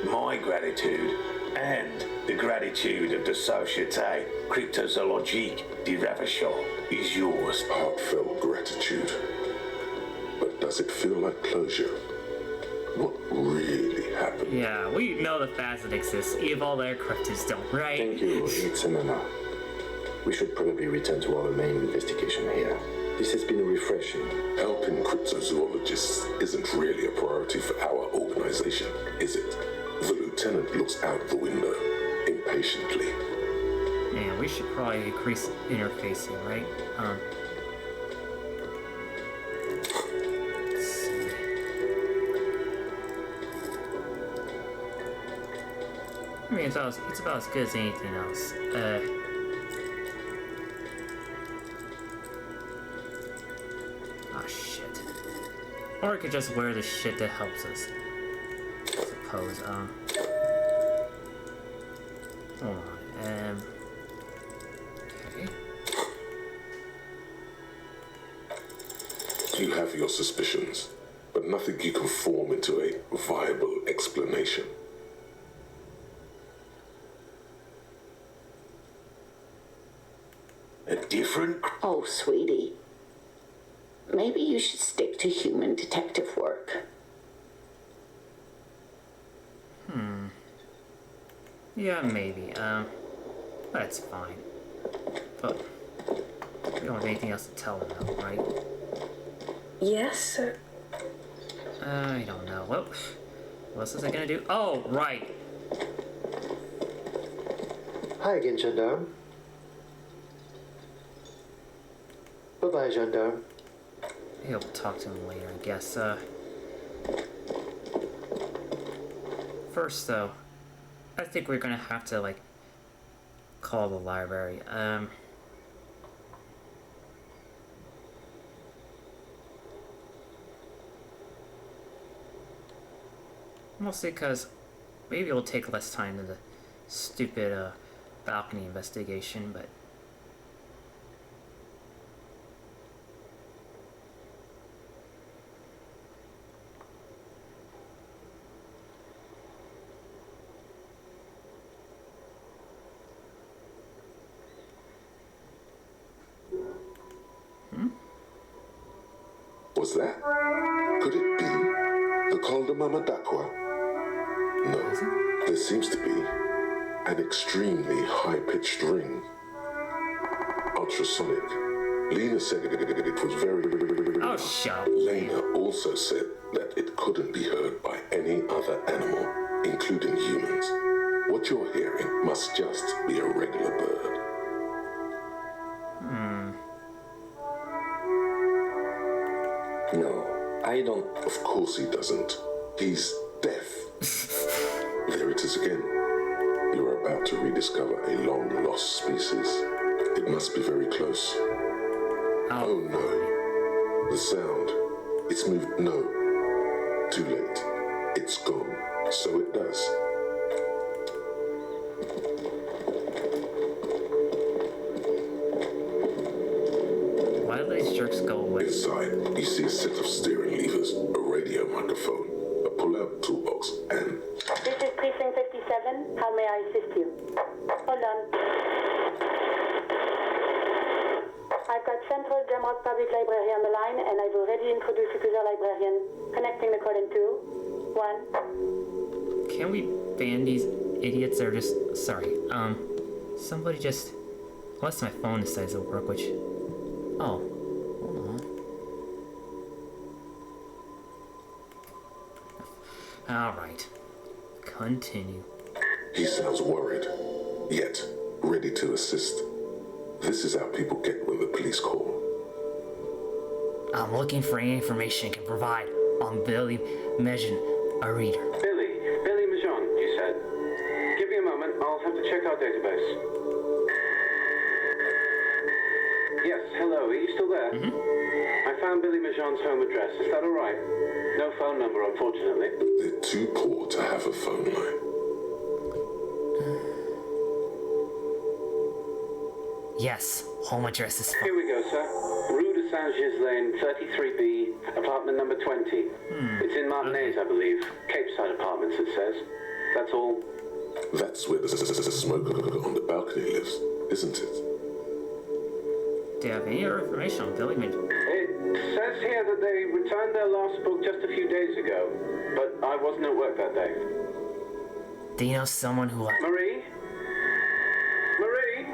My gratitude, and the gratitude of the Société Cryptozoologique de Ravachol is yours. Heartfelt gratitude. But does it feel like closure? What really happened? Yeah, we know the phasmid exists, even all their cryptids don't, right? Thank you, Itzimana. We should probably return to our main investigation here. This has been refreshing. Helping cryptozoologists isn't really a priority for our organization, is it? The lieutenant looks out the window, impatiently. Yeah, we should probably increase interfacing, right? Let's see. I mean, it's about as good as anything else. Oh shit. Or I could just wear the shit that helps us. I suppose, hold on, okay. You have your suspicions, but nothing you can form into a viable explanation. A different... Oh, sweetie. Maybe you should stick to human detective work. Yeah, maybe. That's fine. But we don't have anything else to tell them, though, right? Yes, sir. I don't know. What else is I gonna do? Oh, right. Hi again, Gendarme. Bye-bye, gendarme. Maybe I'll talk to him later, I guess. First, though, I think we're gonna have to, like, call the library. Mostly because maybe it'll take less time than the stupid, balcony investigation, but... Was that? Could it be the Col de Mamadakwa? No, there seems to be an extremely high-pitched ring. Ultrasonic. Lena said it was very... Oh, shut up. Lena also said that it couldn't be heard by any other animal, including humans. What you're hearing must just be a regular bird. No, I don't... Of course he doesn't. He's deaf. There it is again. You're about to rediscover a long-lost species. It must be very close. Oh no. The sound. It's moved. No. Too late. It's gone. So it does. Why do these jerks go away? Inside, you see a set of steering levers, a radio microphone, a pull-out toolbox, and... This is Precinct 57. How may I assist you? Hold on. I've got Central Jamrock Public Library on the line, and I've already introduced you to the librarian. Connecting the call in 2, 1. Can we ban these idiots that are just... Sorry, somebody just... Unless my phone decides to work, which... Oh, hold on. Alright. Continue. He sounds worried, yet ready to assist. This is how people get when the police call. I'm looking for any information you can provide on Billy Mejan, a reader. Billy Mejan, you said. Give me a moment, I'll have to check our database. Yes, hello, are you still there? I found Billy Mejan's home address, is that alright? No phone number, unfortunately. They're too poor to have a phone line. Yes, home address is fine. Here we go, sir. Rue de Saint-Ghislain, 33B, apartment number 20. It's in Martinez, I believe. Capeside Apartments, it says. That's all. That's where the smoker on the balcony lives, isn't it? Do you have any other information on Billy Mejan? It says here that they returned their last book just a few days ago, but I wasn't at work that day. Do you know someone who... Marie? Marie?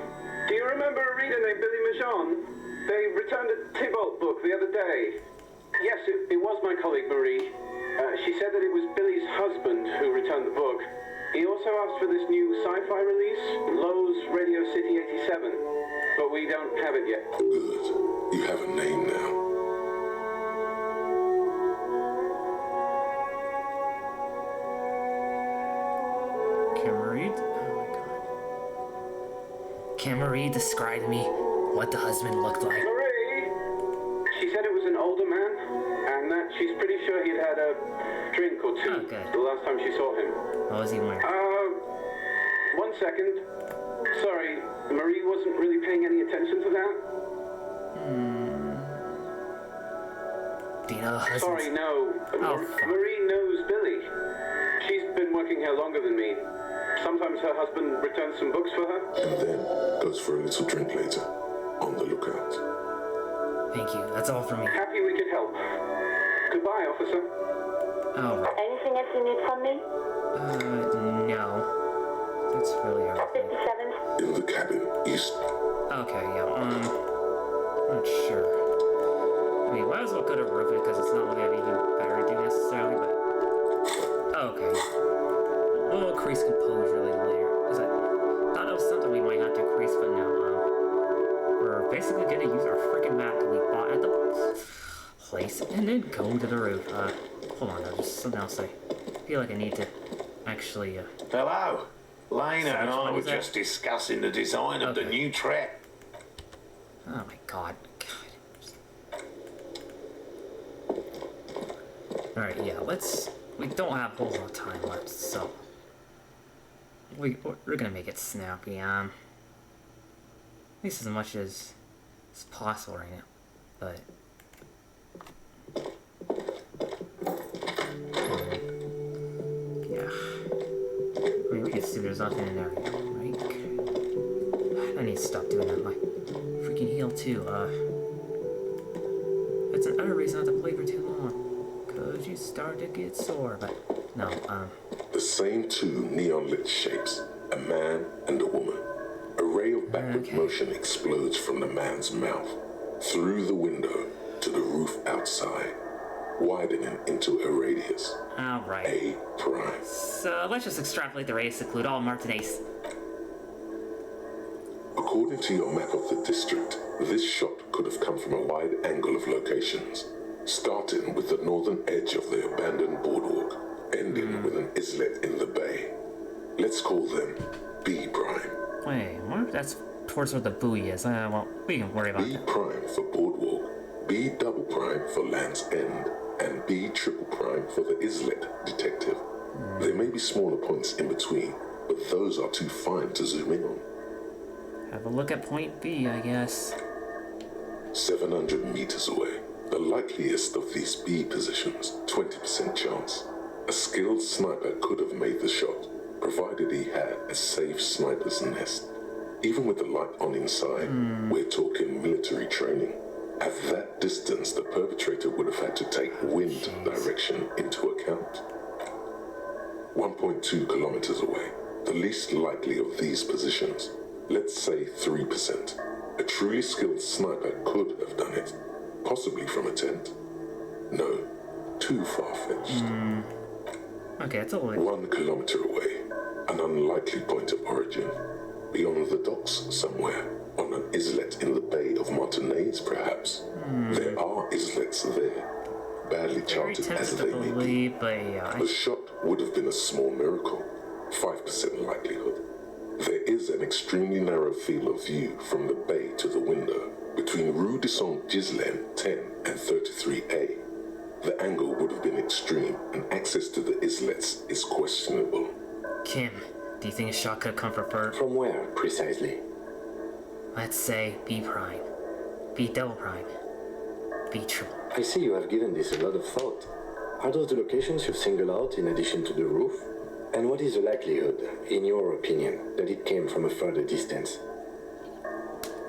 Do you remember a reader named Billy Mejan? They returned a Tybalt book the other day. Yes, it was my colleague Marie. She said that it was Billy's husband who returned the book. He also asked for this new sci-fi release, Lowe's Radio City 87, but we don't have it yet. Good. You have a name now. Can Marie... Oh my god. Can Marie describe to me what the husband looked like? Marie! She said it was an older man, and that she's pretty sure he'd had a drink or two the last time she saw him. What was he wearing? 1 second. Sorry, Marie wasn't really paying any attention to that. Do you know the husband? Sorry, no. Marie knows Billy. She's been working here longer than me. Sometimes her husband returns some books for her. And then goes for a little drink later. On the lookout. Thank you. That's all from me. Happy we could help. Goodbye, officer. Oh. Anything else you need from me? No. That's really everything. 57. In the cabin, east. Okay, yeah, not sure. I mean, might as well go to roof it because it's not like I have anything better to do necessarily, but... Okay. We'll increase composure later. Because I thought it was something we might have to increase, but no, we're basically gonna use our freaking map to leap nice. And then go to the roof. Hold on, there's something else I feel like I need to actually, Hello. Lena and I were is that? just discussing the design of the new track. Oh my god. Alright, yeah, we don't have a whole lot of time left, so we're gonna make it snappy, at least as much as possible right now, but yeah, I mean, we can see there's nothing in there, right? I need to stop doing that. My freaking heel too. It's another reason not to play for too long. Cause you start to get sore, but no, The same two neon-lit shapes, a man and a woman. A ray of backward motion explodes from the man's mouth, through the window to the roof outside, widening into a radius. Alright. A prime. So let's just extrapolate the radius to include all Martinez. According to your map of the district, this shot could have come from a wide angle of locations, starting with the northern edge of the abandoned boardwalk, ending with an islet in the bay. Let's call them B prime. Wait, what? That's towards where the buoy is. Well, we can worry about B that. prime for boardwalk, B double prime for Land's End, and B triple prime for the islet, detective. There may be smaller points in between, but those are too fine to zoom in on. Have a look at point B, I guess. 700 meters away. The likeliest of these B positions, 20% chance. A skilled sniper could have made the shot, provided he had a safe sniper's nest. Even with the light on inside, we're talking military training. At that distance, the perpetrator would have had to take wind direction into account. 1.2 kilometers away, the least likely of these positions, let's say 3%. A truly skilled sniper could have done it, possibly from a tent. No, too far-fetched. Okay, it's a little... 1 kilometer away, an unlikely point of origin. Beyond the docks somewhere, on an islet in the Bay of Martinez, perhaps. There are islets there, badly charted as they may be. The shot would have been a small miracle, 5% likelihood. There is an extremely narrow field of view from the bay to the window, between Rue de Saint-Ghislain 10 and 33A. The angle would have been extreme, and access to the islets is questionable. Kim, do you think a shot could come from her? From where, precisely? Let's say B prime, B double prime, B triple. I see you have given this a lot of thought. Are those the locations you've singled out in addition to the roof? And what is the likelihood, in your opinion, that it came from a further distance?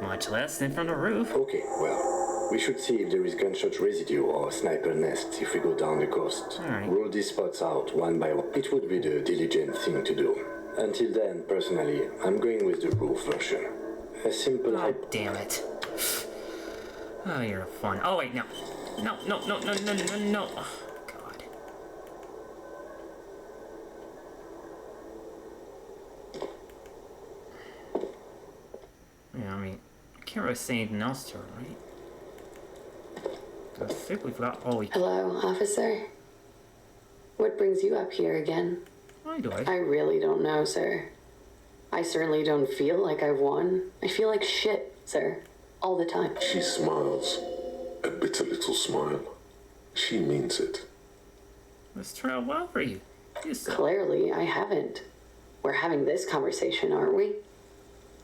Much less than from the roof. Okay, well, we should see if there is gunshot residue or sniper nests if we go down the coast. Alright. Rule these spots out one by one. It would be the diligent thing to do. Until then, personally, I'm going with the roof version. A simple... Oh, damn it. Oh, you're fun. Oh, wait, no. No. Oh, God. Yeah, I mean, I can't really say anything else to her, right? I think we forgot. Oh, Hello, officer. What brings you up here again? Why do I? I really don't know, sir. I certainly don't feel like I've won. I feel like shit, sir. All the time. She smiles, a bitter little smile. She means it. Let's try out well for you. Clearly, I haven't. We're having this conversation, aren't we?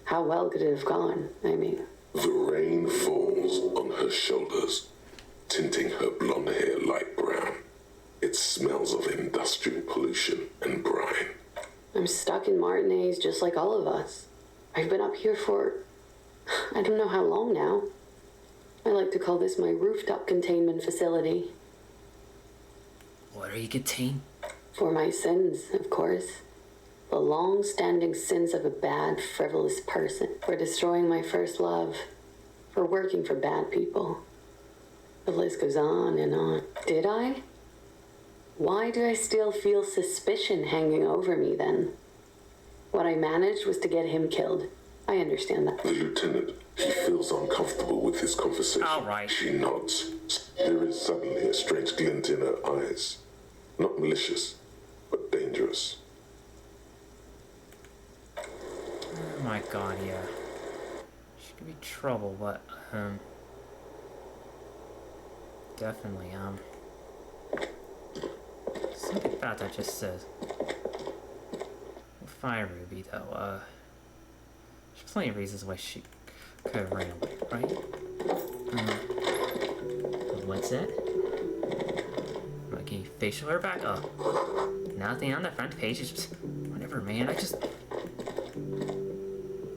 How well could it have gone? I mean... The rain falls on her shoulders, tinting her blonde hair light brown. It smells of industrial pollution and brine. I'm stuck in Martinez just like all of us. I've been up here for... I don't know how long now. I like to call this my rooftop containment facility. What are you contained? For my sins, of course. The long-standing sins of a bad, frivolous person. For destroying my first love. For working for bad people. The list goes on and on. Did I? Why do I still feel suspicion hanging over me then? What I managed was to get him killed. I understand that. The lieutenant, he feels uncomfortable with his conversation. All right. She nods. There is suddenly a strange glint in her eyes. Not malicious, but dangerous. Oh my god, yeah. She could be trouble, but, definitely, something about that just says. Fire Ruby, though, there's plenty of reasons why she could have ran away, right? What's that? Okay, facial hair back up. Nothing on the front page, it's just, whatever, man, I just...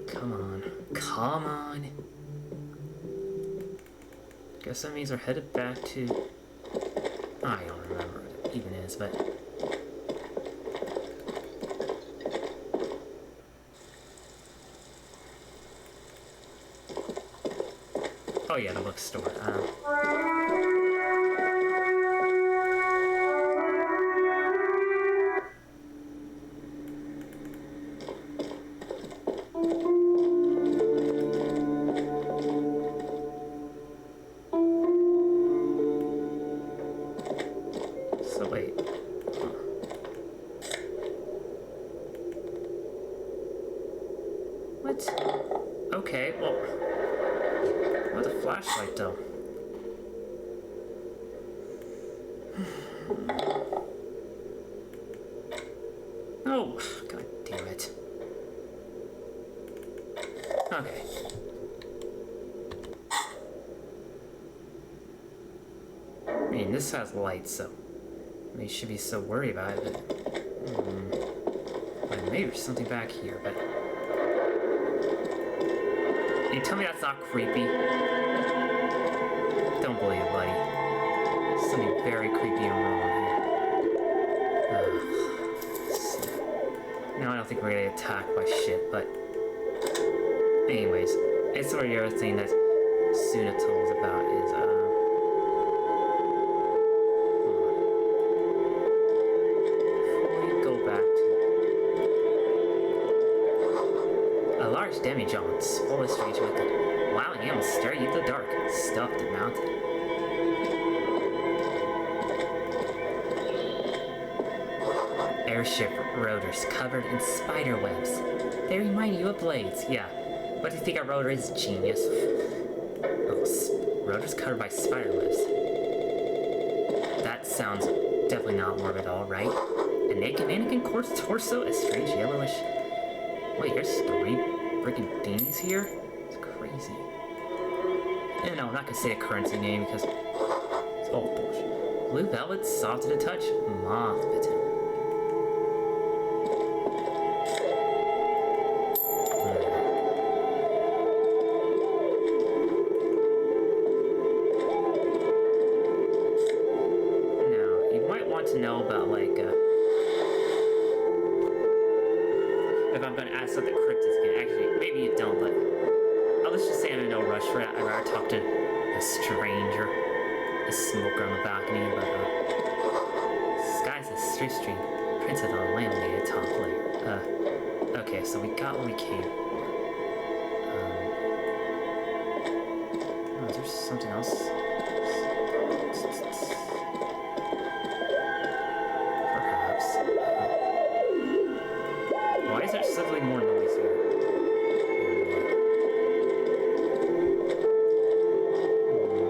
Come on. Come on. Guess that means we're headed back to... I don't remember what it even is, but... Oh yeah, the bookstore. So wait. What? Okay, well... What a flashlight, though. Oh, god damn it. Okay. I mean, this has lights, so maybe you should be so worried about it. But maybe there's something back here, but... You tell me that's not creepy? Don't believe it, buddy. There's something very creepy and wrong here. No, I don't think we're gonna get attacked by shit, but... Anyways, it's sort of the other thing that Suna told us about is, Before we go back to... A large demijohn, full of strange with it. Wild animals stare you in the dark, stuffed and mounted. Airship rotors covered in spider webs. They remind you of blades, yeah. What do you think a rotor is, genius? Oh, rotors covered by spider webs. That sounds definitely not morbid at all, right? A naked mannequin torso, a strange yellowish... Wait, there's 3 freaking things here? It's crazy. And no, I'm not gonna say a currency name because it's all bullshit. Blue velvet, soft to the touch, moth bitten. Now, you might want to know about like if I'm gonna ask something cryptic again. Actually, maybe you don't, but let's just say I'm in no rush for it. I'd rather talk to a stranger, a smoker on the balcony, but this guy's a street stream. Printed on laminated top layer. Okay, so we got what we came for. Oh, is there something else? Perhaps. Why is there suddenly more noise here?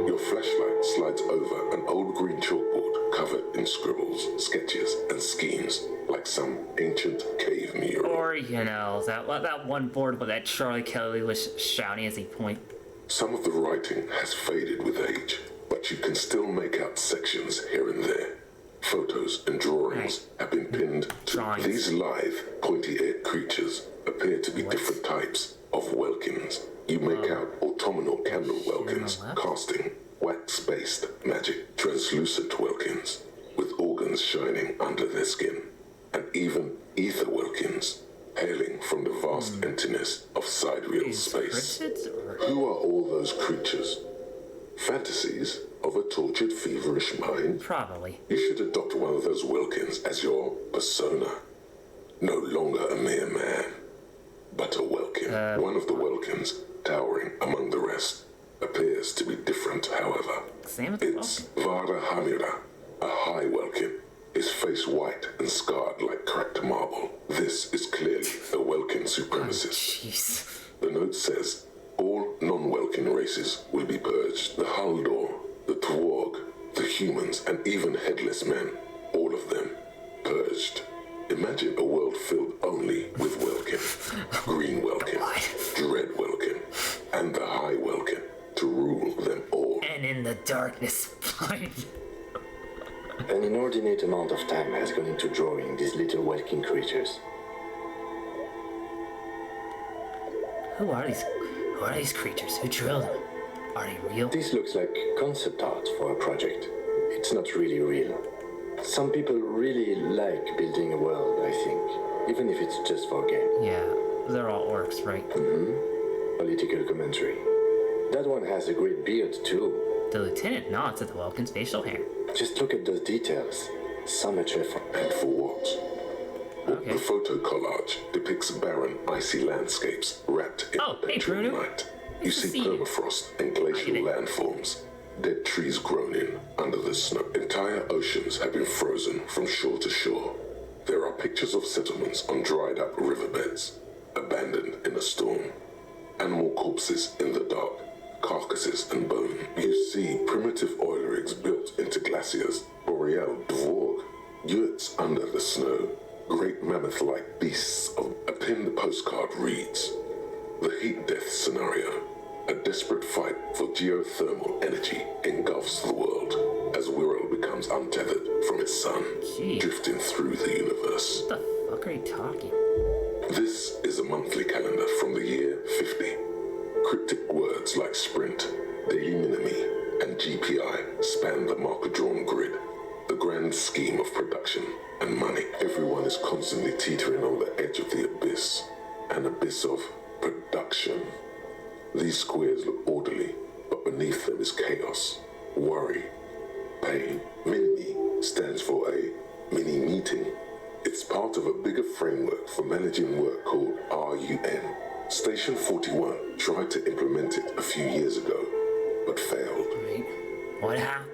Your flashlight slides over an old green chalkboard covered in scribbles, sketches, and schemes like some ancient cave mural. Or, you know, that one board where that Charlie Kelly was shouting as he pointed. Some of the writing has faded with age, but you can still make out sections here and there. Photos and drawings have been pinned to these lithe, pointy-eared creatures appear to be different types of Welkins. You make out autumnal candle Welkins casting wax-based magic, translucent Welkins with organs shining under their skin, and even ether Welkins hailing from the vast emptiness of sidereal space. Who are all those creatures? Fantasies of a tortured, feverish mind? Probably. You should adopt one of those Welkins as your persona. No longer a mere man, but a Welkin. One of the Welkins, towering among the rest, appears to be different, however. It's Vada Hamira, a high Welkin, his face white and scarred like cracked marble. This is clearly a Welkin supremacist. The note says, all non-Welkin races will be purged. The Haldor, the Twarg, the humans, and even headless men, all of them, purged. Imagine a world filled only with Welkin, Green Welkin, Dread Welkin, and the High Welkin to rule them all. And in the darkness, blind. An inordinate amount of time has gone into drawing these little Welkin creatures. Who are these creatures? Who drew them? Are they real? This looks like concept art for a project. It's not really real. Some people really like building a world, I think, even if it's just for a game. Yeah, they're all orcs, right? Mm-hmm. Political commentary. That one has a great beard, too. The lieutenant nods at the Welkin's facial hair. Just look at those details. So much effort. And for what? The photo collage depicts barren, icy landscapes wrapped in perpetual night. You see permafrost and glacial landforms, dead trees grown in under the snow. Entire oceans have been frozen from shore to shore. There are pictures of settlements on dried up riverbeds, abandoned in a storm. Animal corpses in the dark, carcasses and bone. You see primitive oil rigs built into glaciers, boreal dvorg, yurts under the snow, great mammoth-like beasts of... A pinned postcard reads, the heat death scenario. A desperate fight for geothermal energy engulfs the world as Wirral becomes untethered from its sun, drifting through the universe. What the fuck are you talking? This is a monthly calendar from the year 50. Cryptic words like sprint, daily minimi, and GPI span the marker-drawn grid. The grand scheme of production and money. Everyone is constantly teetering on the edge of the abyss, an abyss of production. These squares look orderly, but beneath them is chaos, worry, pain. Minimi stands for a mini-meeting. It's part of a bigger framework for managing work called RUN. Station 41 tried to implement it a few years ago, but failed. What happened?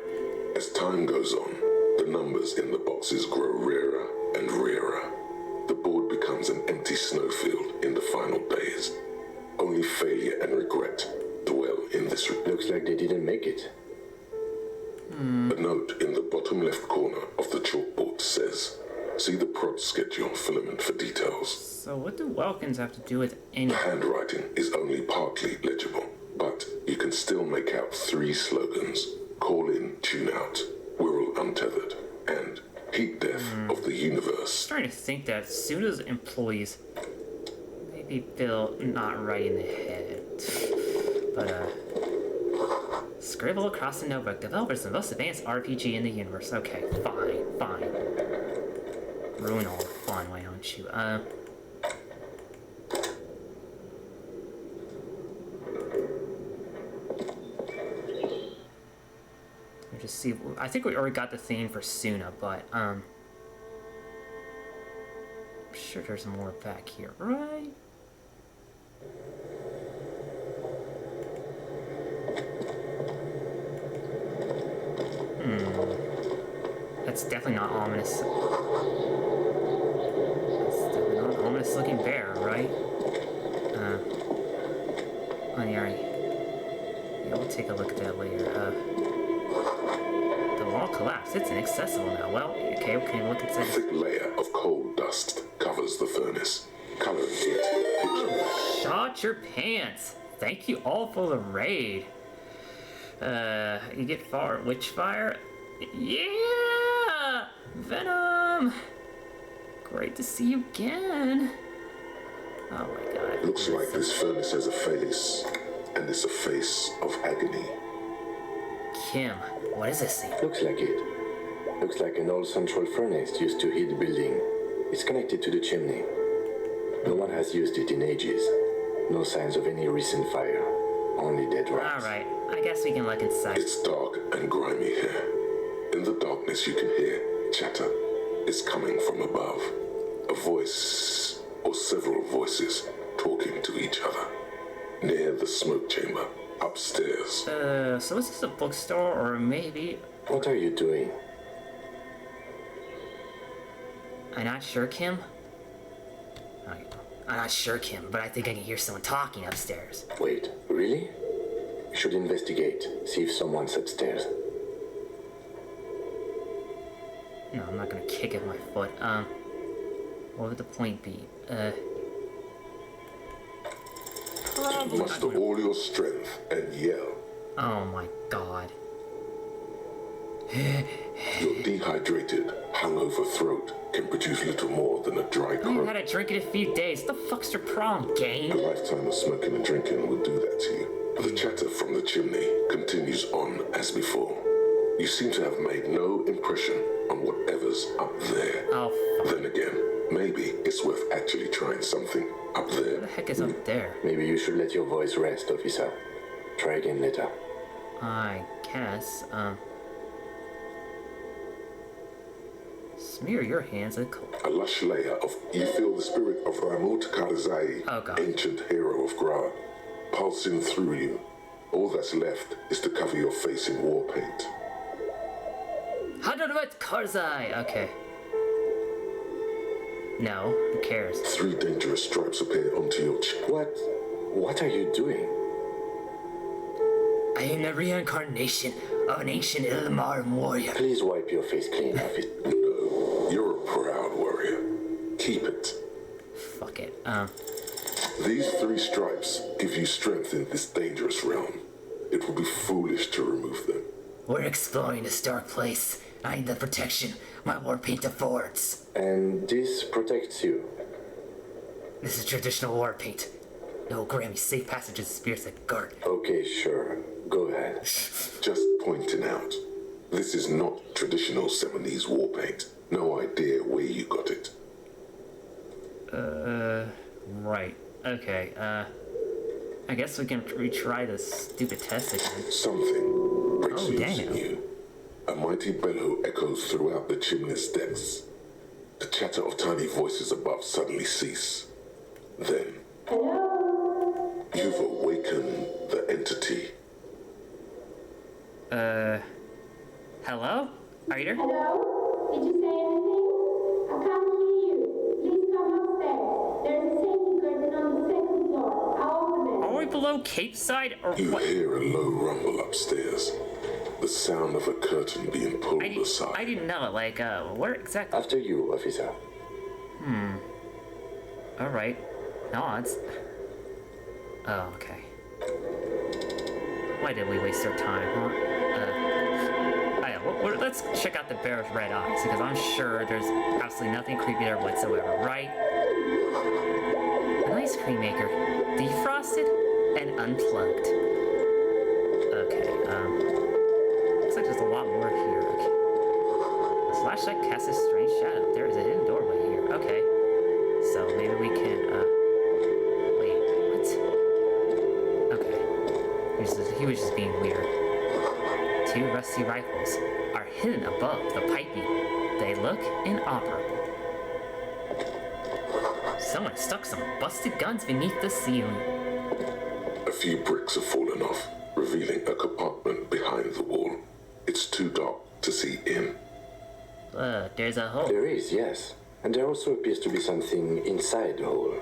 As time goes on, the numbers in the boxes grow rarer and rarer. The board becomes an empty snowfield in the final days. Only failure and regret dwell in this. Looks like they didn't make it. A note in the bottom left corner of the chalkboard says, see the prod schedule filament for details. So what do Welkins have to do with any... The handwriting is only partly legible, but you can still make out 3 slogans. Call in, tune out, Wirral untethered, and heat death of the universe. I'm starting to think that Suda's employees maybe feel not right in the head. But, scribble across the notebook. Developers the most advanced RPG in the universe. Okay, fine. Ruin all the fun, why don't you? Just see. I think we already got the theme for Suna, but I'm sure there's more back here, right? That's definitely not ominous. That's definitely not an ominous looking bear, right? Yeah, we'll take a look at that later. The wall collapsed. It's inaccessible now. Well, okay, we can look inside. A thick layer of coal dust covers the furnace, coloring it pitch black. Shot your pants. Thank you all for the raid. You get far witchfire. Yeah, Venom. Great to see you again. Oh my god. Looks like this furnace has a face, and it's a face of agony. Kim, what is this thing? Looks like it. Looks like an old central furnace used to heat the building. It's connected to the chimney. No one has used it in ages. No signs of any recent fire. Only dead rats. Alright, I guess we can look inside. It's dark and grimy here. In the darkness you can hear chatter. It's coming from above. A voice, or several voices, talking to each other. Near the smoke chamber, upstairs. So is this a bookstore or maybe... What are you doing? I'm not sure, Kim. I'm not sure, Kim, but I think I can hear someone talking upstairs. Wait, really? We should investigate, see if someone's upstairs. No, I'm not gonna kick at my foot. What would the point be? Muster all your strength and yell. Oh my god. Your dehydrated, hungover throat can produce little more than a dry I croak. haven't had a drink in a few days. What the fuck's your problem, gang? A lifetime of smoking and drinking will do that to you. The chatter from the chimney continues on as before. You seem to have made no impression on whatever's up there. Oh, fuck. Then again, maybe it's worth actually trying something up there. What the heck is up there? Maybe you should let your voice rest, officer. Try again later. I guess, smear your hands in cold. A lush layer of you feel the spirit of Ramut Karzai, ancient hero of Gra, pulsing through you. All that's left is to cover your face in war paint. Hadrat Karzai! Okay. No, who cares? 3 dangerous stripes appear onto your chin. What are you doing? I am the reincarnation of an ancient Ilmarin warrior. Please wipe your face clean of it. No, you're a proud warrior. Keep it. Fuck it. These 3 stripes give you strength in this dangerous realm. It would be foolish to remove them. We're exploring this dark place. I need the protection my war paint affords. And this protects you? This is traditional war paint. No grant me safe passages spirits that guard. Okay, sure. Go ahead. Just pointing out, this is not traditional Seminese war paint. No idea where you got it. Right. Okay, I guess we can retry this stupid test again. Something breaks Oh, loose damn. in you. A mighty bellow echoes throughout the chimney's depths. The chatter of tiny voices above suddenly cease. Then, you've awakened the entity. Hello? Are you there? Hello? Did you say anything? I can't hear you. Please come upstairs. There's a safety curtain on the 2nd floor. I'll open it. Are we below Cape Side or You what? hear a low rumble upstairs. The sound of a curtain being pulled aside. I didn't know it. Like, where exactly? After you, officer. Alright. Nods. Oh, okay. Why did we waste our time, huh? Let's check out the bear's red eyes, because I'm sure there's absolutely nothing creepy there whatsoever, right? An ice cream maker. Defrosted and unplugged. Okay, looks like there's a lot more here. Okay. The flashlight casts a strange shadow. There is a hidden doorway here. Okay. So maybe we can, wait, what? Okay. He was just being weird. 2 rusty rifles are hidden above the piping. They look inoperable. Someone stuck some busted guns beneath the ceiling. A few bricks have fallen off, revealing a compartment behind the wall. It's too dark to see in. There's a hole. There is, yes. And there also appears to be something inside the hole.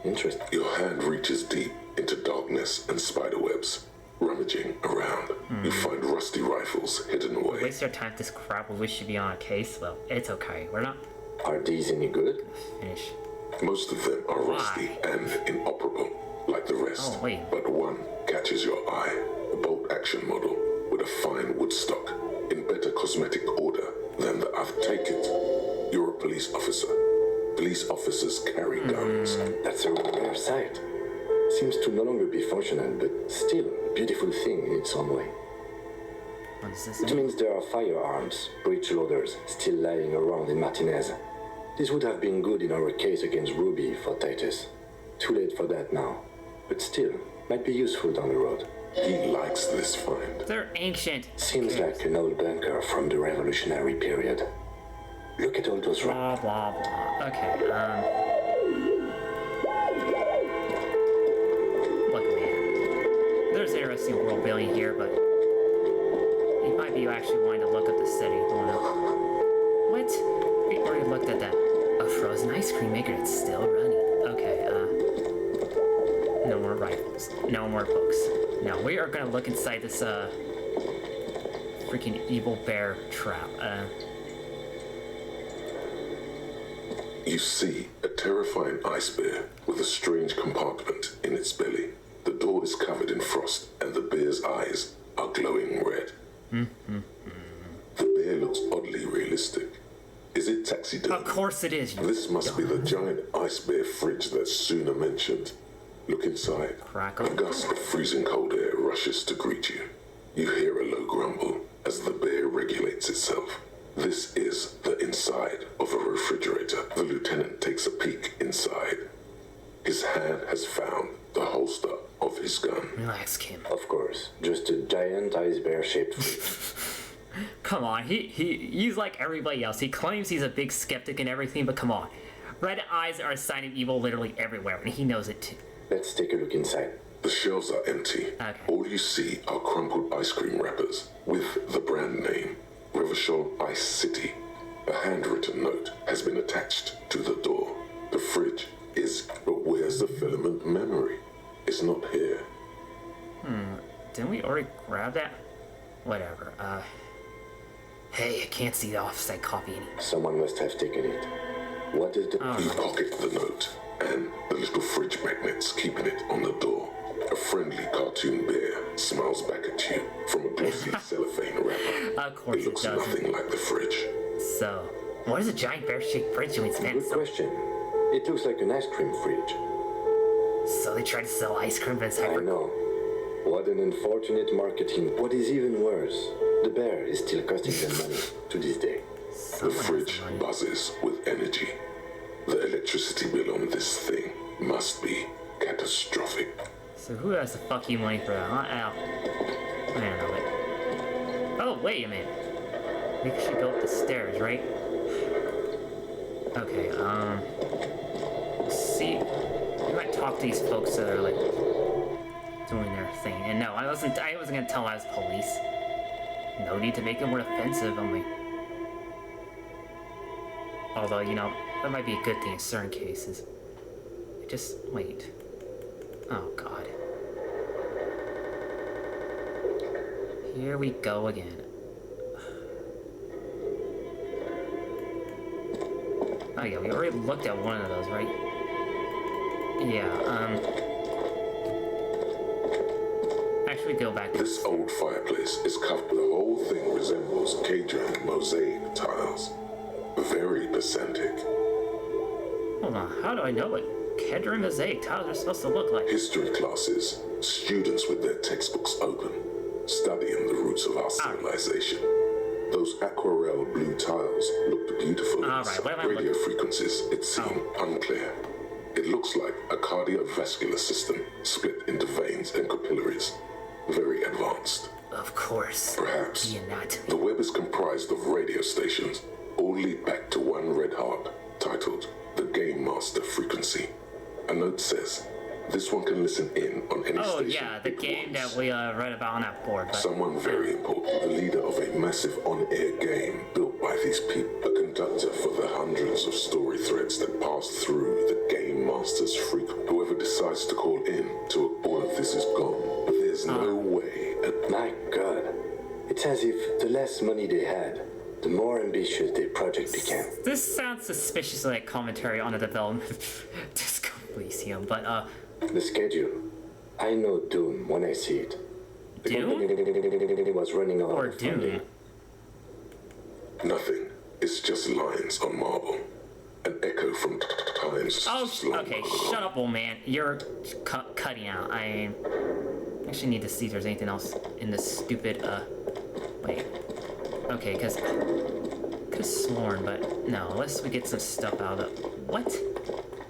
Interesting. Your hand reaches deep into darkness and spiderwebs. Rummaging around, you find rusty rifles hidden away. Waste our time with this crap. We should be on a case. Well, it's okay. We're not Are these any good? finished. Most of them are rusty and inoperable, like the rest. Oh, wait. But one catches your eye. A bolt-action model with a fine wood stock in better cosmetic order than the other. Take it. You're a police officer. Police officers carry guns. That's a rare sight. Seems to no longer be functional, but still a beautiful thing in its own way. What does this Which mean? means there are firearms, breech loaders, still lying around in Martinez. This would have been good in our case against Ruby for Titus. Too late for that now, but still, might be useful down the road. He likes this find. They're ancient. Seems like an old bunker from the revolutionary period. Look at all those Blah, blah, blah. Okay, there's interesting world building here, but it might be actually wanting to look at the city. What? We already looked at that. A frozen ice cream maker that's still running. Okay, no more rifles. No more books. Now we are gonna look inside this, freaking evil bear trap. You see a terrifying ice bear with a strange compartment in its belly. The door is covered in frost, and the bear's eyes are glowing red. The bear looks oddly realistic. Is it taxidermy? Of course it is. This must be the giant ice bear fridge that Suna mentioned. Look inside. A gust of freezing cold air rushes to greet you. You hear a low grumble as the bear regulates itself. This is the inside of a refrigerator. The lieutenant takes a peek inside. His hand has found the holster of his gun. Relax, Kim. Of course, just a giant ice bear-shaped fridge. Come on, he's like everybody else. He claims he's a big skeptic and everything, but come on. Red eyes are a sign of evil literally everywhere, and he knows it too. Let's take a look inside. The shelves are empty. Okay. All you see are crumpled ice cream wrappers with the brand name, Revachol Ice City. A handwritten note has been attached to the door. The fridge is, but where's the filament memory? It's not here. Didn't we already grab that? Whatever, Hey, I can't see the offside copy anymore. Someone must have taken it. What is the... You pocket the note, and the little fridge magnet's keeping it on the door. A friendly cartoon bear smiles back at you from a glossy cellophane wrapper. Of course it looks doesn't. nothing like the fridge. So, what is a giant bear-shaped fridge doing? Good question. It looks like an ice cream fridge. So they try to sell ice cream inside. I know. What an unfortunate marketing. What is even worse, the bear is still costing them money to this day. The fridge buzzes with energy. The electricity bill on this thing must be catastrophic. So who has the fucking money for that? I don't know it. Oh, wait a minute. We should go up the stairs, right? Okay, see, we might talk to these folks that are like doing their thing. And no, I wasn't gonna tell I was police. No need to make it more offensive on me. Although, you know, that might be a good thing in certain cases. Just wait. Oh god. Here we go again. Oh yeah, we already looked at one of those, right? Yeah, actually go back to this old fireplace is covered. The whole thing resembles Cajun mosaic tiles. Very pedantic. Hold on, how do I know what Kedron mosaic tiles are supposed to look like? History classes, students with their textbooks open, studying the roots of our civilization. Those aquarelle blue tiles looked beautiful inside. Radio frequencies, it seemed unclear. It looks like a cardiovascular system split into veins and capillaries. Very advanced. Of course. Perhaps. The anatomy. The web is comprised of radio stations, all lead back to one red heart, titled The Game Master Frequency. A note says, this one can listen in on any station. Oh yeah, the game that we read about on that board. But... Someone very important, the leader of a massive on-air game built by these people, a conductor for the hundreds of story threads that pass through the Game Master's frequency. Whoever decides to call in to all of this is gone, but there's no way. My God, it's as if the less money they had, the more ambitious their project became. This sounds suspiciously like commentary on the development of Disco Elysium, but the schedule. I know Doom when I see it. The company was running out of funding. Nothing. It's just lines on marble. An echo from times. Oh, okay. Shut up, old man. You're cutting out. I actually need to see if there's anything else in this stupid. Wait. Okay, because could have sworn, but no. Unless we get some stuff out of it. What?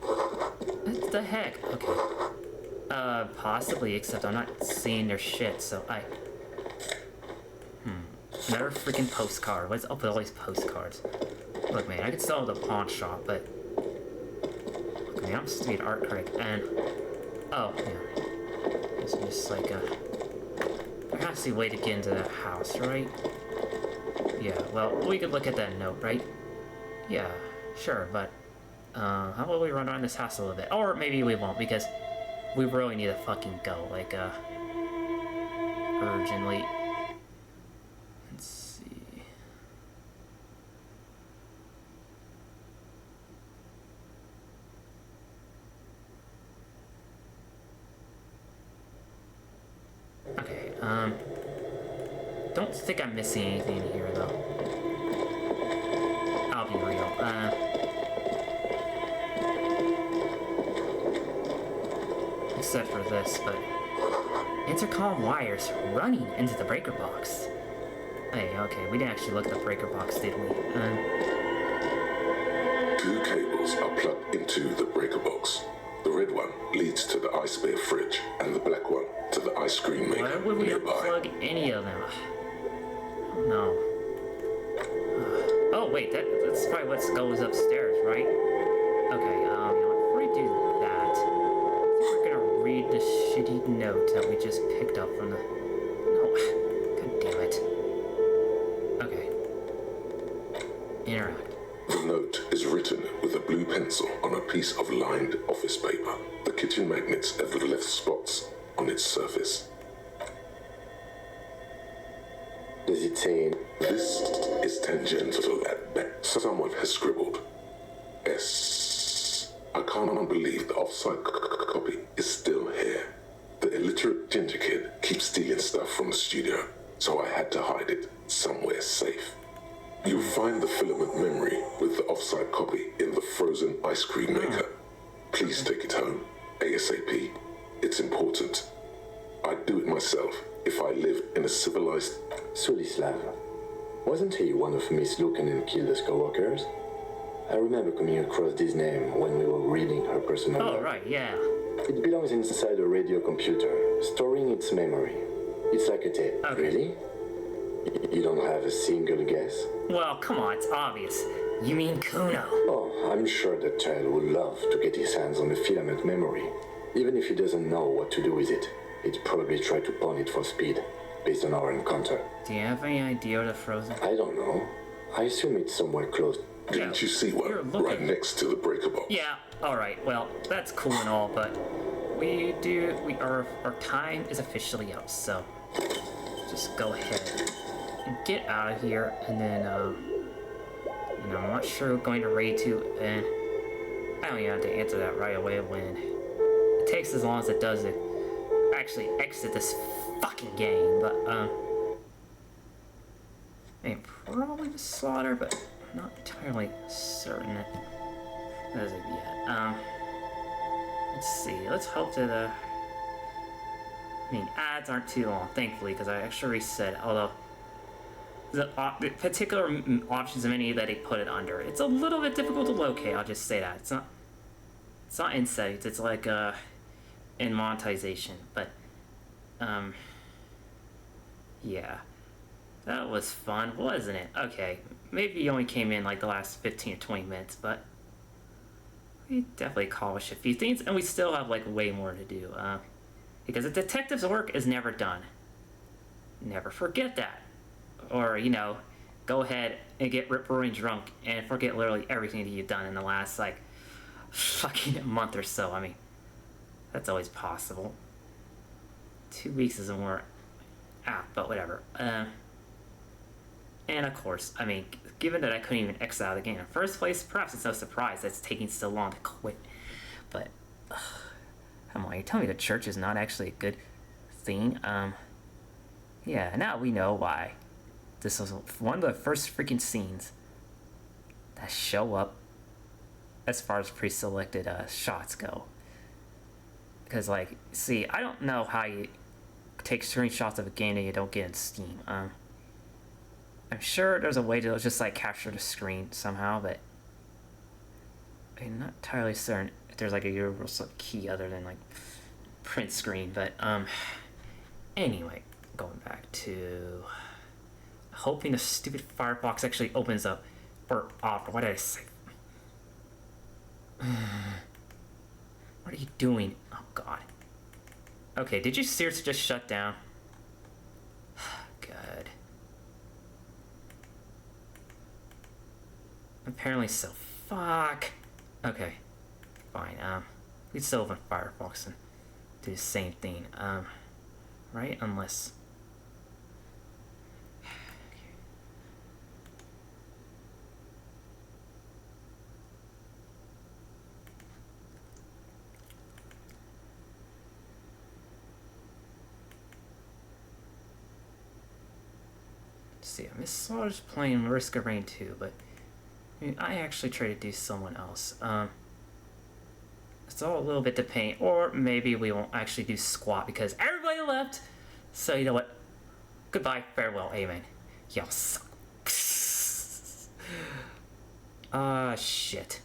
What the heck? Okay. Possibly, except I'm not seeing their shit, so Another freaking postcard. What's up with all these postcards? Look, man, I could sell at the pawn shop, but... Look, man, I'm supposed to be an art critic, and... Oh, yeah. This is just like a... has to be a way to get into the house, right? Yeah, well, we could look at that note, right? Yeah, sure, but how about we run around this house a little bit? Or maybe we won't, because we really need to fucking go, like, urgently. Let's see. Okay, don't think I'm missing anything in here, though. I'll be real. Except for this, but intercom wires running into the breaker box. Hey, okay, we didn't actually look at the breaker box, did we? Two cables are plugged into the breaker box. The red one leads to the Ice Bear fridge, and the black one to the ice cream maker why would we nearby. unplug any of them? No. Oh wait, that's probably what goes upstairs, right? Okay, you know, before we do that, we're gonna read the shitty note that we just picked up from the... No, god damn it. Okay. Interact. The note is written with a blue pencil on a piece of lined office paper. The kitchen magnets have left spots on its surface. Does it say... This is tangential at best. Someone has scribbled S. I can't believe the offsite copy is still here. The illiterate ginger kid keeps stealing stuff from the studio, so I had to hide it somewhere safe. You'll find the filament memory with the offsite copy in the frozen ice cream maker. Please take it home, ASAP. It's important. I'd do it myself if I lived in a civilized... Sulislav. Wasn't he one of Miss Lucan and Kilda's co-workers? I remember coming across this name when we were reading her personal Oh, log. right, yeah. It belongs inside a radio computer, storing its memory. It's like a tape. Okay. Really? You don't have a single guess? Well, come on, it's obvious. You mean Kuno. Oh, I'm sure that child would love to get his hands on the filament memory. Even if he doesn't know what to do with it, he'd probably try to pawn it for speed, based on our encounter. Do you have any idea where the frozen... I don't know. I assume it's somewhere close. Didn't you see one right next to the breaker box? Yeah, alright, well, that's cool and all, but our time is officially up, so just go ahead and get out of here, and then, you know, I'm not sure we're going to raid to, and I don't even have to answer that right away when it takes as long as it does to actually exit this fucking game, but, I mean, probably the slaughter, but I'm not entirely certain as of yet. Let's see, let's hope that, I mean, ads aren't too long, thankfully, because I actually reset, although the particular options of menu that they put it under, it's a little bit difficult to locate, I'll just say that. It's not in settings, it's like, in monetization, but, yeah. That was fun, wasn't it? Okay, maybe you only came in like the last 15 or 20 minutes, but we definitely accomplished a few things, and we still have like way more to do, because the detective's work is never done. Never forget that. Or, you know, go ahead and get rip-roaring drunk and forget literally everything that you've done in the last, like, fucking month or so. I mean, that's always possible. 2 weeks isn't more apt, but whatever. And of course, I mean, given that I couldn't even exit out of the game in the first place, perhaps it's no surprise that it's taking so long to quit. But, come on, you're telling me the church is not actually a good thing? Yeah, now we know why. This was one of the first freaking scenes that show up as far as pre-selected shots go. Because, like, see, I don't know how you take screenshots of a game that you don't get in Steam. I'm sure there's a way to just like capture the screen somehow, but I'm not entirely certain if there's like a universal key other than like print screen. But anyway, going back to hoping the stupid Firefox actually opens up or off. What did I say? What are you doing? Oh God. Okay, did you seriously just shut down? Apparently so. Fuck. Okay. Fine. We still open Firefox and do the same thing. Right? Unless... see, Miss Slaughter's playing Risk of Rain 2, but I mean, I actually try to do someone else. It's all a little bit to paint, or maybe we won't actually do Squat because everybody left. So you know what? Goodbye, farewell, amen. Y'all suck. Ah, shit.